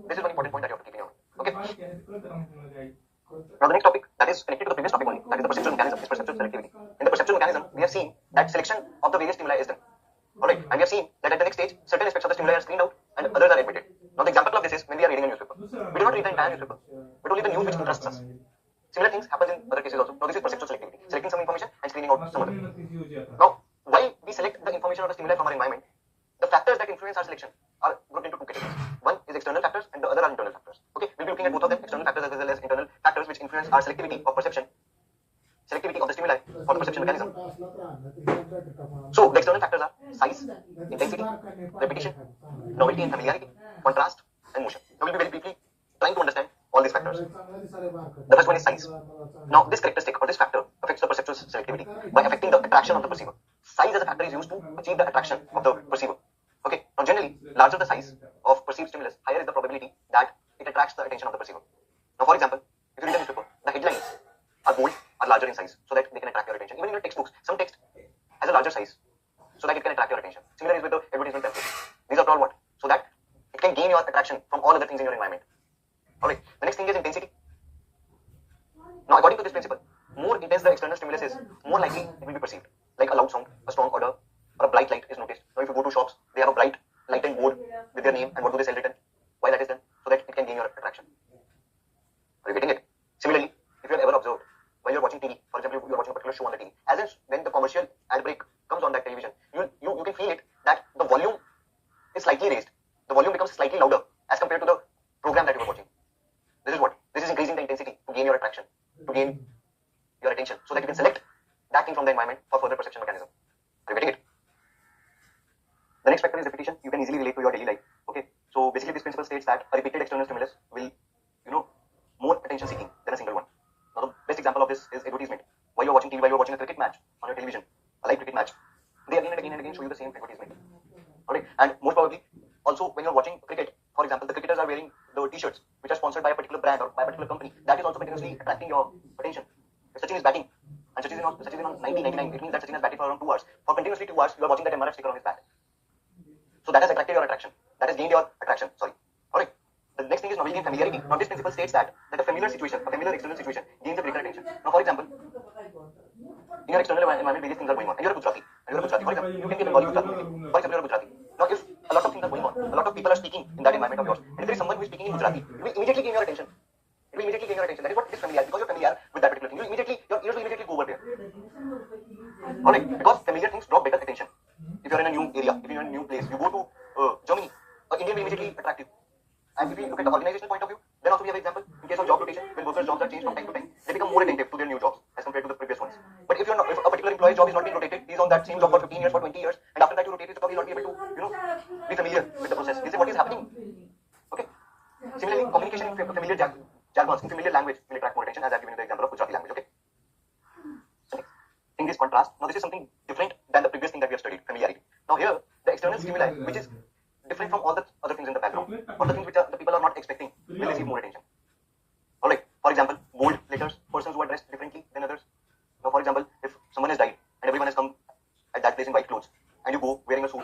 This is one important point that you have to keep in mind. Okay. Now the next topic that is connected to the previous topic only, that is the perceptual mechanism, is perceptual selectivity. In the perceptual mechanism, we have seen that selection of the various stimuli is done. Alright, and we have seen that at the next stage, certain aspects of the stimuli are screened out and others are admitted. Now the example of this is when we are reading a newspaper. We do not read the entire newspaper, but only the news which interests us. Similar things happen in other cases also. Now this is perceptual selectivity, selecting some information and screening out some other. Now, while we select the information of the stimuli from our environment, the factors that influence our selection are grouped into two categories. One is external factors and the other are internal factors. Okay, we'll be looking at both of them, external factors as well as internal factors which influence our selectivity of perception, selectivity of the stimuli for the perception mechanism. So the external factors are size, intensity, repetition, novelty and familiarity, contrast and motion. Now we'll be very briefly trying to understand all these factors. The first one is size. Now this characteristic or this factor affects the perceptual selectivity by affecting the attraction of the perceiver. Size as a factor is used to achieve the attraction of the perceiver. Okay, now generally, larger the size of perceived stimulus, higher is the probability that it attracts the attention of the perceiver. Now for example, if you read a newspaper, the headlines are bold, are larger in size so that they can attract your attention. Even in your textbooks, some text has a larger size so that it can attract your attention. Similar is with the advertisement pamphlets. These are all what? So that it can gain your attraction from all other things in your environment. Alright, the next thing is intensity. Now according to this principle, more intense the external stimulus is, more likely it will be perceived. Like a loud sound, a strong odor, or a bright light is noticed. Now if you go to shops, they have a bright lighted board with their name and what do they sell written. Why that is done? So that it can gain your attraction. Are you getting it? Similarly, if you have ever observed, while you're watching TV, for example, you're watching a particular show on the TV, as in when the commercial ad break comes on that television, you can feel it that the volume is slightly raised. The volume becomes slightly louder as compared to the program that you were watching. This is what? This is increasing the intensity to gain your attraction, to gain your attention, so that you can select that thing from the environment for further perception mechanism. Are you getting it? The next factor is repetition. You can easily relate to your daily life. Okay, so basically this principle states that a repeated external stimulus will, more attention seeking than a single one. Now the best example of this is advertisement. While you're watching TV, while you're watching a cricket match on your television, a live cricket match, they again and again show you the same advertisement. Alright, and most probably also when you're watching cricket, for example, the cricketers are wearing the t-shirts which are sponsored by a particular brand or by a particular company. That is also continuously attracting your attention. If Sachin is batting and Sachin is on 1999, it means that Sachin has batted for around 2 hours. For continuously 2 hours, you are watching that MRF sticker on his bat. So that has attracted your attraction. That has gained your attraction. Sorry. Alright. The next thing is novelty and familiarity. Now this principle states that a familiar situation, a familiar external situation gains a greater attention. Now for example, in your external environment, various things are going on. And you're a Gujarati. For example, you can be a Bengali Gujarati. For example, you're a Gujarati. Now if a lot of things are going on, a lot of people are speaking in that environment of yours, and if there is someone who is speaking in Gujarati, it will immediately gain your attention. It will immediately gain your attention. That is what is familiar. Because you're familiar with that particular thing, your ears will immediately go over there. Alright, because familiar things draw better attention. If you're in a new area, if you're in a new place, you go to Germany, Indian will immediately attract you. And if we look at the organizational point of view, then also we have an example. In case of job rotation, when workers' jobs are changed from time to time, they become more attentive to their new jobs as compared to the previous ones. But if a particular employee's job is not being rotated, he's on that same job for 15 years, for 20 years, and after that you rotate his job, he'll not be able to, be familiar with the process. This is what is happening. Okay. Similarly, communication in familiar jargons, in familiar language will attract more attention, as I've given you the example of Gujarati language. Okay. So next thing is contrast. Now this is something different than the previous thing that we have studied, familiarity. Now here, the external stimuli, which is different from all the other things in the background, or the things which the people are not expecting, will receive more attention. Alright, for example, bold letters, persons who are dressed differently than others. Now, for example, if someone has died and everyone has come at that place in white clothes, and you go wearing a suit,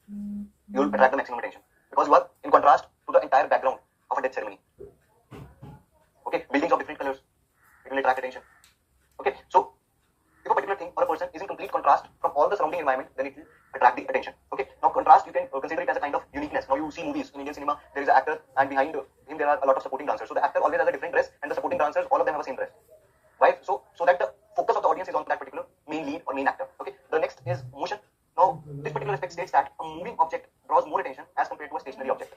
you will attract the maximum attention because you are in contrast to the entire background of a death ceremony. Okay, buildings of different colors, it will attract attention. Okay, so if a particular thing or a person is in complete contrast from all the surrounding environment, then it will attract the attention. Okay, now contrast, you can consider it as a kind of uniqueness. Now you see movies in Indian cinema, there is an actor and behind him there are a lot of supporting dancers. So the actor always has a different dress and the supporting dancers, all of them have the same dress. Why? So that the focus of the audience is on that particular main lead or main actor. Okay, the next is motion. Now this particular aspect states that a moving object draws more attention as compared to a stationary object.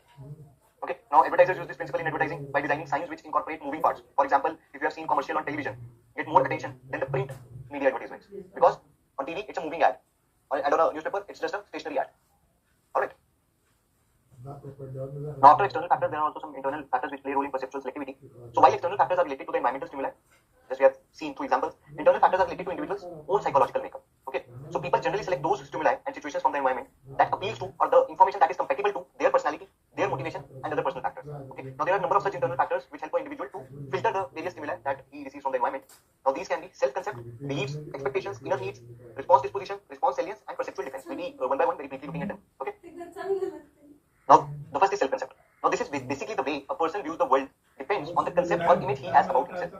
Okay, now advertisers use this principle in advertising by designing signs which incorporate moving parts. For example, if you have seen commercial on television, get more attention than the print media advertisements, because on TV it's a moving ad, and on a newspaper it's just a stationary ad. Alright. Now after external factors, there are also some internal factors which play a role in perceptual selectivity. So while external factors are related to the environmental stimuli, as we have seen through examples, internal factors are related to individuals' own psychological makeup. Okay, so people generally select those stimuli and situations from the environment that appeals to, or the information that is compatible to, their personality, their motivation, and other personal factors. Okay, now there are a number of such internal factors which help an individual to filter the various stimuli that he receives from the environment. Now these can be self-concept, beliefs, expectations, inner needs, response disposition, response salience, and perceptual defense. We'll be one by one very briefly looking at them. Okay. Now the first is self-concept. Now this is basically the way a person views the world depends on the concept or image he has about himself.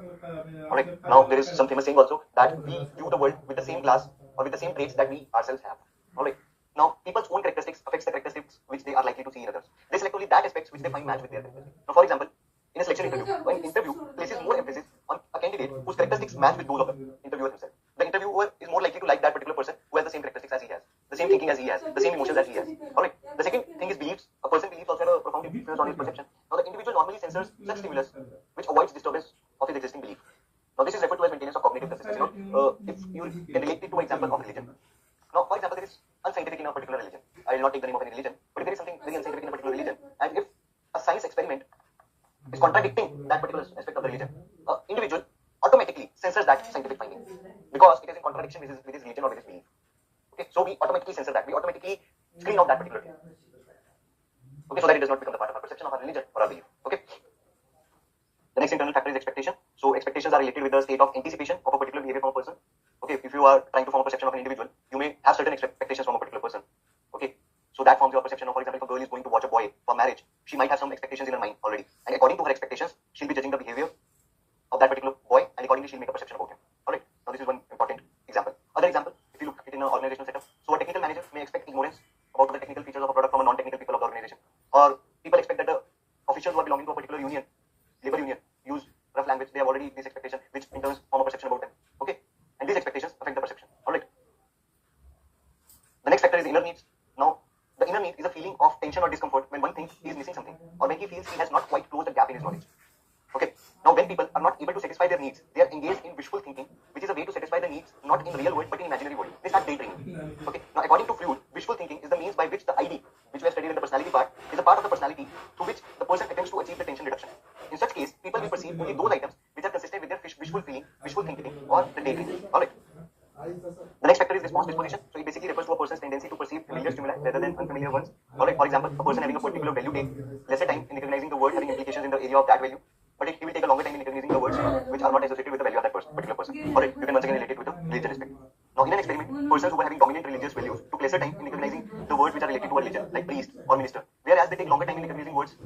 Alright, now there is some famous saying also that we view the world with the same glass or with the same traits that we ourselves have. Alright, now people's own characteristics affects the characteristics which they are likely to see in others. They select only that aspects which they find match with their characteristics. Now for example, in a selection interview, when an interview places more emphasis on a candidate whose characteristics match with those of the interviewer himself, the interviewer is more likely to like that particular person who has the same characteristics as he has, the same thinking as he has, the same emotions as he has. Alright, the second thing is beliefs. A person's beliefs also have a profound influence on his perception. Now the individual normally censors such stimulus which avoids disturbance of his existing belief. Now this is referred to as maintenance of cognitive consistency. If you can relate it to an example of religion. Now for example, there is unscientific in a particular religion. I will not take the name of any religion, but if there is something very unscientific in a particular religion, and if a science experiment is contradicting that particular aspect of the religion, individual automatically censors that scientific finding because it is in contradiction with his religion or with his belief. Okay, so we automatically censor that. We automatically screen out that particular thing. Okay, so that it does not become the part of our perception of our religion or our belief. Okay. The next internal factor is expectation. So expectations are related with the state of anticipation of a particular behavior from a person. Okay, if you are trying to form a perception of an individual, you may have certain expectations from a particular person. Okay, so that forms your perception of, for example, if a girl is going to watch a boy for marriage, she might have some expectations in her mind already, and according to her expectations, she'll be judging the behavior of that particular boy, and accordingly she'll make a perception about him. Alright, now this is one important example. Other example, if you look at it in an organizational setup, so a technical manager may expect ignorance about the technical features of a product from a non-technical people of the organization, or people expect that the officials who are belonging to a particular union, labor union, use rough language. They have already this expectation, which in turn form a perception about them. Okay, and these expectations affect the perception. Alright. The next factor is inner needs. Now, the inner need is a feeling of tension or discomfort when one thinks he is missing something, or when he feels he has not quite closed the gap in his knowledge. Okay, now when people are not able to satisfy their needs, they are engaged in wishful thinking, which is a way to satisfy the needs not in real world but in imaginary world. They start daydreaming. Okay, now according to Freud, wishful thinking is the means by which the ID, which we have studied in the personality part, is a part of the personality through which the person attempts to achieve the tension reduction. In such case, people will perceive only those items which are consistent with their wishful feeling, wishful thinking, or the daydreaming. Alright. The next factor is response disposition. So it basically refers to a person's tendency to perceive familiar stimuli rather than unfamiliar ones. Alright, for example, a person having a particular value takes lesser time in recognizing the word having implications in the area of that value, but he will take a longer time in recognizing the words which are not associated with the value of that particular person. Alright, you can once again relate it with the religion aspect. Now, in an experiment, persons who were having dominant religious values took lesser time in recognizing the words which are related to a religion, like priest or minister, whereas they take longer time in recognizing words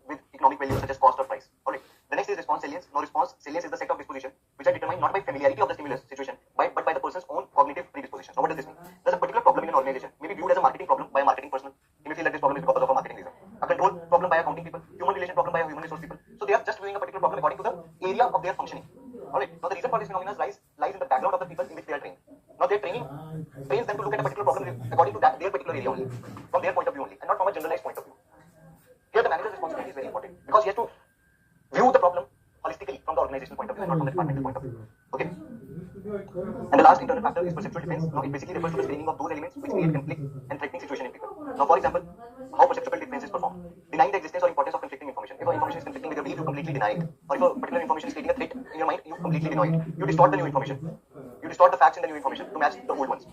with economic values such as cost or price. Alright, the next is response salience. Now, response salience is the set of disposition which are determined not by familiarity of the stimulus situation, but by the person's own cognitive predisposition. Now, what does this mean? There's a particular problem in an organization, maybe viewed as a marketing problem by a marketing person. You may feel that this problem is because of a marketing reason. A control problem by accounting people, human relation problem by a human resource people. So they are just viewing a particular problem according to the area of their functioning. Alright, now the reason for all these phenomena lies in the background of the people in which they are trained. Now their training trains them to look at a particular problem according to their particular area only, from their point of view only, and not from a generalized point of view. Here the manager's responsibility is very important because he has to view the problem holistically from the organizational point of view and not from the departmental point of view. Okay. And the last internal factor is perceptual defense. Now it basically refers to the screening of those elements which create conflict and threatening situation in people. Now for example, how perceptual defense is performed. Denying the existence or importance of conflicting information. If information is conflicting with your belief, you completely deny it. Or if a particular information is creating a threat in your mind, you completely deny it. You distort the new information. You distort the facts in the new information to match the old ones.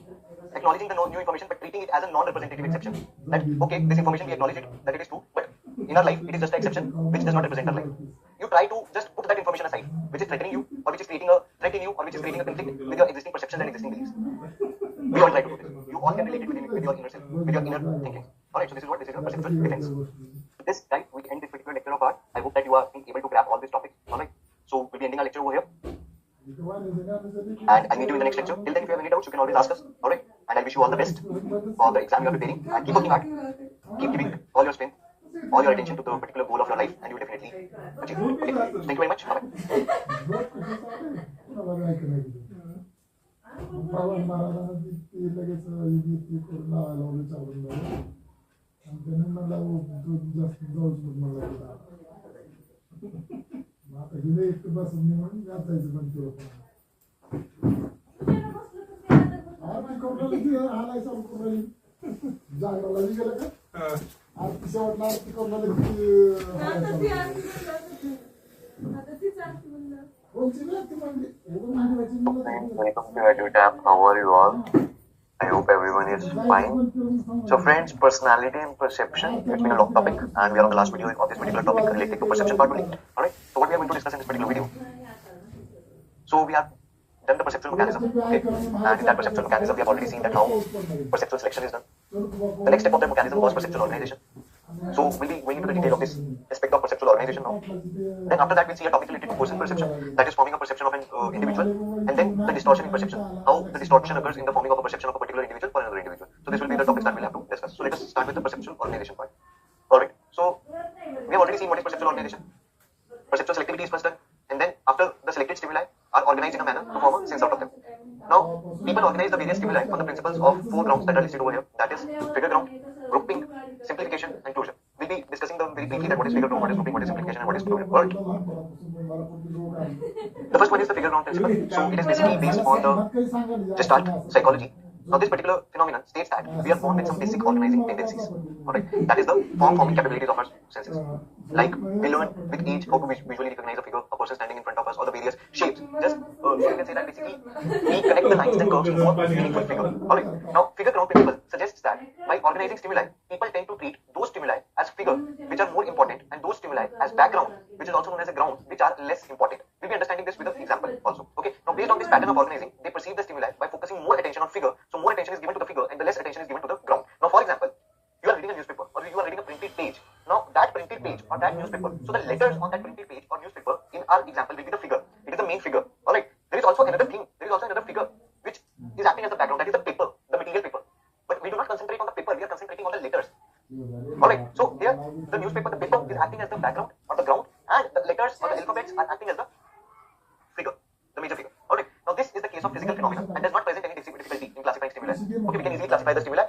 Acknowledging the new information but treating it as a non-representative exception. That okay, this information we acknowledge it that it is true, but in our life it is just an exception which does not represent our life. You try to just put that information aside, which is threatening you, or which is creating a threat in you, or which is creating a conflict with your existing perceptions and existing beliefs. We all try to do this. You all can relate it with your inner self, with your inner thinking. Alright, so this is your perceptual defense. With this, guys, we end this particular lecture of ours. I hope that you are able to grab all these topics. Alright, so we'll be ending our lecture over here. And I'll meet you in the next lecture. Till then, if you have any doubts, you can always ask us. Alright, and I wish you all the best for the exam you are preparing. And keep working hard. Keep giving all your strength, all your attention to the particular goal of your life, and you will definitely achieve. Okay, thank you very much. Bye. Welcome to EduTap. How are you all? I hope everyone is fine. So friends, personality and perception, it's been a long topic and we are on the last video of this particular topic related to perception part only. Alright, so what we are going to discuss in this particular video. So we have done the perceptual mechanism, okay? And in that perceptual mechanism we have already seen that how perceptual selection is done. The next step of the mechanism was perceptual organization. So we'll be going into the detail of this aspect of perceptual organization now. Then after that we'll see a topic related to person perception, that is forming a perception of an individual, and then the distortion in perception, how the distortion occurs in the forming of a perception of a particular individual for another individual. So this will be the topics that we'll have to discuss. So let us start with the perceptual organization part. Alright, so we have already seen what is perceptual organization. Perceptual selectivity is first done, and then after the selected stimuli are organized in a manner to form a sense out of them. Now, people organize the various stimuli on the principles of 4 grounds that are listed over here. That is figure ground, grouping, simplification, and closure. We'll be discussing them very briefly that what is figure ground, what is grouping, what is simplification, and what is closure. Alright. The first one is the figure ground principle. So it is basically based on the Gestalt psychology. Now this particular phenomenon states that we are born with some basic organizing tendencies. Alright, that is the forming capabilities of our senses. Like we learn with age how to visually recognize a figure, a person standing in front of us, or the various shapes. Just so you can say that basically we connect the lines and curves into a meaningful figure. Alright, now figure ground principle suggests that by organizing stimuli, people tend to treat those stimuli as figure which are more important, and those stimuli as background, which is also known as a ground, which are less important. We'll be understanding this with an example also. Okay, now based on this pattern of organizing, they perceive the stimuli by focusing more attention on figure. So more attention is given to the figure and the less attention is given to the ground. Now for example, you are reading a newspaper or you are reading a printed page. Now that printed page or that newspaper, so the letters on that printed page or newspaper in our example will be the figure. It is the main figure. Alright, there is also another thing, there is also another figure which is acting as the background, that is the paper, the material paper. But we do not concentrate on the paper, we are concentrating on the letters. Alright, so here the newspaper, the paper is acting as the background or the ground, and the letters or the alphabets are acting as the figure, the major figure. Alright, now this is the case of physical phenomena and does not present any difficulty in classifying stimuli. Okay, we can easily classify the stimuli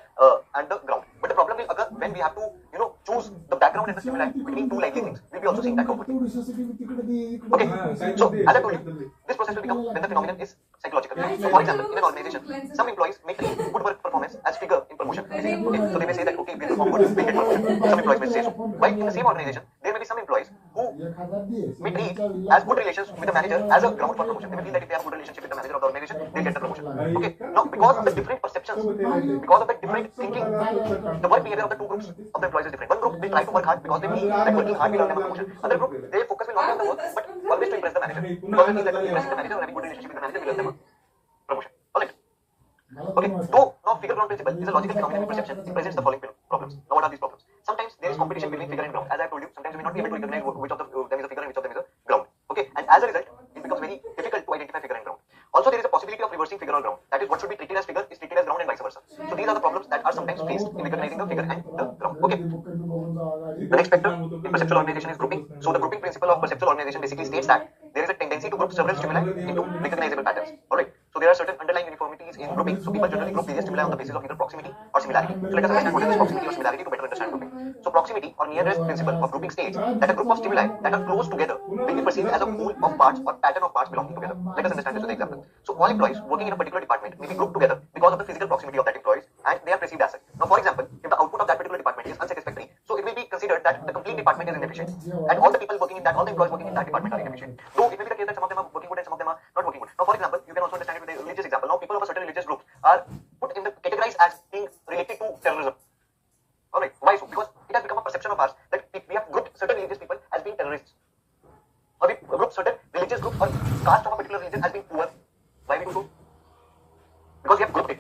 and the ground. But the problem will occur when we have to, choose the background and the stimuli between two likely things. We'll be also seeing that completely. Okay, so as I told you, this process will become when the phenomenon is psychological. So for example, in an organization, some employees may treat good work performance as figure in promotion. Okay, so they may say that okay, we perform good, we get promotion. Some employees may say so. But in the same organization, there may be some employees who may treat as good relations with the manager as a ground for promotion. They may feel that if they have a good relationship with the manager of the organization, they'll get the promotion. Okay, now because of the different perceptions, because of the different thinking, the work behavior of the two groups of the employees is different. One group will try to work hard because they feel that working hard will earn them a promotion. Other group, their focus will not be on the work, but always to impress the manager. Because they feel that impressing the manager or having good relationship with the manager will earn them a promotion. Alright. Okay, though now figure ground principle is a logical phenomenon in perception, it presents the following problems. Now what are these problems? Sometimes there is competition between figure and ground. As I told you, sometimes we may not be able to recognize which of them is a figure and which of them is a ground. Okay, and as a result, it becomes very difficult to identify figure and ground. Also, there is a possibility of reversing figure or ground. That is, what should be treated as figure is treated as ground and vice versa. So these are the problems that are sometimes faced in recognizing the figure and the ground. Okay. The next factor in perceptual organization is grouping. So the grouping principle of perceptual organization basically states that there is a tendency to group group several stimuli into recognizable patterns. Alright. So there are certain underlying uniformities in grouping. So people generally group various stimuli on the basis of either proximity or similarity. So let us understand what is proximity or similarity to better understand grouping. So proximity or nearest principle of grouping states that a group of stimuli that are close together will be perceived as a pool of parts or pattern of parts belonging together. Let us understand this with an example. So all employees working in a particular department may be grouped together because of the physical proximity of that employees and they are perceived as such. Now for example, if the output of that particular department is unsatisfactory, so it will be considered that the complete department is inefficient and all the people working in that, all the employees working in that department are inefficient. Though it may be the case that some of them are working good and some of them are not working good. Now for example, you can also understand it with a religious example. Now people of a certain religious group are put in the categorized as being related to terrorism. Alright, why so? Because it has become a perception of ours that we have grouped certain religious people as being terrorists. Or we group certain religious group or caste of a particular religion as being poor. Why we do so? Because we have grouped it.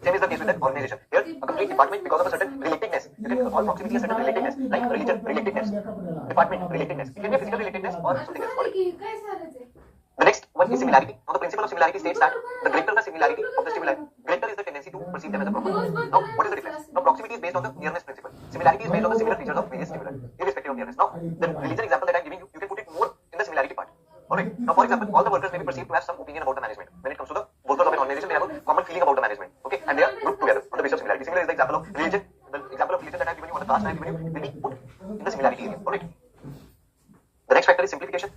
Same is the case with that organization. Here, a complete department because of a certain relatedness. You can call proximity a certain relatedness, like religion relatedness, department relatedness. It can be a physical relatedness or something else. The next one is similarity. Now the principle of similarity states that the greater the similarity of the stimuli, greater is the tendency to perceive them as a problem. Now what is the difference? Now proximity is based on the nearness principle. Similarity is based on the similar features of various stimuli, irrespective of nearness. Now the religion example that I am giving you, you can put it more in the similarity part. Alright. Now for example, all the workers may be perceived to have some opinion about the management. When it comes to the workers of an organization, they have a common feeling about the management. Okay, and they are grouped together on the basis of similarity. Similar is the example of religion. The example of religion that I have given you or the caste I have given you will be put in the similarity area. Alright. The next factor is simplification.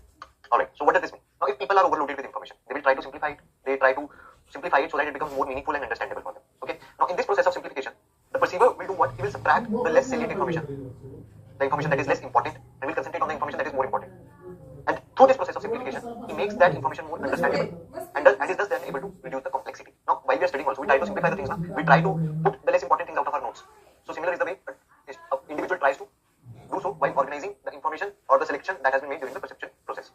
Alright. So what does this mean? Now if people are overloaded with information, they will try to simplify it. They try to simplify it so that it becomes more meaningful and understandable for them. Okay. Now in this process of simplification, the perceiver will do what? He will subtract the less salient information, the information that is less important, and will concentrate on the information that is more important. And through this process of simplification, he makes that information more understandable and is thus then able to reduce the complexity. Now, while we are studying also, we try to simplify the things now. We try to put the less important things out of our notes. So similar is the way an individual tries to do so while organizing the information or the selection that has been made during the perception process.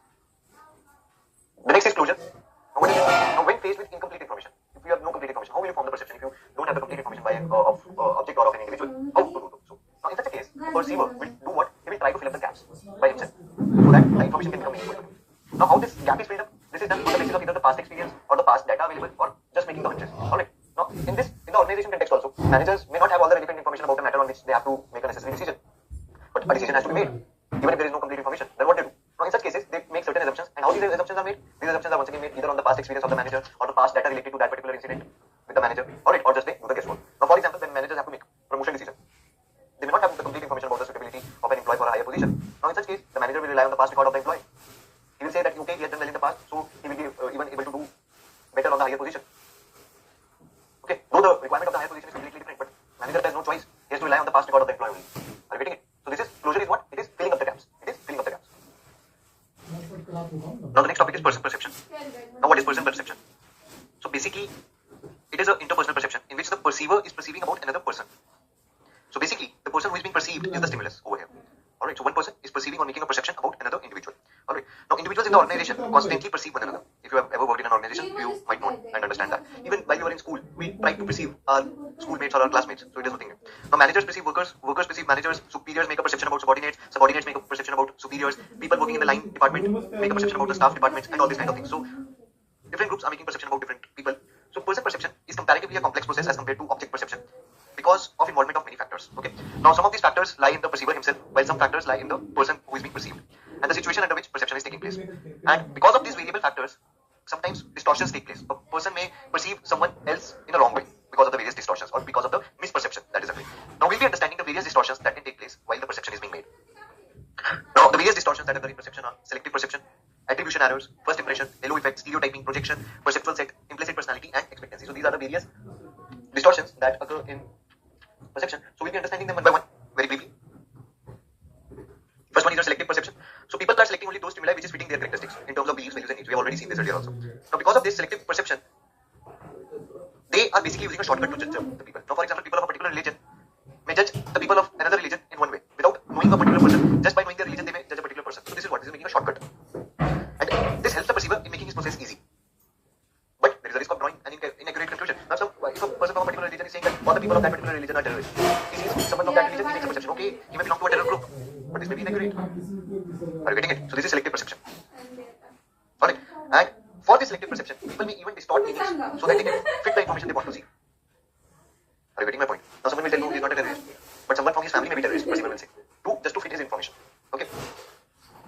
The next is closure. Now, what is this? Now, when faced with incomplete information, if you have no complete information, how will you form the perception if you don't have the complete information of object or of an individual? How to do so? Now, in such a case, the perceiver will do what? He will try to fill up the gaps by himself so that the information can become meaningful to him. Now, how this gap is filled up? This is done on the basis of either the past experience or the past data available or just making the hunches. Alright. Now, in the organization context also, managers may not have all the relevant information about the matter on which they have to make a necessary decision. But a decision has to be made. Even if there is no complete information, then what they do? Now, in such cases, they make certain assumptions. And how these assumptions are made? These assumptions are once again made either on the past experience of the manager or the past data related to that particular incident with the manager, or just they do the guesswork. Now, for example, when managers have to make promotion decision, they may not have the complete information about the suitability of an employee for a higher position. Now, in such case, the manager will rely on the past record of the employee. He will say that okay, he has done well in the past, so he will be even able to do better on the higher position. Okay, though the requirement of the higher position is completely different, but manager has no choice. He has to rely on the past record of the employee only. Are you getting it? So this is closure is what? It is filling up the gaps. It is filling up the gaps. Now the next topic is person perception. Now what is person perception? So basically, it is an interpersonal perception in which the perceiver is perceiving about another person. So basically, the person who is being perceived is the stimulus over here. Alright, so one person is perceiving or making a perception about another individual. Alright, now individuals in the organization constantly perceive one another. If you have ever worked in an organization, you might know and understand that. Even while you are in school, we try to perceive our schoolmates or our classmates. So it is nothing new. Now managers perceive workers, workers perceive managers, superiors make a perception about subordinates, subordinates make a perception about superiors, people working in the line department make a perception about the staff departments and all these kind of things. So different groups are making perception about different people. So person perception is comparatively a complex process as compared to object perception because of involvement of many factors. Okay. Now some of these factors lie in the perceiver himself, while some factors lie in the person who is being perceived and the situation under which perception is taking place. And because of these variable factors, sometimes distortions take place. A person may perceive someone else in a wrong way because of the various distortions or because of the misperception that is occurring. Now we'll be understanding the various distortions that can take place while the perception is being made. Now the various distortions that occur in perception are selective perception, attribution errors, first impression, LO effect, stereotyping, projection, perceptual set, implicit personality and expectancy. So these are the various distortions that occur in perception. So we'll be understanding them one by one very briefly. First one is your selective perception. So people are selecting only those stimuli which is fitting their characteristics in terms of beliefs, values and needs. We have already seen this earlier also. Now because of this selective perception, they are basically using a shortcut to judge the people. Now for example, people of a particular religion may judge the people of another religion in one way without knowing a particular person. Just by knowing their religion, they may judge a particular person. So this is what? This is making a shortcut. And this helps the perceiver in making his process easy. But there is a risk of drawing an inaccurate conclusion. Now if a person from a particular religion is saying that all the people of that particular religion are terrorists, he sees someone from that religion, he makes a perception. Okay, he may belong to a terror group, but this may be inaccurate. Are you getting it? So this is selective perception. Alright. And for this selective perception, people may even distort meanings so that they can fit the information they want to see. Are you getting my point? Now someone will tell you he is not a terrorist, but someone from his family may be terrorist, perceiver will say, just to fit his information. Okay.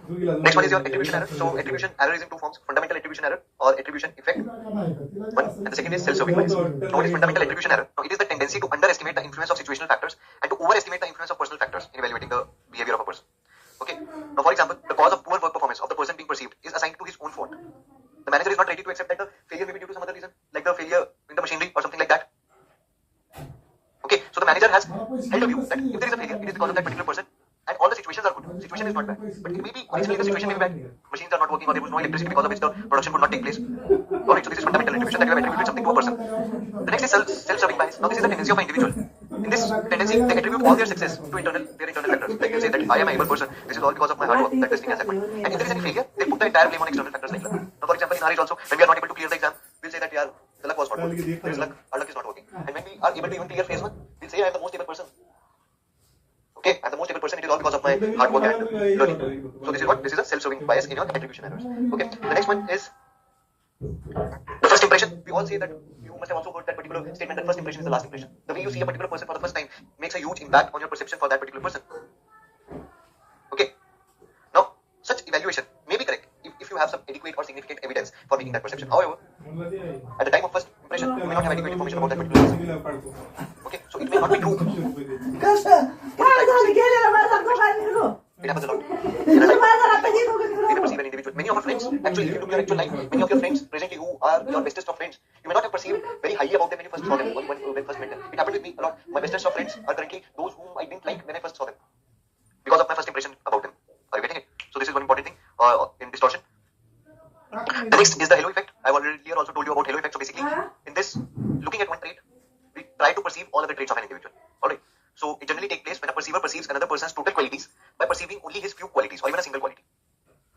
Next one is your attribution error. So attribution error is in two forms: fundamental attribution error or attribution effect. One, and the second is self-serving bias. Now, what is fundamental attribution error? Now, it is the tendency to underestimate the influence of situational factors and to overestimate the influence of personal factors in evaluating the behavior of a person. Okay. Now, for example, the cause of poor work performance of the person being perceived is assigned to his own fault. The manager is not ready to accept that the failure may be due to some other reason, like the failure in the machinery or something like that. Okay. So the manager has held a view that if there is a failure, it is because of that particular person. And all the situations are good. Situation is not bad. But it may be, originally the situation may be bad. Machines are not working or there was no electricity because of which the production could not take place. Alright, so this is fundamental attribution that you have attributed something to a person. The next is self-serving bias. Now this is the tendency of an individual. In this tendency, they attribute all their success to their internal factors. Like they say that I am an able person. This is all because of my hard work that this thing has happened. And if there is any failure, they put the entire blame on external factors like luck. Now for example, in our age also, when we are not able to clear the exam, we'll say that yeah, the luck was not good. There is luck, our luck is not working. And when we are able to even clear phase 1, we'll say I am the most able person. Okay, I'm the most able person, it is all because of my hard work and learning. So this is what? This is a self-serving bias in your attribution errors. Okay, the next one is the first impression. We all say that you must have also heard that particular statement that first impression is the last impression. The way you see a particular person for the first time makes a huge impact on your perception for that particular person. Okay, now such evaluation may be correct if you have some adequate or significant evidence for making that perception. However, at the time of first impression, you may not have adequate information about that particular person. Okay, so it may not be true. It happens a lot. They may perceive an individual. Many of our friends, actually, if you look at your actual life, many of your friends presently who are your bestest of friends, you may not have perceived very highly about them when you first saw them, when first met them. It happened with me a lot. My bestest of friends are currently those whom I didn't like when I first saw them because of my first impression about them. Are you getting it? So this is one important thing in distortion. The next is the halo effect. I've already also told you about halo effect. So basically, in this, looking at one trait, we try to perceive all of the traits of an individual. Alright. So it generally takes place when a perceiver perceives another person's total qualities by perceiving only his few qualities or even a single quality.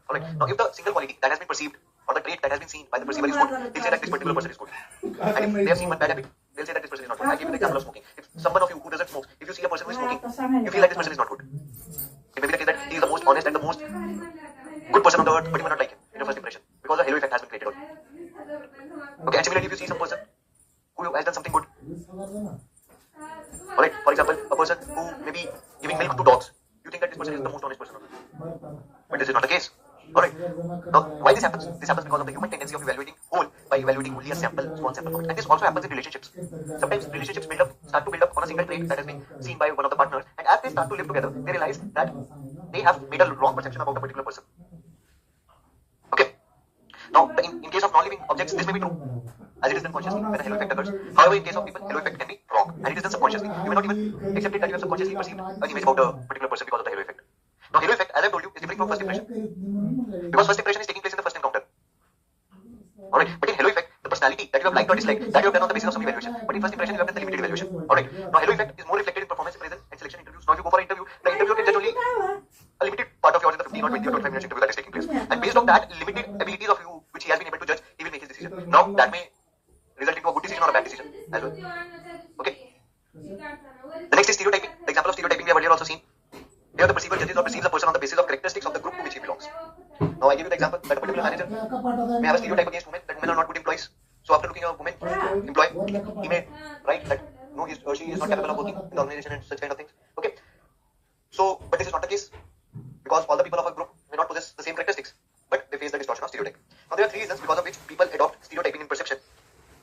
Alright. Now if the single quality that has been perceived or the trait that has been seen by the perceiver is good, they'll say that this particular person is good. And if they have seen one bad habit, they'll say that this person is not good. I give you an example of smoking. If someone of you who doesn't smoke, if you see a person who is smoking, you feel like this person is not good. It may be the case that he is the most honest and the most good person on the earth, but you may not like him in your first impression because the halo effect has been created on you. Okay, and similarly if you see some person who has done something good, alright, for example, a person who may be giving milk to dogs, you think that this person is the most honest person on earth. But this is not the case. Alright. Now, why this happens? This happens because of the human tendency of evaluating whole by evaluating only a small sample of it. And this also happens in relationships. Sometimes relationships start to build up on a single trait that has been seen by one of the partners, and as they start to live together, they realize that they have made a wrong perception about a particular person. Okay. Now, in case of non-living objects, this may be true, as it is done consciously when a halo effect occurs. However, in case of people, halo effect can be wrong, and it is done subconsciously. You may not even accept it that you have subconsciously perceived an image about a particular person because of the halo effect. Now, halo effect, as I told you, is different from first impression, because first impression is taking place in the first encounter. Alright, but in halo effect, the personality that you have liked or disliked, that you have done on the basis of some evaluation. But in first impression, you have done the limited evaluation. Alright, now halo effect is more reflected in performance appraisal and selection interviews. Now, if you go for an interview, the interviewer can judge only a limited part of yours in the 15 or 20 or 25 minutes interview that is taking place. And based on that limited abilities of you, which he has been able to judge, he will make his decision. Now, that may result into a good decision or a bad decision as well. Okay. The next is stereotyping. The example of stereotyping we have earlier also seen. Here the perceiver judges or perceives a person on the basis of characteristics of the group to which he belongs. Now I give you the example that a particular manager may have a stereotype against women, that women are not good employees. So after looking at a woman employee, he may write that no, he or she is not capable of working in the organization and such kind of things. Okay. So, but this is not the case, because all the people of a group may not possess the same characteristics, but they face the distortion of stereotype. Now there are three reasons because of which people adopt stereotyping in perception.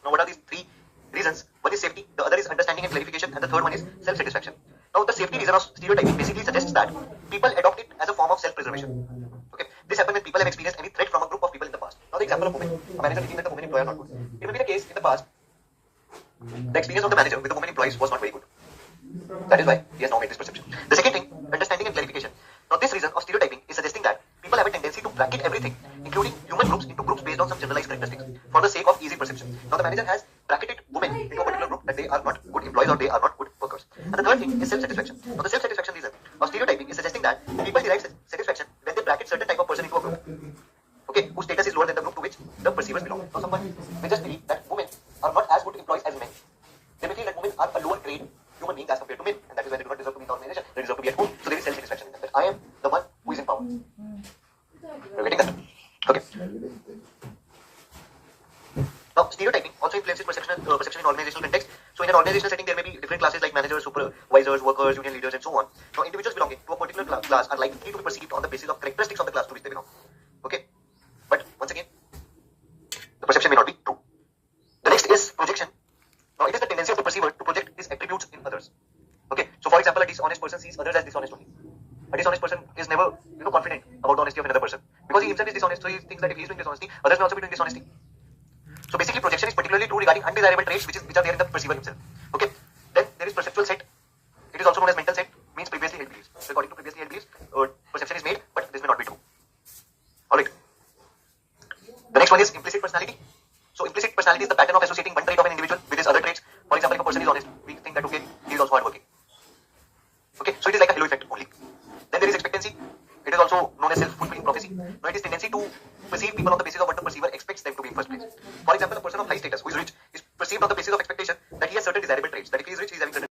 Now what are these three reasons? One is safety, the other is understanding and clarification, and the third one is self-satisfaction. Now the safety reason of stereotyping basically suggests that people adopt it as a form of self-preservation. Okay, this happens when people have experienced any threat from a group of people in the past. Now the example of women, a manager thinking that the women employer are not good. It may be the case in the past, the experience of the manager with the women employees was not very good. That is why he has now made this perception. The second thing, understanding and clarification. Now this reason of stereotyping is suggesting that people have a tendency to bracket everything, including human groups, into groups based on some generalized characteristics for the sake of easy perception. Now the manager has bracketed women into a particular group that they are not good employees or they are not good workers. And the third thing is self-satisfaction. Now the self-satisfaction reason of stereotyping is suggesting that people derive satisfaction when they bracket certain type of person into a group, okay, whose status is lower than the group to which the perceivers belong. Now someone may just believe that women are not as good employees as men. They may feel that women are a lower grade human beings as compared to men, and that is why they do not deserve to be in the organization. They deserve to be at home. So there is self-satisfaction in that I am the one who is in power. You're getting that? Okay. Now, stereotyping also influences perception in organizational context. So, in an organizational setting, there may be different classes like managers, supervisors, workers, union leaders, and so on. Now, individuals belonging to a particular class class are likely to be perceived on the basis of characteristics of the class to which they belong. Okay, but once again, the perception may not be true. The next is projection. Now, it is the tendency of the perceiver to project his attributes in others. Okay, so for example, a dishonest person sees others as dishonest only. A dishonest person is never, confident about the honesty of another person because he himself is dishonest. So he thinks that if he is doing dishonesty, others may also be doing dishonesty. So basically, projection is particularly true regarding undesirable traits which are there in the perceiver himself. Okay, then there is perceptual set. It is also known as mental set. Means previously held beliefs. So according to previously held beliefs, perception is made, but this may not be true. Alright. The next one is implicit personality. So implicit personality is the pattern of associating one trait of an individual with his other traits. For example, if a person is honest, we think that okay, he is also hardworking. Okay, so it is like a halo effect only. Then there is expectancy. It is also known as self-fulfilling prophecy. Now it is tendency to perceive people on the basis of what the perceiver expects them to be in first place. For example, a person of high status who is rich is perceived on the basis of expectation that he has certain desirable traits. That if he is rich,